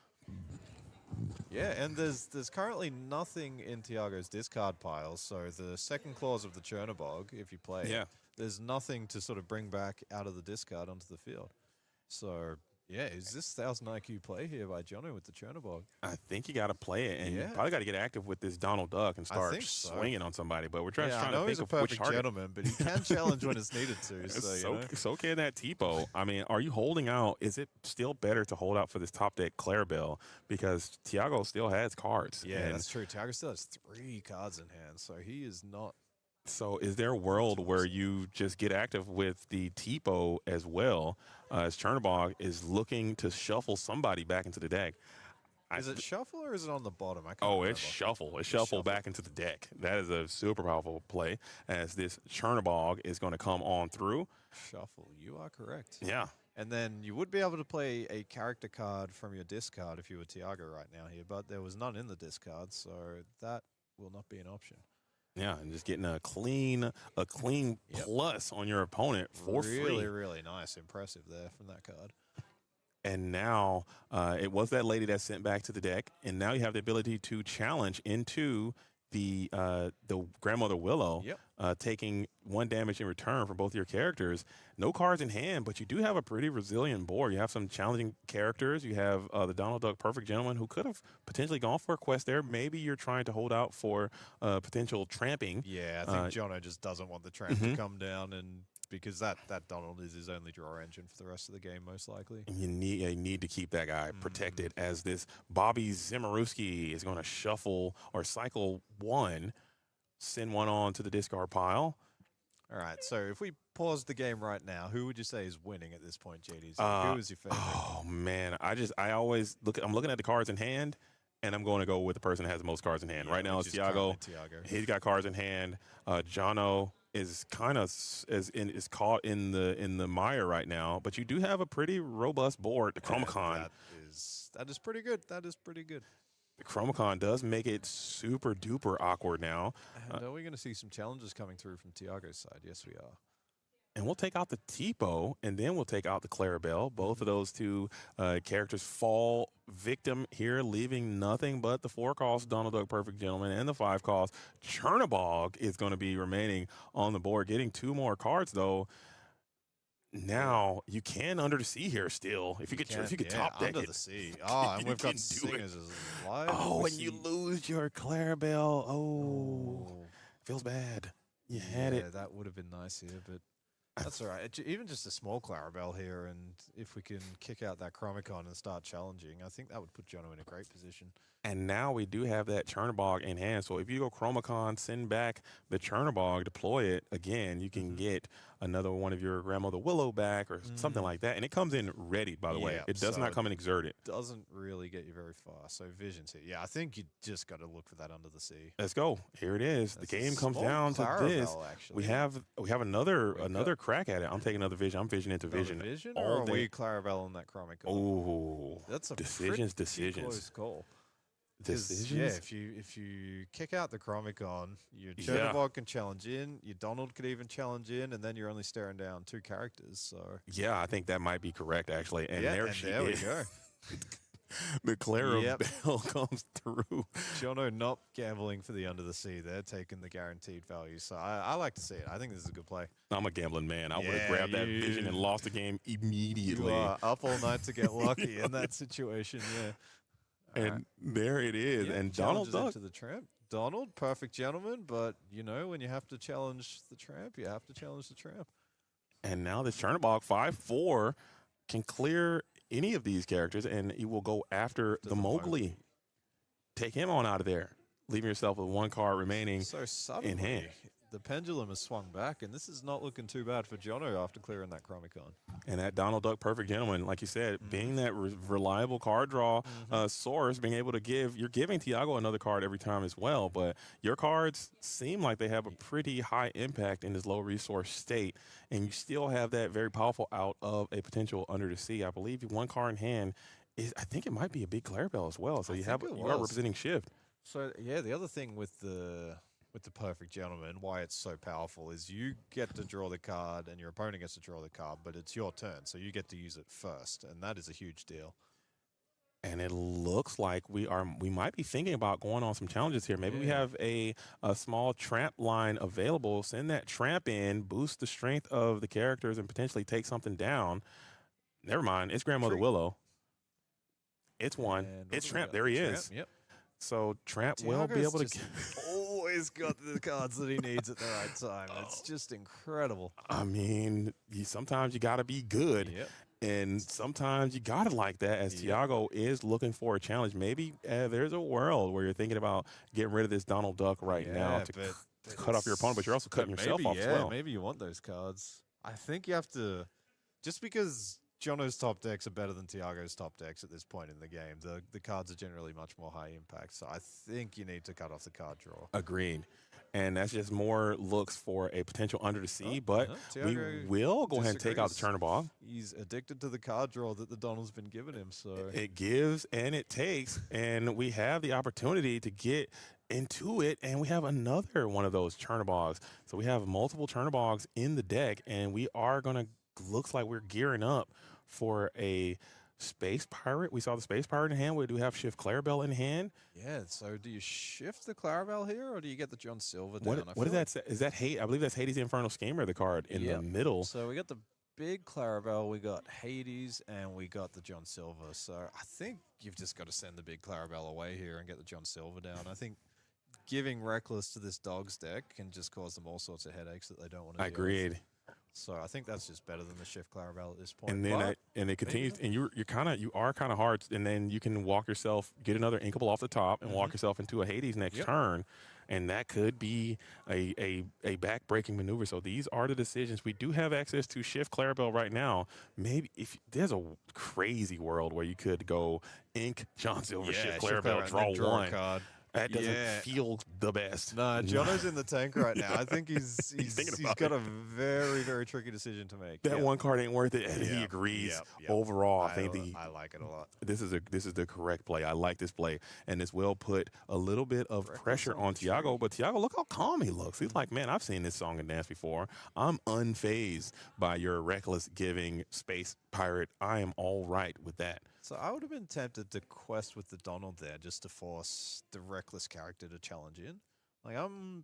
Yeah, and there's currently nothing in Tiago's discard pile, so the second clause of the Chernobog, if you play it, there's nothing to sort of bring back out of the discard onto the field. So, yeah, is this 1000 IQ play here by Jono with the Chernobog? I think you got to play it, and you probably got to get active with this Donald Duck and start swinging on somebody. But we're trying to think he's a of which perfect gentleman, but he can challenge when it's needed to. So can that Tipo. I mean, are you holding out? Is it still better to hold out for this top deck Clarabelle because Tiago still has cards? Yeah, that's true. Tiago still has 3 cards in hand, so he is not. So is there a world where you just get active with the Tipo as well as Chernobog is looking to shuffle somebody back into the deck? Is it shuffle or is it on the bottom? I can't Oh, remember. it's shuffle. It's shuffle back into the deck. That is a super powerful play as this Chernobog is going to come on through. Shuffle. You are correct. Yeah. And then you would be able to play a character card from your discard if you were Tiago right now here, but there was none in the discard, so that will not be an option. Yeah, and just getting a clean plus on your opponent for free. Really, really nice. Impressive there from that card. And now it was that lady that sent back to the deck, and now you have the ability to challenge into the Grandmother Willow, taking 1 damage in return from both your characters. No cards in hand, but you do have a pretty resilient board. You have some challenging characters. You have the Donald Duck Perfect Gentleman, who could have potentially gone for a quest there. Maybe you're trying to hold out for potential tramping. Yeah, I think Jono just doesn't want the tramp to come down, and because that Donald is his only draw engine for the rest of the game, most likely. And you need to keep that guy protected as this Bobby Zimmerowski is going to shuffle or cycle 1, send 1 on to the discard pile. All right, so if we pause the game right now, who would you say is winning at this point, JD? Who is your favorite? Oh man, I always I'm looking at the cards in hand, and I'm going to go with the person that has the most cards in hand. Right now, it's Tiago. He's got cards in hand. Jono is kind of is caught in the mire right now, but you do have a pretty robust board. The Chromacon that is pretty good. That is pretty good. The Chromacon does make it super duper awkward now. And are we going to see some challenges coming through from Tiago's side? Yes, we are. And we'll take out the Tipo, and then we'll take out the Clarabelle. Both of those 2 characters fall victim here, leaving nothing but the 4-cost Donald Duck Perfect Gentleman and the 5-cost Chernobog is going to be remaining on the board. Getting 2 more cards, though. Now you can under the sea here still. If you could top deck under the sea. Oh, and we've got Singers as live. Oh, and you lose your Clarabelle. Oh, feels bad. You had it. That would have been nice here, but that's all right. Even just a small Clarabelle here, and if we can kick out that Chromacon and start challenging, I think that would put Jono in a great position. And now we do have that Chernobog in hand. So if you go Chromacon, send back the Chernobog, deploy it again, you can get another one of your Grandmother Willow back or something like that. And it comes in ready, by the way. It does not come in exerted. Doesn't really get you very far. So Vision's here. Yeah, I think you just got to look for that under the sea. Let's go. Here it is. The game comes down to this. Actually. We have another crack at it. I'm taking another Vision. I'm Vision into Vision. Vision or are we Clarabelle on that Chromacon? Oh, that's a decisions. Close call. Decisions. Yeah, if you kick out the Chromacon, your Chernobog can challenge in, your Donald could even challenge in, and then you're only staring down 2 characters. So yeah, I think that might be correct actually. And there we go. The Clarabelle comes through. Jono not gambling for the under the sea. They're taking the guaranteed value. So I like to see it. I think this is a good play. I'm a gambling man. I would have grabbed that Vision and lost the game immediately. You are up all night to get lucky in that situation. Yeah. And there it is. And Donald Duck into the tramp. Donald, perfect gentleman, but you know when you have to challenge the tramp, you have to challenge the tramp. And now this Chernobog 5/4 can clear any of these characters, and you will go after the Mowgli. Take him on out of there, leaving yourself with 1 card remaining so suddenly, in hand. the pendulum has swung back, and this is not looking too bad for Jono after clearing that Chromicon. And that Donald Duck Perfect Gentleman, like you said, being that reliable card draw source, being able to you're giving Tiago another card every time as well. But your cards seem like they have a pretty high impact in this low resource state, and you still have that very powerful out of a potential Under the Sea. I believe one card in hand I think it might be a big Clarabelle as well. So you are representing Shift. So yeah, the other thing with the Perfect Gentleman, why it's so powerful, is you get to draw the card and your opponent gets to draw the card, but it's your turn, so you get to use it first, and that is a huge deal. And it looks like we might be thinking about going on some challenges here. Maybe we have a small tramp line available. Send that tramp in, boost the strength of the characters, and potentially take something down. Never mind, it's Grandmother Willow. It's one. It's Tramp. There he is. Yep. So Tramp will be able to always got the cards that he needs at the right time. It's just incredible. I mean, sometimes you got to be good. Yep. And sometimes you got to like that, as Tiago is looking for a challenge. Maybe there's a world where you're thinking about getting rid of this Donald Duck right now to cut off your opponent, but you're also cutting yourself off as well. Maybe you want those cards. I think you have to, just because Jono's top decks are better than Tiago's top decks at this point in the game. The cards are generally much more high impact, so I think you need to cut off the card draw. Agreed. And that's just more looks for a potential Under the Sea, but we will go ahead and take out the Chernobog. He's addicted to the card draw that the Donald's been giving him. So it gives and it takes, and we have the opportunity to get into it, and we have another one of those Chernobogs. So we have multiple Chernobogs in the deck, and we are going to, looks like we're gearing up for a Space Pirate. We saw the Space Pirate in hand. We do have Shift Clarabelle in hand. Yeah, so do you shift the Clarabelle here, or do you get the John Silver down? What is that say? Is that Hades? I believe that's Hades the Infernal Schemer, the card in the middle. So we got the big Clarabelle, we got Hades, and we got the John Silver. So I think you've just got to send the big Clarabelle away here and get the John Silver down. I think giving Reckless to this Dog's deck can just cause them all sorts of headaches that they don't want to deal with. Agreed. So I think that's just better than the Shift Clarabelle at this point. And then it continues, and you are kind of hard, and then you can walk yourself, get another Inkable off the top, and walk yourself into a Hades next turn, and that could be a back-breaking maneuver. So these are the decisions. We do have access to Shift Clarabelle right now. Maybe if there's a crazy world where you could go Ink John Silver, Shift Clarabelle, draw one. Card. That doesn't feel the best. No, Jono's in the tank right now. I think he's got a very, very tricky decision to make. That one card ain't worth it, and he agrees. Overall, I think I like it a lot. This is the correct play. I like this play, and this will put a little bit of pressure on Tiago. But Tiago, look how calm he looks. He's like, man, I've seen this song and dance before. I'm unfazed by your reckless giving Space Pirate. I am all right with that. So I would have been tempted to quest with the Donald there just to force the Reckless character to challenge in. Like I'm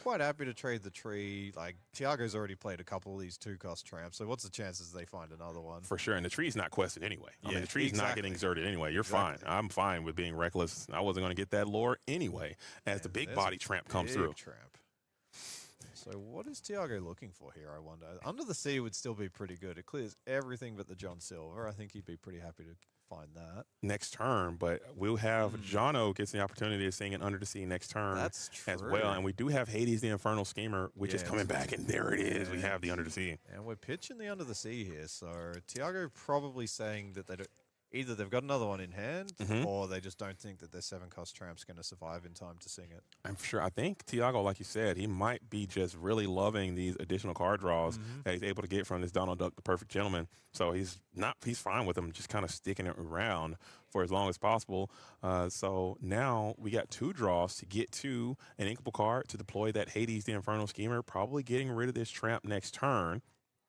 quite happy to trade the tree. Like Tiago's already played a couple of these 2-cost tramps, so what's the chances they find another one? For sure, and the tree's not quested anyway. I mean, the tree's not getting exerted anyway. You're fine. I'm fine with being reckless. I wasn't going to get that lore anyway as the big body tramp comes through. So what is Tiago looking for here, I wonder? Under the Sea would still be pretty good. It clears everything but the John Silver. I think he'd be pretty happy to find that. Next turn, but we'll have Jono gets the opportunity of seeing it Under the Sea next turn as well. And we do have Hades the Infernal Schemer, which is coming back, and there it is. We have the Under the Sea. And we're pitching the Under the Sea here, so Tiago probably saying that they don't, either they've got another one in hand, or they just don't think that their 7-cost tramp's going to survive in time to sing it. I'm sure. I think Tiago, like you said, he might be just really loving these additional card draws that he's able to get from this Donald Duck, the Perfect Gentleman. So he's fine with them, just kind of sticking it around for as long as possible. So now we got 2 draws to get to an inkable card to deploy that Hades the Infernal Schemer, probably getting rid of this tramp next turn.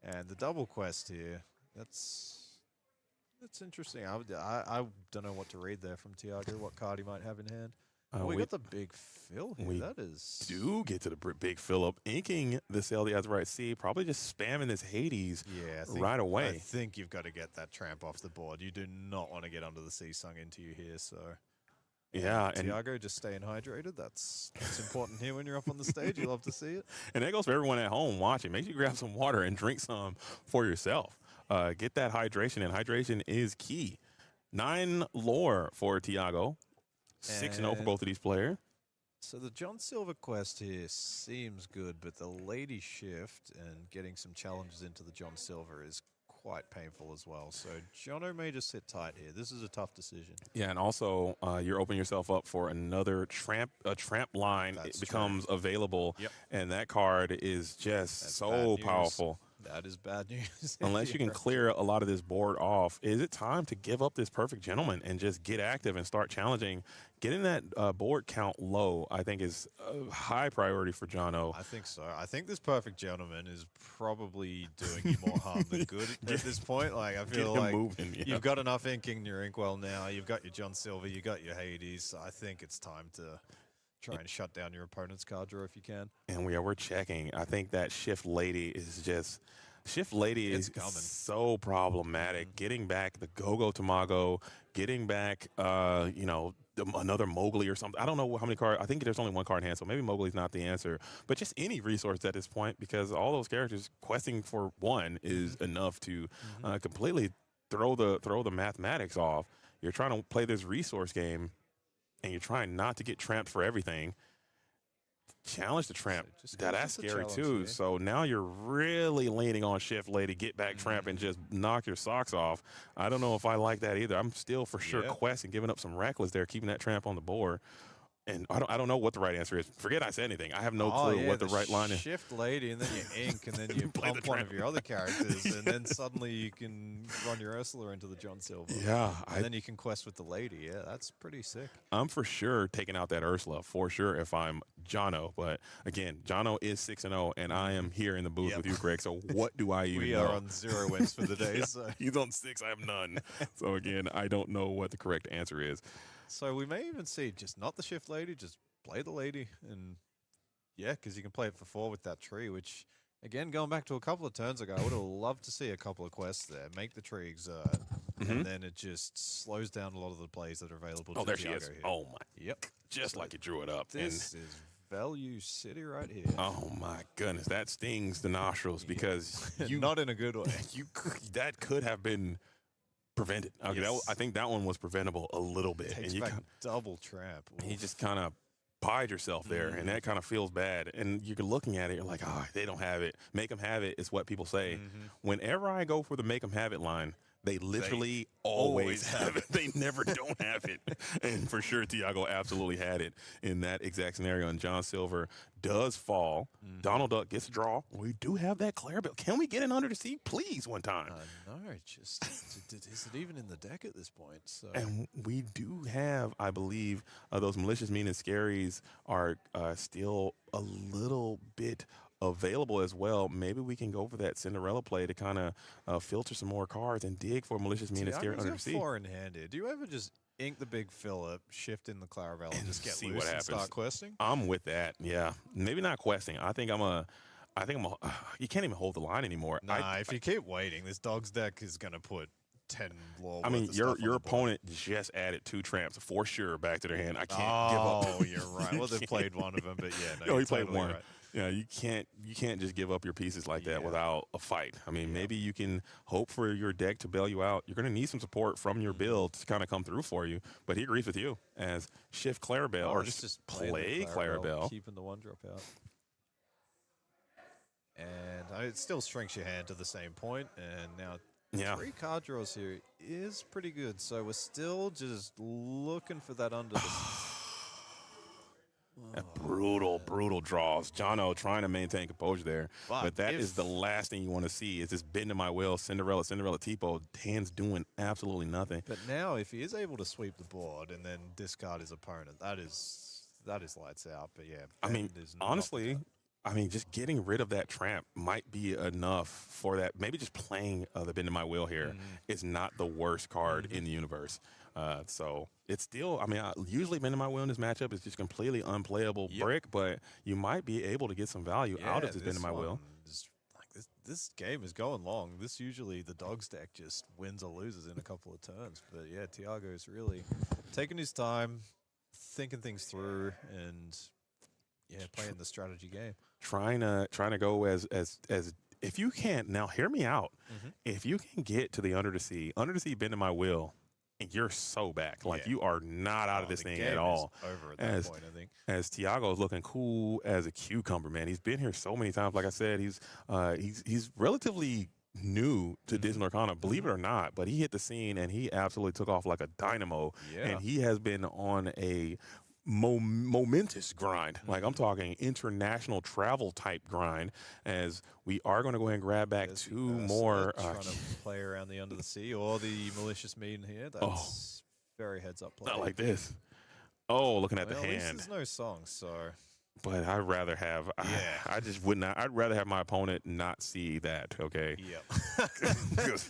And the double quest here, that's interesting. I don't know what to read there from Tiago, what card he might have in hand. We got the big fill here. We do get to the big fill up, inking the Sail the Azurite Sea, probably just spamming this Hades right away. I think you've got to get that tramp off the board. You do not want to get Under the Sea sung into you here. So yeah, and Tiago just staying hydrated. That's important here when you're up on the stage. You love to see it. And that goes for everyone at home watching. Make sure you grab some water and drink some for yourself. Get that hydration, and hydration is key. 9 lore for Tiago. 6-0 for both of these players. So the John Silver quest here seems good, but the lady shift and getting some challenges into the John Silver is quite painful as well. So Jono may just sit tight here. This is a tough decision. Yeah, and also you're opening yourself up for another tramp line. That's It becomes available, Yep. and that card is just That's so bad news. powerful. That is bad news. Unless you can clear a lot of this board off, is it time to give up this perfect gentleman and just get active and start challenging? Getting that board count low, I think, is a high priority for Jono. I think so. I think this perfect gentleman is probably doing you more harm than good at this point. Like, I feel Get him like moving, yeah. you've got enough ink in your inkwell now. You've got your John Silver. You got your Hades. I think it's time to try and shut down your opponent's card draw if you can. And we're checking. I think that Shift Lady is just Shift Lady It's is coming. so problematic. Getting back the Go-Go Tamago, getting back another Mowgli or something. I don't know how many cards. I think there's only one card in hand, so maybe Mowgli's not the answer. But just any resource at this point, because all those characters questing for one is enough to completely throw the mathematics off. You're trying to play this resource game, and you're trying not to get tramped for everything. Challenge the tramp. That's scary too. So now you're really leaning on Shift Lady, get back tramp, and just knock your socks off. I don't know if I like that either. I'm still for sure questing, giving up some reckless there, keeping that tramp on the board. And I don't know what the right answer is. Forget I said anything. I have no clue what the right line is. Shift Lady, and then you ink, and then you Play the pump one tramp. of your other characters, and then suddenly you can run your Ursula into the John Silver. Yeah, And then you can quest with the lady. Yeah, that's pretty sick. I'm for sure taking out that Ursula for sure if I'm Jono. But again, Jono is 6-0, and I am here in the booth with you, Greg. So what do I even We know? are on 0 wins for the day. So. He's on 6. I have none. So again, I don't know what the correct answer is. So we may even see just not the Shift Lady, just play the lady. And yeah, because you can play it for 4 with that tree, which, again, going back to a couple of turns ago, I would have loved to see a couple of quests there. Make the tree exert, and then it just slows down a lot of the plays that are available to Oh, there she Tiago is. here. Oh, my. Yep. Just like you drew it up. This is Value City right here. Oh, my goodness. That stings the nostrils because you Not in a good way. that could have been prevented. Okay, Yes. I think that one was preventable a little bit. Takes and you back kind double trap. you just kind of pied yourself there, and that kind of feels bad. And you're looking at it, you're like, they don't have it. Make them have it is what people say. Whenever I go for the make them have it line, they literally always have it. They never don't have it. And for sure, Tiago absolutely had it in that exact scenario. And John Silver does fall. Donald Duck gets a draw. We do have that Clarabelle. Can we get an under the sea, please, one time? No, just is it even in the deck at this point? So And we do have, I believe, those malicious, mean, and scaries are still a little bit available as well. Maybe we can go for that Cinderella play to kind of filter some more cards and dig for malicious, mean, and scary Tiago's under got the sea. 4 in hand here. Do you ever just ink the big Phillip, shift in the Clarabelle, and just get see loose what and happens. start questing? I'm with that. Yeah, maybe not questing. I think I'm a. You can't even hold the line anymore. Nah, if you keep waiting, this dog's deck is gonna put 10 lore. I mean, worth of stuff on your the board. opponent just added 2 tramps for sure back to their hand. I can't give up. Oh, you're right. Well, they've played one of them, but yeah, no, No, you're he played totally one. right. Yeah, you can't just give up your pieces like that Yeah. without a fight. I mean, maybe you can hope for your deck to bail you out. You're going to need some support from your build to kind of come through for you. But he agrees with you as shift Clarabelle or it's just playing play the Clarabelle. keeping the 1 drop out. And it still shrinks your hand to the same point, and now Yeah. 3 card draws here is pretty good. So we're still just looking for that under the. Brutal draws. Jono trying to maintain composure there. But But that if- is the last thing you want to see is this bend to my will, Cinderella Tipo, hands doing absolutely nothing. But now, if he is able to sweep the board and then discard his opponent, that is lights out. But yeah, I mean, Bend is not honestly, the cut. I mean, just getting rid of that tramp might be enough for that. Maybe just playing the bend to my will here is not the worst card in the universe. So it's still, I mean, usually bend to my will in this matchup is just completely unplayable brick, but you might be able to get some value out of this bend to my will. This game is going long. This usually the dog's deck just wins or loses in a couple of turns. But yeah, Tiago's really taking his time, thinking things through, and playing the strategy game. Trying to go as if you can't now hear me out. If you can get to the under the sea bend to my will and you're so back. Like Yeah. you are not out of this The thing game at is all. over at that As point, I think. as Tiago is looking cool as a cucumber, man. He's been here so many times. Like I said, he's relatively new to Disney Arcana, believe it or not, but he hit the scene and he absolutely took off like a dynamo. Yeah. And he has been on a momentous grind. Like I'm talking international travel type grind. As we are going to go ahead and grab back There's the 2 Ursula more. trying to play around the under the sea, or the malicious mean here. That's very heads up play. Not like this. Oh, looking at Well, the at least hand. there's no song, so But I'd rather have. Yeah. I just would not. I'd rather have my opponent not see that. Okay. yep.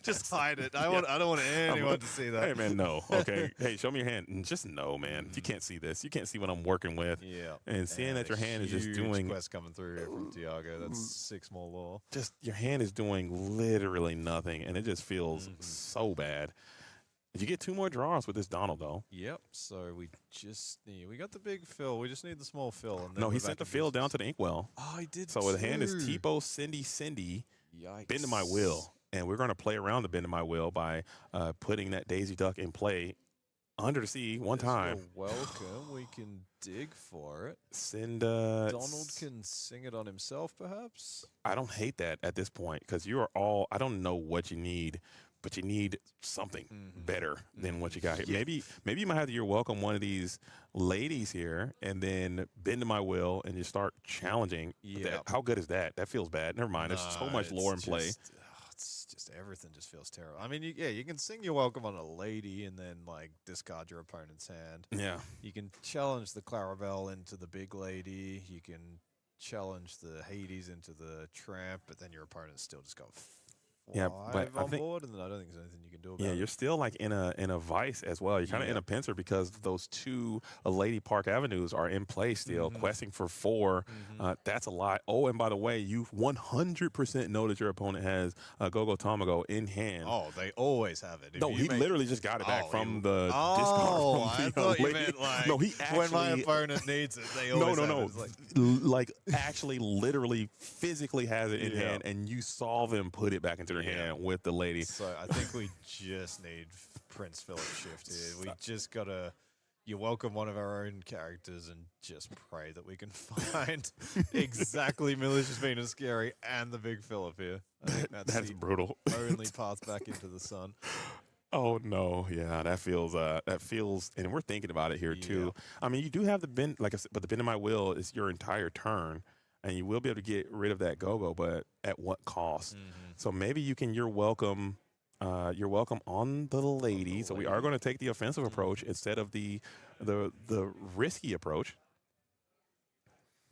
Just hide it. I don't want anyone to see that. Hey man, no. Okay. Hey, show me your hand. And just no, man. You can't see this. You can't see what I'm working with. Yeah. And seeing that your hand is just huge doing quest coming through here from Tiago. That's 6 more law. just your hand is doing literally nothing, and it just feels so bad. You get 2 more draws with this Donald though. Yep. So we got the big fill. We just need the small fill. And then No, we're he back sent the in fill down business. to the inkwell. Oh, he did. So the hand is too. Tipo, Cindy, Yikes. bend to my will. And we're going to play around the bend to my will by putting that Daisy Duck in play under the sea one Yes, time. you're welcome. We can dig for it. Send Donald can sing it on himself, perhaps. I don't hate that at this point because you are all. I don't know what you need, but you need something better than what you got here. Yeah. Maybe you might have to. You're welcome one of these ladies here, and then bend to my will, and just start challenging. But Yeah. how good is that? That feels bad. Never mind. There's so much lore in play. It's just everything just feels terrible. I mean, you can sing "You're Welcome" on a lady and then like discard your opponent's hand. Yeah. You can challenge the Clarabelle into the big lady. You can challenge the Hades into the tramp, but then your opponent's still just got Yeah, but I on think- board, and then I don't think there's anything you can do about Yeah, it. you're still like in a vice as well. You're kind of in a pincer because those 2 Lady Park Avenues are in play still, questing for 4. That's a lot. Oh, and by the way, you 100% know that your opponent has Gogo Tamago in hand. Oh, they always have it. If No, you he make- literally just got it back Oh, from he- the Oh, discard. From I the thought you lady. meant like no, he actually, when my opponent needs it, they no, always no, have no. it. It's like, Like actually, literally, physically has it in Yeah. hand, and you saw them put it back into their Yeah. hand with the lady. so I think we just need Prince Philip shift here. We just gotta. You welcome one of our own characters and just pray that we can find exactly Malicious Venus Scary and the Big Philip here. I think that's That's the brutal. only path back into the sun. Oh no, yeah, that feels, and we're thinking about it here too. I mean, you do have the bend, like I said, but the bend of my will is your entire turn, and you will be able to get rid of that go-go, but at what cost? So maybe you can. You're welcome on the lady. So we are going to take the offensive approach instead of the risky approach.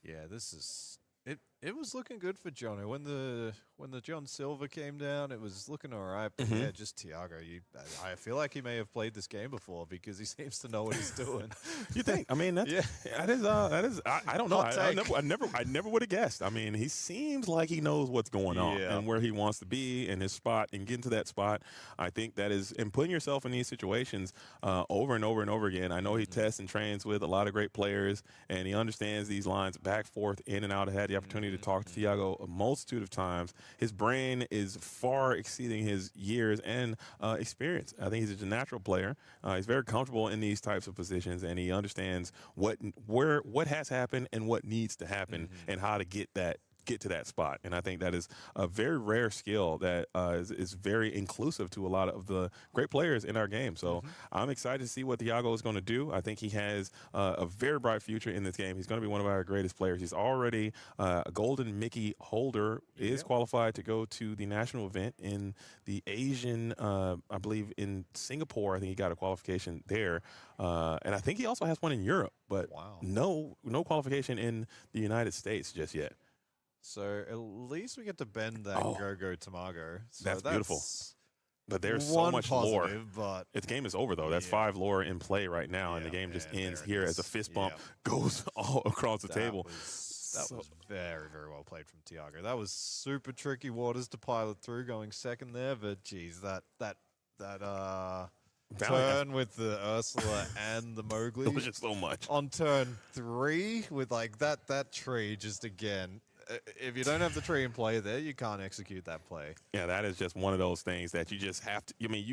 Yeah, this is it. It was looking good for Jono when the John Silver came down. It was looking all right, but yeah, just Tiago. I feel like he may have played this game before because he seems to know what he's doing. You think? I mean, that is. I don't know. Hot I take. never would have guessed. I mean, he seems like he knows what's going on Yeah. and where he wants to be in his spot and getting to that spot. I think that is, and putting yourself in these situations over and over and over again. I know he tests and trains with a lot of great players, and he understands these lines back, forth, in and out. I had the opportunity to talk to Tiago a multitude of times. His brain is far exceeding his years and experience. I think he's a natural player. He's very comfortable in these types of positions, and he understands what has happened and what needs to happen and how to get to that spot. And I think that is a very rare skill that is very inclusive to a lot of the great players in our game. So I'm excited to see what Thiago is going to do. I think he has a very bright future in this game. He's going to be one of our greatest players. He's already a Golden Mickey holder, is qualified to go to the national event in the Asian, I believe in Singapore. I think he got a qualification there. And I think he also has one in Europe, but no qualification in the United States just yet. So at least we get to bend that Go-Go Tamago. So That's beautiful. But there's so one much lore. positive, but Its game is over, though. That's 5 lore in play right now, and the Yeah, game just and ends there it here as a is. fist bump Yeah. goes all across the table. That was very, very well played from Tiago. That was super tricky waters to pilot through, going second there. But geez, that turn with the Ursula and the Mowgli It was just so much. on turn 3 with like that tree just again. if you don't have the tree in play there, you can't execute that play. Yeah, that is just one of those things that you just have to. I mean,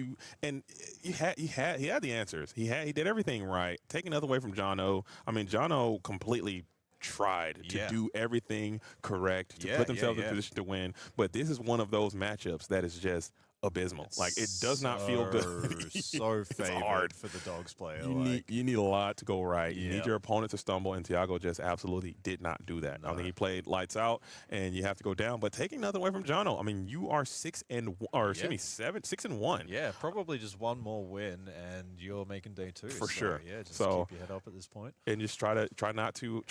he had the answers. He did everything right. Taking nothing away from John O. I mean, John O completely tried to do everything correct to put themselves in position to win. But this is one of those matchups that is just abysmal. Like, it does not feel good. So favored for the Dogs player. You need a lot to go right. You need your opponent to stumble, and Thiago just absolutely did not do that. No. I mean, he played lights out, and you have to go down. But taking nothing away from Jono, I mean, you are 6-1. Yeah, probably just one more win, and you're making day 2 for sure. Yeah, just keep your head up at this point, and just try not to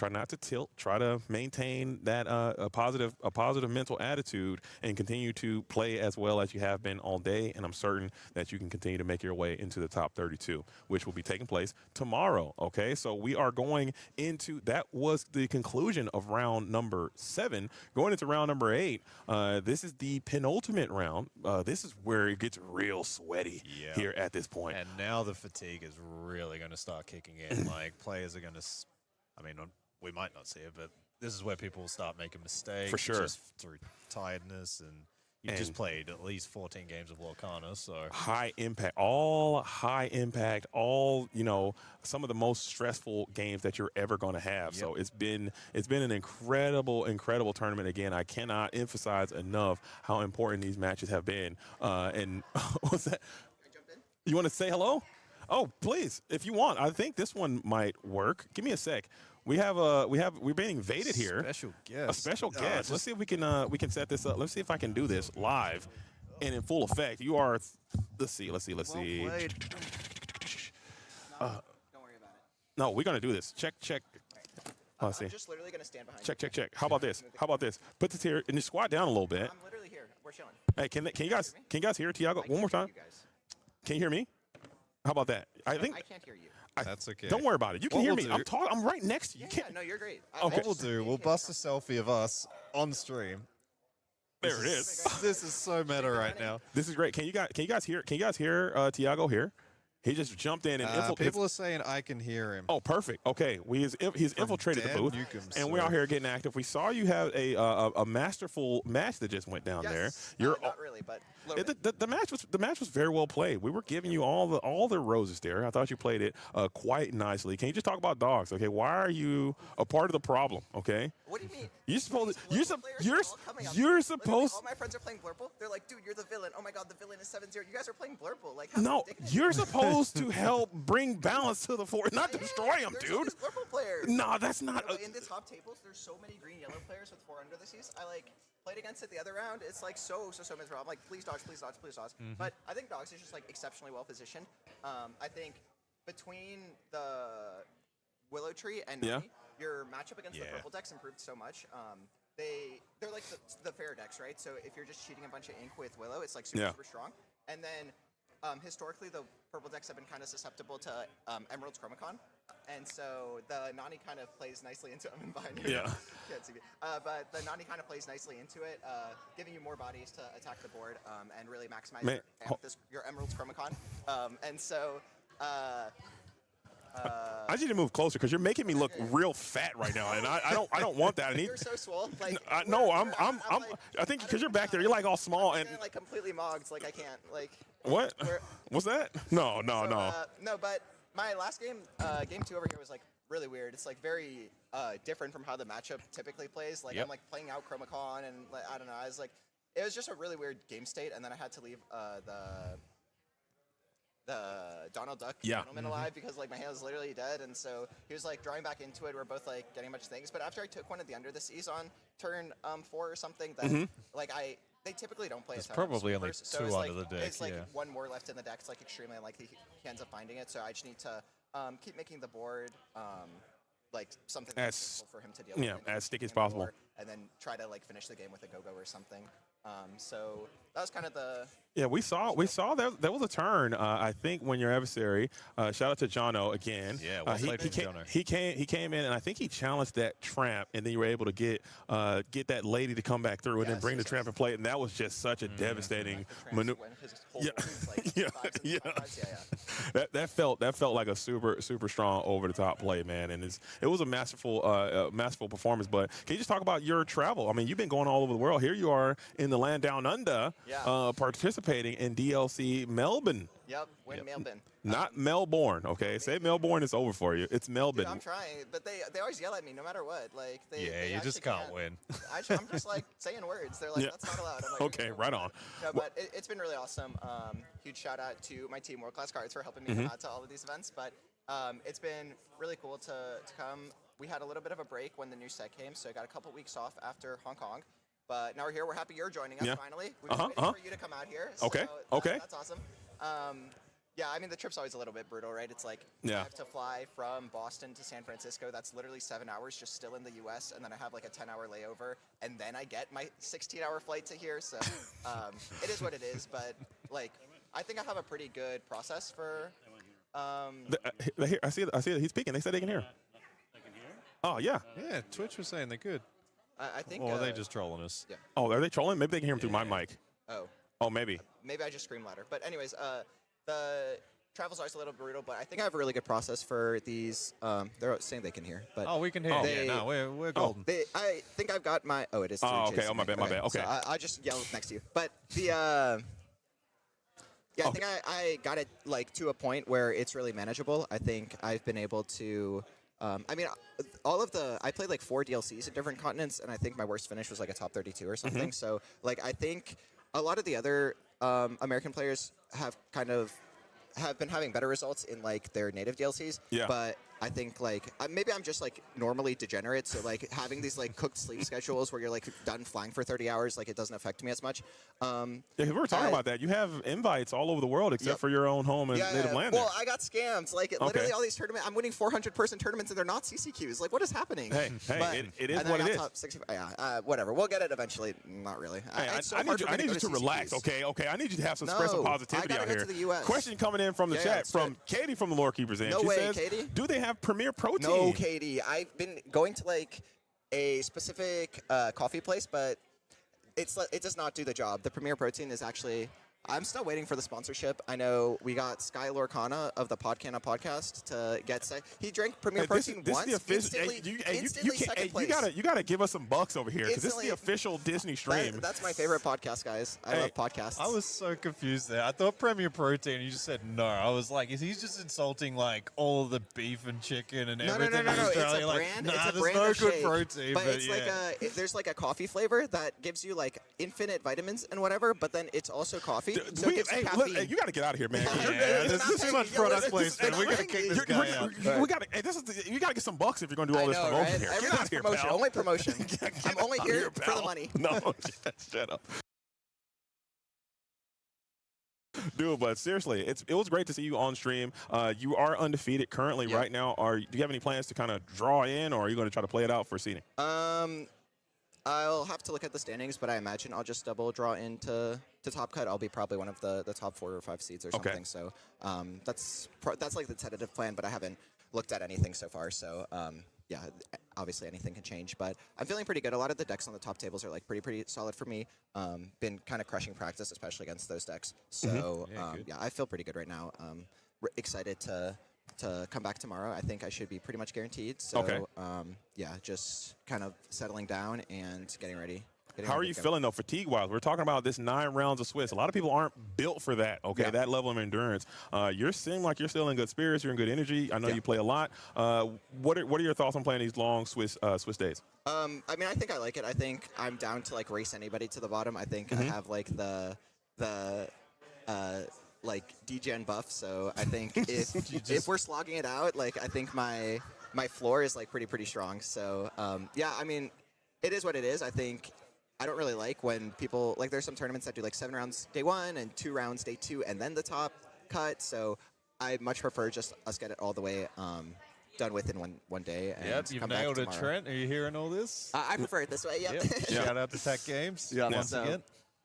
tilt. Try to maintain that a positive mental attitude, and continue to play as well as you have been all day, and I'm certain that you can continue to make your way into the top 32, which will be taking place tomorrow. Okay, so we are going into, that was the conclusion of round number 7. Going into round number 8, this is the penultimate round. This is where it gets real sweaty here at this point. And now the fatigue is really going to start kicking in. Like, players are going to, I mean, we might not see it, but this is where people will start making mistakes. For sure. Just through tiredness, and you just played at least 14 games of Lorcana, so high impact, all some of the most stressful games that you're ever going to have. So it's been an incredible tournament. Again, I cannot emphasize enough how important these matches have been. And what's that? Can I jump in? You want to say hello? Oh, please, if you want. I think this one might work. Give me a sec. We're being invaded here. Special guest. A special guest. Let's see if we can set this up. Let's see if I can do this live and in full effect. You are. Let's see. Well played. Don't worry about it. No, we're gonna do this. Check. Let's see. I'm just literally gonna stand behind Check. How about this? Put this here and just squat down a little bit. I'm literally here. We're chilling. Hey, can you guys hear Tiago one more time? You guys. Can you hear me? How about that? I think I can't hear you. That's okay. Don't worry about it. You can What hear we'll me. do- I'm right next to you. Yeah, no, you're great. Okay. What we'll do, we'll bust a selfie of us on stream. There it is. This is so meta right now. This is great. Can you guys hear Tiago here? He just jumped in and infiltrated. People are saying I can hear him. Oh, perfect. Okay, he's infiltrated the Dan booth, Newcomb, and we're so- out here getting active. We saw you have a masterful match that just went down there. Yes. You're Not really, but a little bit. the match was very well played. We were giving you all the roses there. I thought you played it quite nicely. Can you just talk about dogs? Okay, why are you a part of the problem? Okay, What do you mean? you're supposed These to, Blurple players are all coming up. you're Literally, supposed. all my friends are playing Blurple. They're like, dude, you're the villain. Oh my god, the villain is 7-0. You guys are playing Blurple. Like, how No, ridiculous. you're supposed to help bring balance to the force, not I am. destroy them, There's all dude. these Blurple players. No, that's not. Bro, in the top tables, there's so many green-yellow players with 4 under the seas. I played against it the other round. It's like so miserable. I'm like, please dodge. But I think Dogs is just like exceptionally well positioned. I think between the Willow Tree and Nami, your matchup against the purple decks improved so much. They're like the fair decks, right? So if you're just cheating a bunch of ink with Willow, it's like super strong. And then historically, the purple decks have been kind of susceptible to Emerald's Chromacon. And so the Nani kind of plays nicely into it. I'm behind you. Yeah. Can't see me. But the Nani kind of plays nicely into it, giving you more bodies to attack the board and really maximize your Emerald's Chromacon. And so... I need to move closer because you're making me look real fat right now, and I don't want that. I need. You're so swole. Like, No, like, I think because you're back there, you're like all small and. like completely mogged. Like I can't. Like. What? What's that? No. No, but my last game, game 2 over here was like really weird. It's like very different from how the matchup typically plays. Like I'm like playing out Chromacon and like, I don't know. I was like, it was just a really weird game state, and then I had to leave the Donald Duck gentleman alive because like my hand was literally dead, and so he was like drawing back into it. We're both like getting a bunch of things, but after I took one of the under the seas on turn 4 or something, that like they typically don't play. There's a ton of probably only supers, so 2 it's under like, the deck, It's like yeah. one more left in the deck. It's like extremely unlikely he ends up finding it. So I just need to keep making the board like something As- that's difficult for him to deal with. yeah, and as sticky as keep making possible. more, and then try to like finish the game with a go-go or something. So that was kind of the Yeah, we saw there was a turn. I think when your adversary, shout out to Jono again. Yeah, well played from Jono. He came in and I think he challenged that tramp, and then you were able to get that lady to come back through and then bring the tramp and play it, and that was just such a devastating maneuver. Yeah. That felt like a super strong over the top play, man, and it was a masterful performance. But can you just talk about your travel? I mean, you've been going all over the world. Here you are in the land down under, participating in DLC Melbourne. Yep, we're in Melbourne. Not Melbourne, okay? Say Melbourne, it's over for you. It's Melbourne. Dude, I'm trying, but they always yell at me no matter what. Like they you just can't win. I'm just like saying words. They're like, that's not allowed. I'm like, okay, right on. No, but it's been really awesome. Huge shout out to my team, World Class Cards, for helping me come out to all of these events. But it's been really cool to come. We had a little bit of a break when the new set came, so I got a couple weeks off after Hong Kong. But now we're here. We're happy you're joining us finally. We've been waiting for you to come out here. So Okay. That's awesome. Yeah, I mean, the trip's always a little bit brutal, right? It's like I have to fly from Boston to San Francisco. That's literally 7 hours just still in the U.S. And then I have like a 10-hour layover. And then I get my 16-hour flight to here. So it is what it is. But like, I think I have a pretty good process for... I see that he's speaking. They said they can hear. They can hear? Oh, yeah. Yeah, Twitch was saying they're good. I think... Or are they just trolling us? Yeah. Oh, are they trolling? Maybe they can hear him through my mic. Oh, maybe. Maybe I just scream louder. But anyways, the travel's always a little brutal, but I think I have a really good process for these. They're saying they can hear, but we can hear. No, we're golden. I think I've got my. Oh, it is. Oh, okay. Oh, my bad. Okay. So I'll just yell next to you. But the. I think I got it like to a point where it's really manageable. I think I've been able to. I mean, I played like 4 DLCs in different continents, and I think my worst finish was like a top 32 or something. So like I think a lot of the other American players have been having better results in like their native DLCs. Yeah. But I think like maybe I'm just like normally degenerate, so like having these like cooked sleep schedules where you're like done flying for 30 hours, like it doesn't affect me as much. Yeah, we were talking about that. You have invites all over the world except for your own home and native land. Well, I got scammed. Like literally all these tournaments, I'm winning 400-person tournaments and they're not CCQs. Like what is happening? Hey, but, it is what it is. Top 60, whatever. We'll get it eventually. Not really. Hey, I need you to relax, okay? Okay, I need you to have some positivity out here. To the US. Question coming in from the chat from Katie from the Lore Keepers. No she way, says, Katie. Do they have Premier Protein? No, Katie. I've been going to like a specific coffee place, but it does not do the job. The Premier Protein is actually... I'm still waiting for the sponsorship. I know we got Sky Lorcana of the Podcana podcast to get... He drank Premier Protein once, instantly second place. You gotta give us some bucks over here, because this is the official Disney stream. That's my favorite podcast, guys. I love podcasts. I was so confused there. I thought Premier Protein, you just said no. I was like, is he just insulting like all of the beef and chicken and everything in Australia? It's a brand. Nah, it's a there's brand no of good shake, protein. But it's like there's like a coffee flavor that gives you like infinite vitamins and whatever, but then it's also coffee. So it gives you caffeine. You got to get out of here, man. There's too much product placement. We got to kick this guy out. You got to get some bucks if you're going to do all this promotion here. Get out of here, promotion. pal. Only promotion. I'm only here for the money. No, shut up. Dude, but seriously, it was great to see you on stream. You are undefeated currently right now. Do you have any plans to kind of draw in, or are you going to try to play it out for seeding? I'll have to look at the standings, but I imagine I'll just double draw into top cut. I'll be probably one of the top 4 or 5 seeds or something. Okay. So that's like the tentative plan, but I haven't looked at anything so far. So yeah, obviously anything can change, but I'm feeling pretty good. A lot of the decks on the top tables are like pretty solid for me. Been kind of crushing practice, especially against those decks. So yeah, I feel pretty good right now. Excited to come back tomorrow. I think I should be pretty much guaranteed. So yeah, just kind of settling down and getting ready. How are you feeling though, fatigue-wise? We're talking about this 9 rounds of Swiss. A lot of people aren't built for that. Okay, that level of endurance. You seem like you're still in good spirits. You're in good energy. I know you play a lot. What are your thoughts on playing these long Swiss days? I mean, I think I like it. I think I'm down to like race anybody to the bottom. I think I have like the like degen buff. So I think if we're slogging it out, like I think my floor is like pretty strong. So yeah, I mean, it is what it is. I think I don't really like when people like there's some tournaments that do like 7 rounds day 1 and 2 rounds day 2 and then the top cut. So I much prefer just us get it all the way done with in one day. And you've nailed it, Trent. Are you hearing all this? I prefer it this way. Yep. Shout out to Tech Games once again.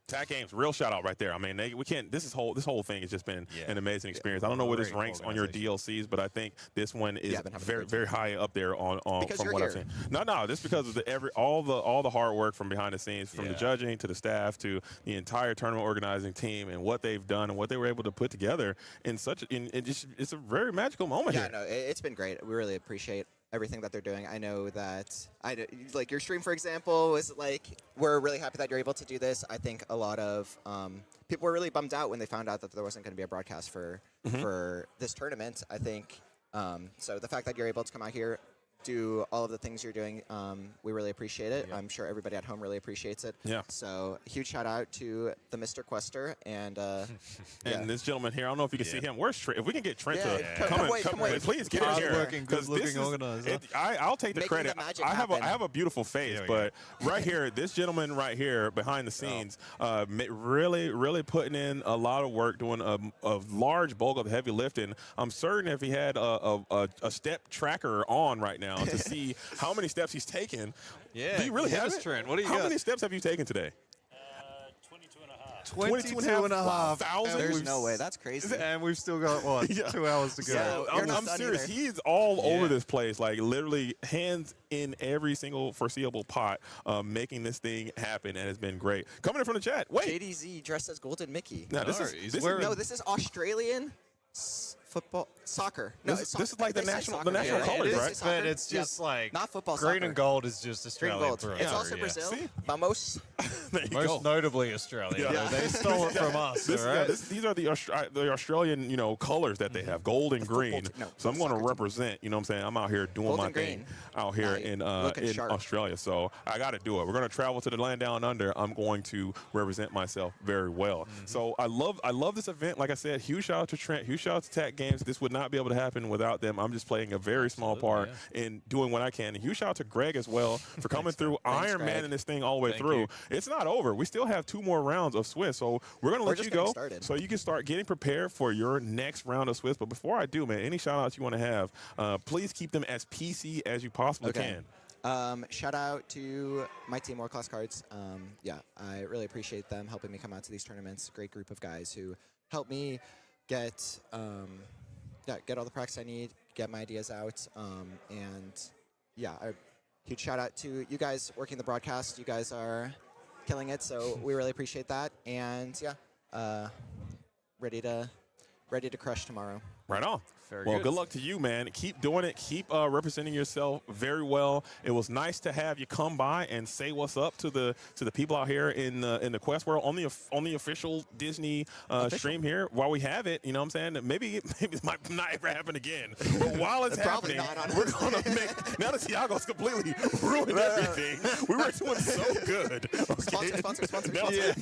Tag Games, real shout out right there. I mean, we can't. This whole thing has just been an amazing experience. I don't know where this Great ranks on your DLCs, but I think this one is I've been having a very great very high up there on Because from you're what I've here. seen. No, just because of all the hard work from behind the scenes, from the judging to the staff to the entire tournament organizing team, and what they've done and what they were able to put together in such. It's a very magical moment Yeah, here. no, it's been great. We really appreciate everything that they're doing. I know that like your stream, for example, was like we're really happy that you're able to do this. I think a lot of people were really bummed out when they found out that there wasn't going to be a broadcast for this tournament. I think so. The fact that you're able to come out here, do all of the things you're doing, we really appreciate it. I'm sure everybody at home really appreciates it. Yeah. So huge shout out to the Mr. Quester and And this gentleman here, I don't know if you can see him. Where's Trent? If we can get Trent Yeah, to come wait. please get in here. Hardworking, 'Cause good-looking this is- organizer. I'll take the Making credit. the magic I happen. have a beautiful face, There we but right here, this gentleman right here behind the scenes, really putting in a lot of work, doing a large bulk of the heavy lifting. I'm certain if he had a step tracker on right now to see how many steps he's taken. Yeah, Do you really give have us, it? Trent. What do you How got? many steps have you taken today? 22 and a half. 22 and a half thousand? there's we've no way. That's crazy. And we've still got, what, Yeah. 2 hours to go. So, You're not I'm done serious. either. He's all over Yeah. this place, like literally hands in every single foreseeable pot, making this thing happen, and it's been great. Coming in from the chat. Wait, JDZ dressed as Golden Mickey. now this No, is he's this wearing- is No, this is Australian football, soccer. No, This- it's this is soccer. like the They say national- soccer. the national Yeah, colors, it is right? soccer. But it's Yep. just like Not football, green soccer. and gold is just Green Australian. and gold. throughout. It's also Yeah. Brazil. See? Vamos. there you Most go. notably Australia. Yeah. They stole it from us, This, all right? these are the Australian, colors that they have, gold and green. no, So I'm going to soccer team. represent. You know what I'm saying? I'm out here doing Gold my and thing green. out here Nah, looking in sharp. Australia. So I got to do it. We're going to travel to the land down under. I'm going to represent myself very well. So I love this event. Like I said, huge shout out to Trent. Huge shout out to Tech Games. This would not be able to happen without them. I'm just playing a very small part in doing what I can. And huge shout out to Greg as well for coming through, Thanks, Iron Greg. Man in this thing all the way Thank through. you. It's not over. We still have 2 more rounds of Swiss. So we're going to let just you getting go started. so you can start getting prepared for your next round of Swiss. But before I do, man, any shout outs you want to have, please keep them as PC as you possibly Okay. can. Shout out to my team, World Class Cards. I really appreciate them helping me come out to these tournaments. Great group of guys who help me get all the practice I need, get my ideas out, a huge shout out to you guys working the broadcast. You guys are killing it, so we really appreciate that. And ready to crush tomorrow. Right on. Very Well, good. good luck to you, man. Keep doing it. Keep representing yourself very well. It was nice to have you come by and say what's up to the people out here in the Quest world on the official Disney stream here. While we have it, you know what I'm saying? Maybe it might not ever happen again. But while it's Probably happening, not, we're gonna make now that Tiago's completely ruined everything. We were doing so good. Okay? Sponsor.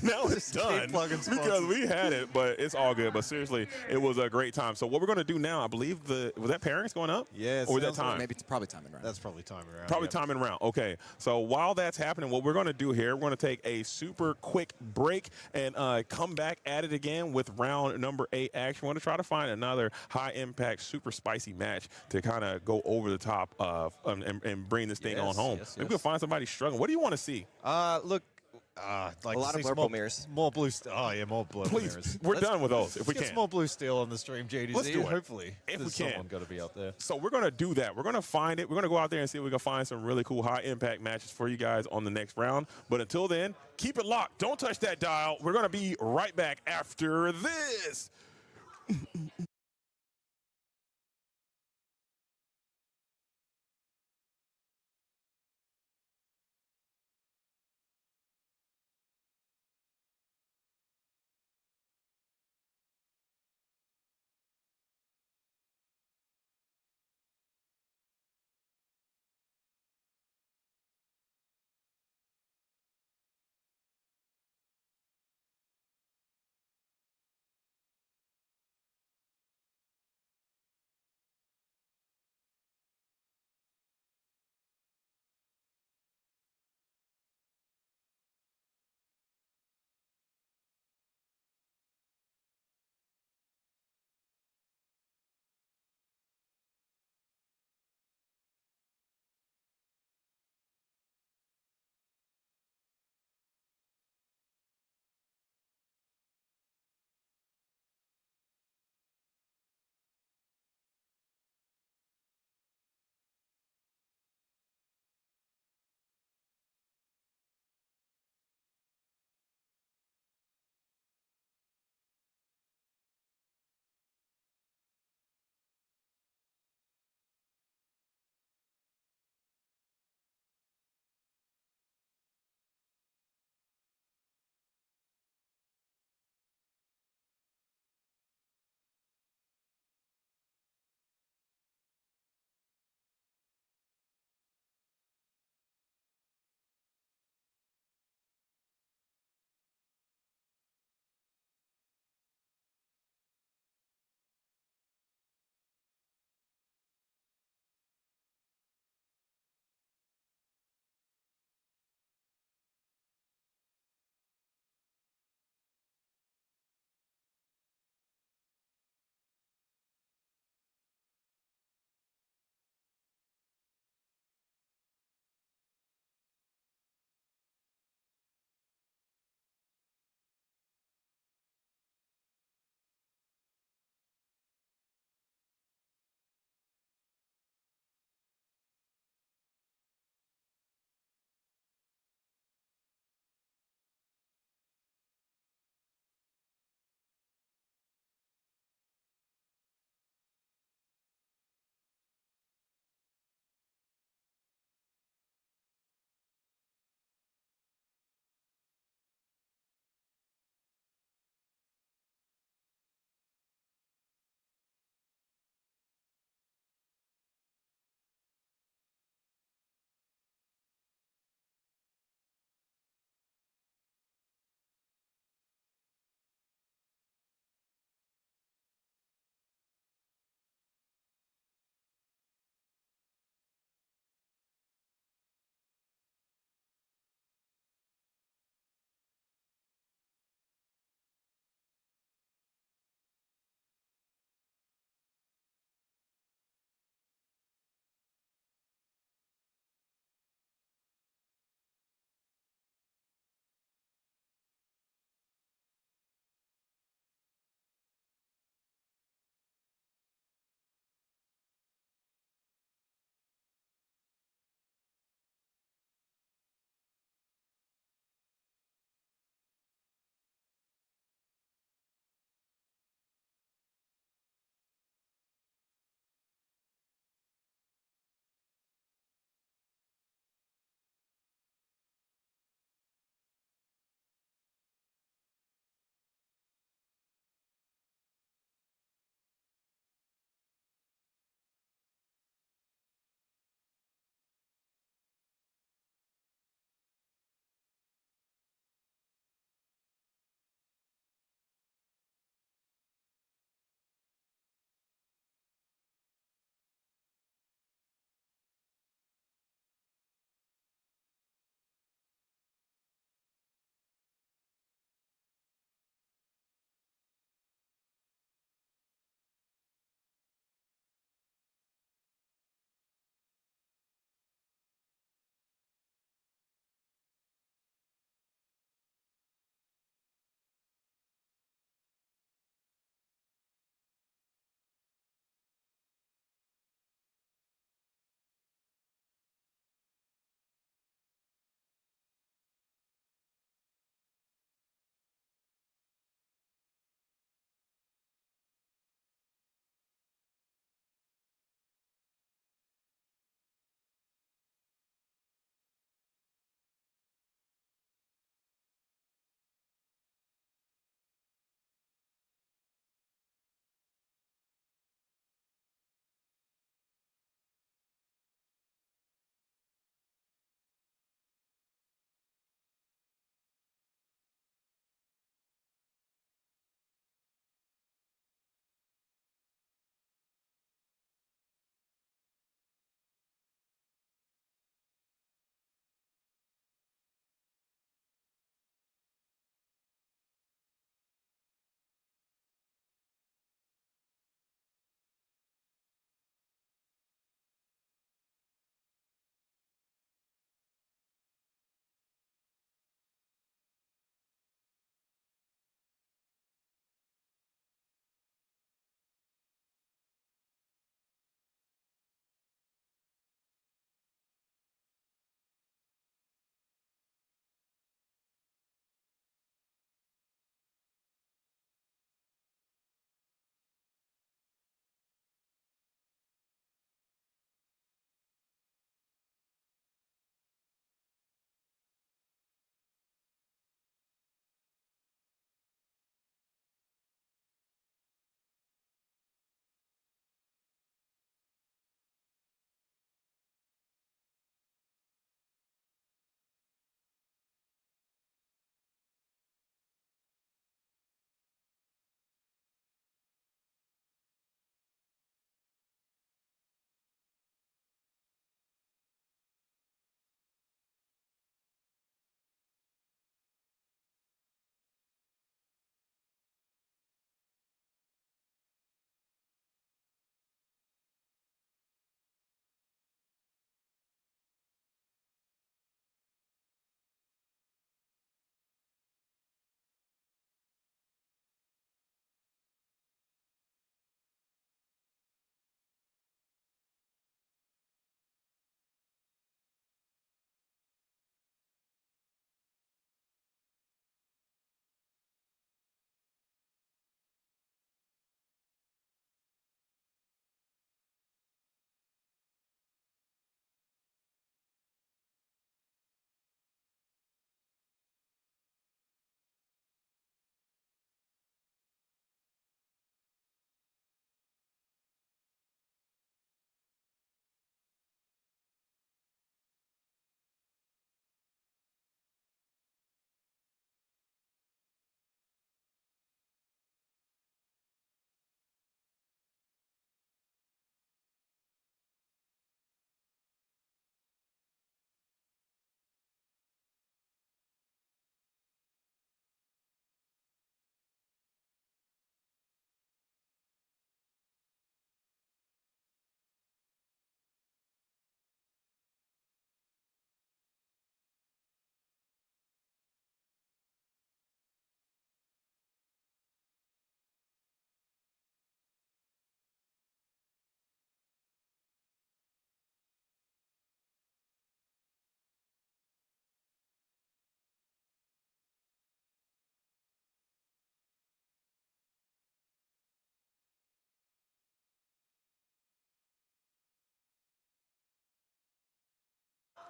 Now it's done plugging because sponsors. we had it, but it's all good. But seriously, it was a great time. So what we're gonna do now, I believe was that pairings going up? Yeah, it Or was that sounds like time? Maybe it's probably time and round. That's probably time around. Probably yeah. timing round. Okay. So while that's happening, what we're going to do here, we're going to take a super quick break and come back at it again with round number 8 action. We're going to try to find another high impact, super spicy match to kind of go over the top of and bring this thing on Yes, home. yes, Maybe yes. we'll find somebody struggling. What do you want to see? Look, like A lot to of see some purple mirrors. More blue. Oh yeah, more blue Please, mirrors. we're done with those if we Let's get can. some more blue steel on the stream, JDZ. Let's do it. Hopefully, If we there's can. someone got to be out there. So we're going to do that. We're going to find it. We're going to go out there and see if we can find some really cool high impact matches for you guys on the next round. But until then, keep it locked. Don't touch that dial. We're going to be right back after this.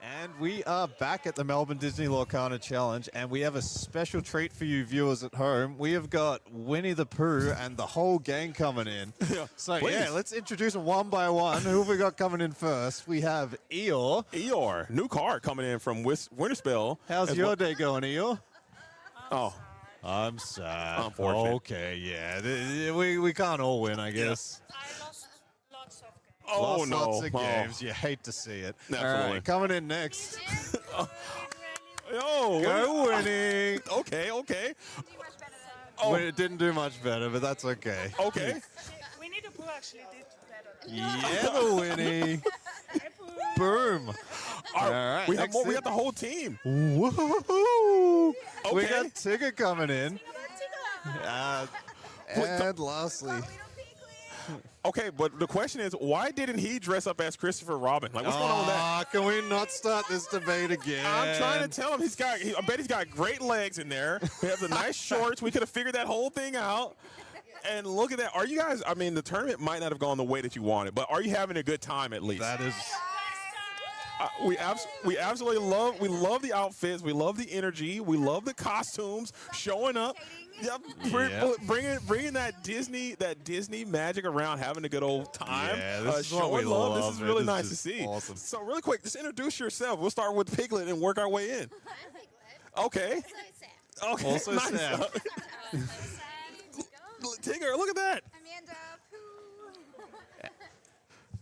And we are back at the Melbourne Disney Lorcana Challenge, and we have a special treat for you viewers at home. We have got Winnie the Pooh and the whole gang coming in. So, please. yeah, let's introduce them one by one. Who have we got coming in first? We have Eeyore. Eeyore, new card coming in from Winterspell. How's As your well- day going, Eeyore? Oh, I'm sad. Unfortunate. Okay, yeah. We can't all win, I guess. I lost lots of games. oh no. Lots of Oh. games. You hate to see it. All Absolutely. right, coming in next. Oh, Go Winnie. Okay. Oh. It didn't do much better, but that's okay. Okay. We need to Pooh actually did better. Yeah, the Winnie. Boom. All right, We have next more. We in. got the whole team. Woohoo! We Okay. got Tigger coming in. And lastly, Okay, but the question is, why didn't he dress up as Christopher Robin? Like, what's going on with that? Can we not start this debate again? I'm trying to tell him I bet he's got great legs in there. He has the nice shorts. We could have figured that whole thing out. And look at that. Are you guys, I mean, the tournament might not have gone the way that you wanted, but are you having a good time at least? That is. We absolutely love the outfits. We love the energy. We love the costumes showing up. Yep, bringing that Disney magic around, having a good old time. Yeah, this is what showing we love. This love, is man. really This nice is to see. awesome. So really quick, just introduce yourself. We'll start with Piglet and work our way in. Okay. Okay. Also nice. Sam. Tigger, look at that. Amanda Pooh.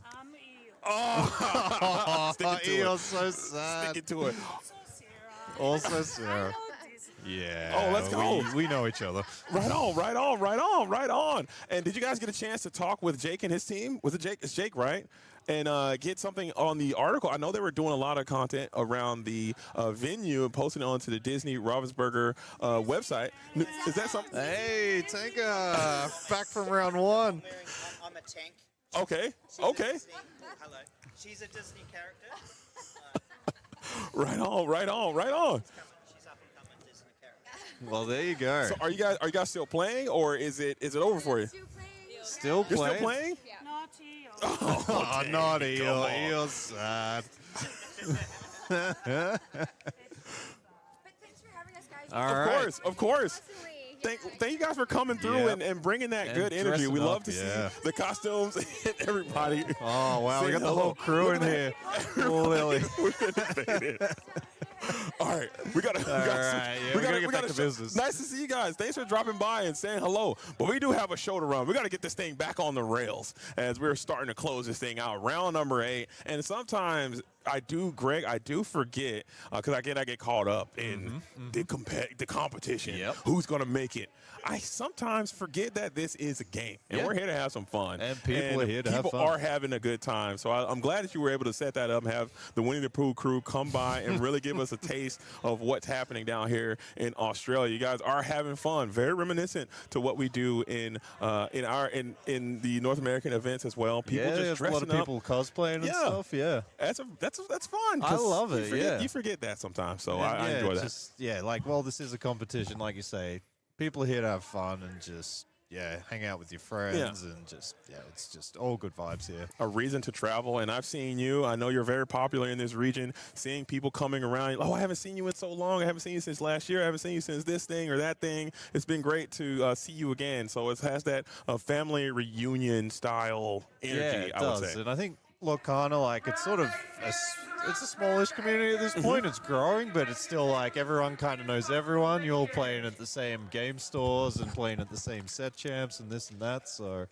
I'm Eeyore. Oh, stick it to Eeyore's it. so sad. Stick it to it. Also Sarah. Also Sarah. I know Disney. Yeah. Oh, let's go. We know each other. Right on. And did you guys get a chance to talk with Jake and his team? Was it Jake? It's Jake, right? And get something on the article. I know they were doing a lot of content around the venue and posting it onto the Disney Ravensburger website. Is that something? Hey, Tinker. Back from round one. I'm a tank. Okay. She's a Okay. Disney- hello. She's a Disney character. Right on. She's up and coming Disney character. Well, there you go. So are you guys still playing, or is it over for you? Still You're playing? still playing? Not Eeyore. Oh, not Come Eeyore. on. Eeyore's sad. But thanks for having us, guys. All Of right. course, of course. Constantly. Thank you guys for coming through Yep. and bringing that And good energy. dressing We love up, to yeah. see the costumes and everybody. Oh, wow. We Say got the hello. whole crew in here. Lily. All right, we gotta right, yeah, we gotta get back to business. Nice to see you guys. Thanks for dropping by and saying hello. But we do have a show to run. We got to get this thing back on the rails as we're starting to close this thing out. Round number 8, and sometimes I do forget because I get caught up in the competition. Yep. Who's gonna make it? I sometimes forget that this is a game, and Yeah. we're here to have some fun. And people are here to have People fun. are having a good time. So I'm glad that you were able to set that up and have the Winnie the Pooh crew come by and really give us a taste of what's happening down here in Australia. You guys are having fun. Very reminiscent to what we do in the North American events as well. People Yeah, just there's a dressing lot of people cosplaying and Yeah. stuff. Yeah. That's fun. I 'cause love you it, forget- yeah. You forget that sometimes. So And I yeah, enjoy that. just, well, this is a competition, like you say. People are here to have fun and just, hang out with your friends and just, it's just all good vibes here. A reason to travel, and I've seen you. I know you're very popular in this region. Seeing people coming around, I haven't seen you in so long. I haven't seen you since last year. I haven't seen you since this thing or that thing. It's been great to see you again. So it has that family reunion style energy. it I does. would say. And I think Lorcana, like, it's sort of it's a smallish community at this point. It's growing, but it's still like everyone kind of knows everyone. You're all playing at the same game stores and playing at the same set champs and this and that. So,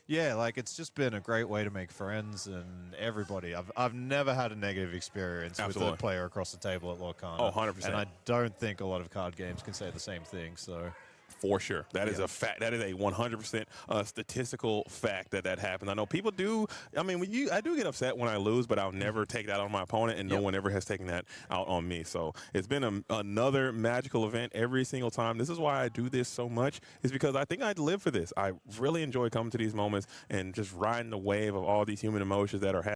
yeah, like it's just been a great way to make friends and everybody. I've never had a negative experience Absolutely. with a player across the table at Lorcana. Oh, 100%. And I don't think a lot of card games can say the same thing. So. For sure. That is a fact. That is a 100% statistical fact that happened. I know people do. I mean, I do get upset when I lose, but I'll never take that on my opponent, and no one ever has taken that out on me. So it's been another magical event every single time. This is why I do this so much, is because I think I'd live for this. I really enjoy coming to these moments and just riding the wave of all these human emotions that are happening.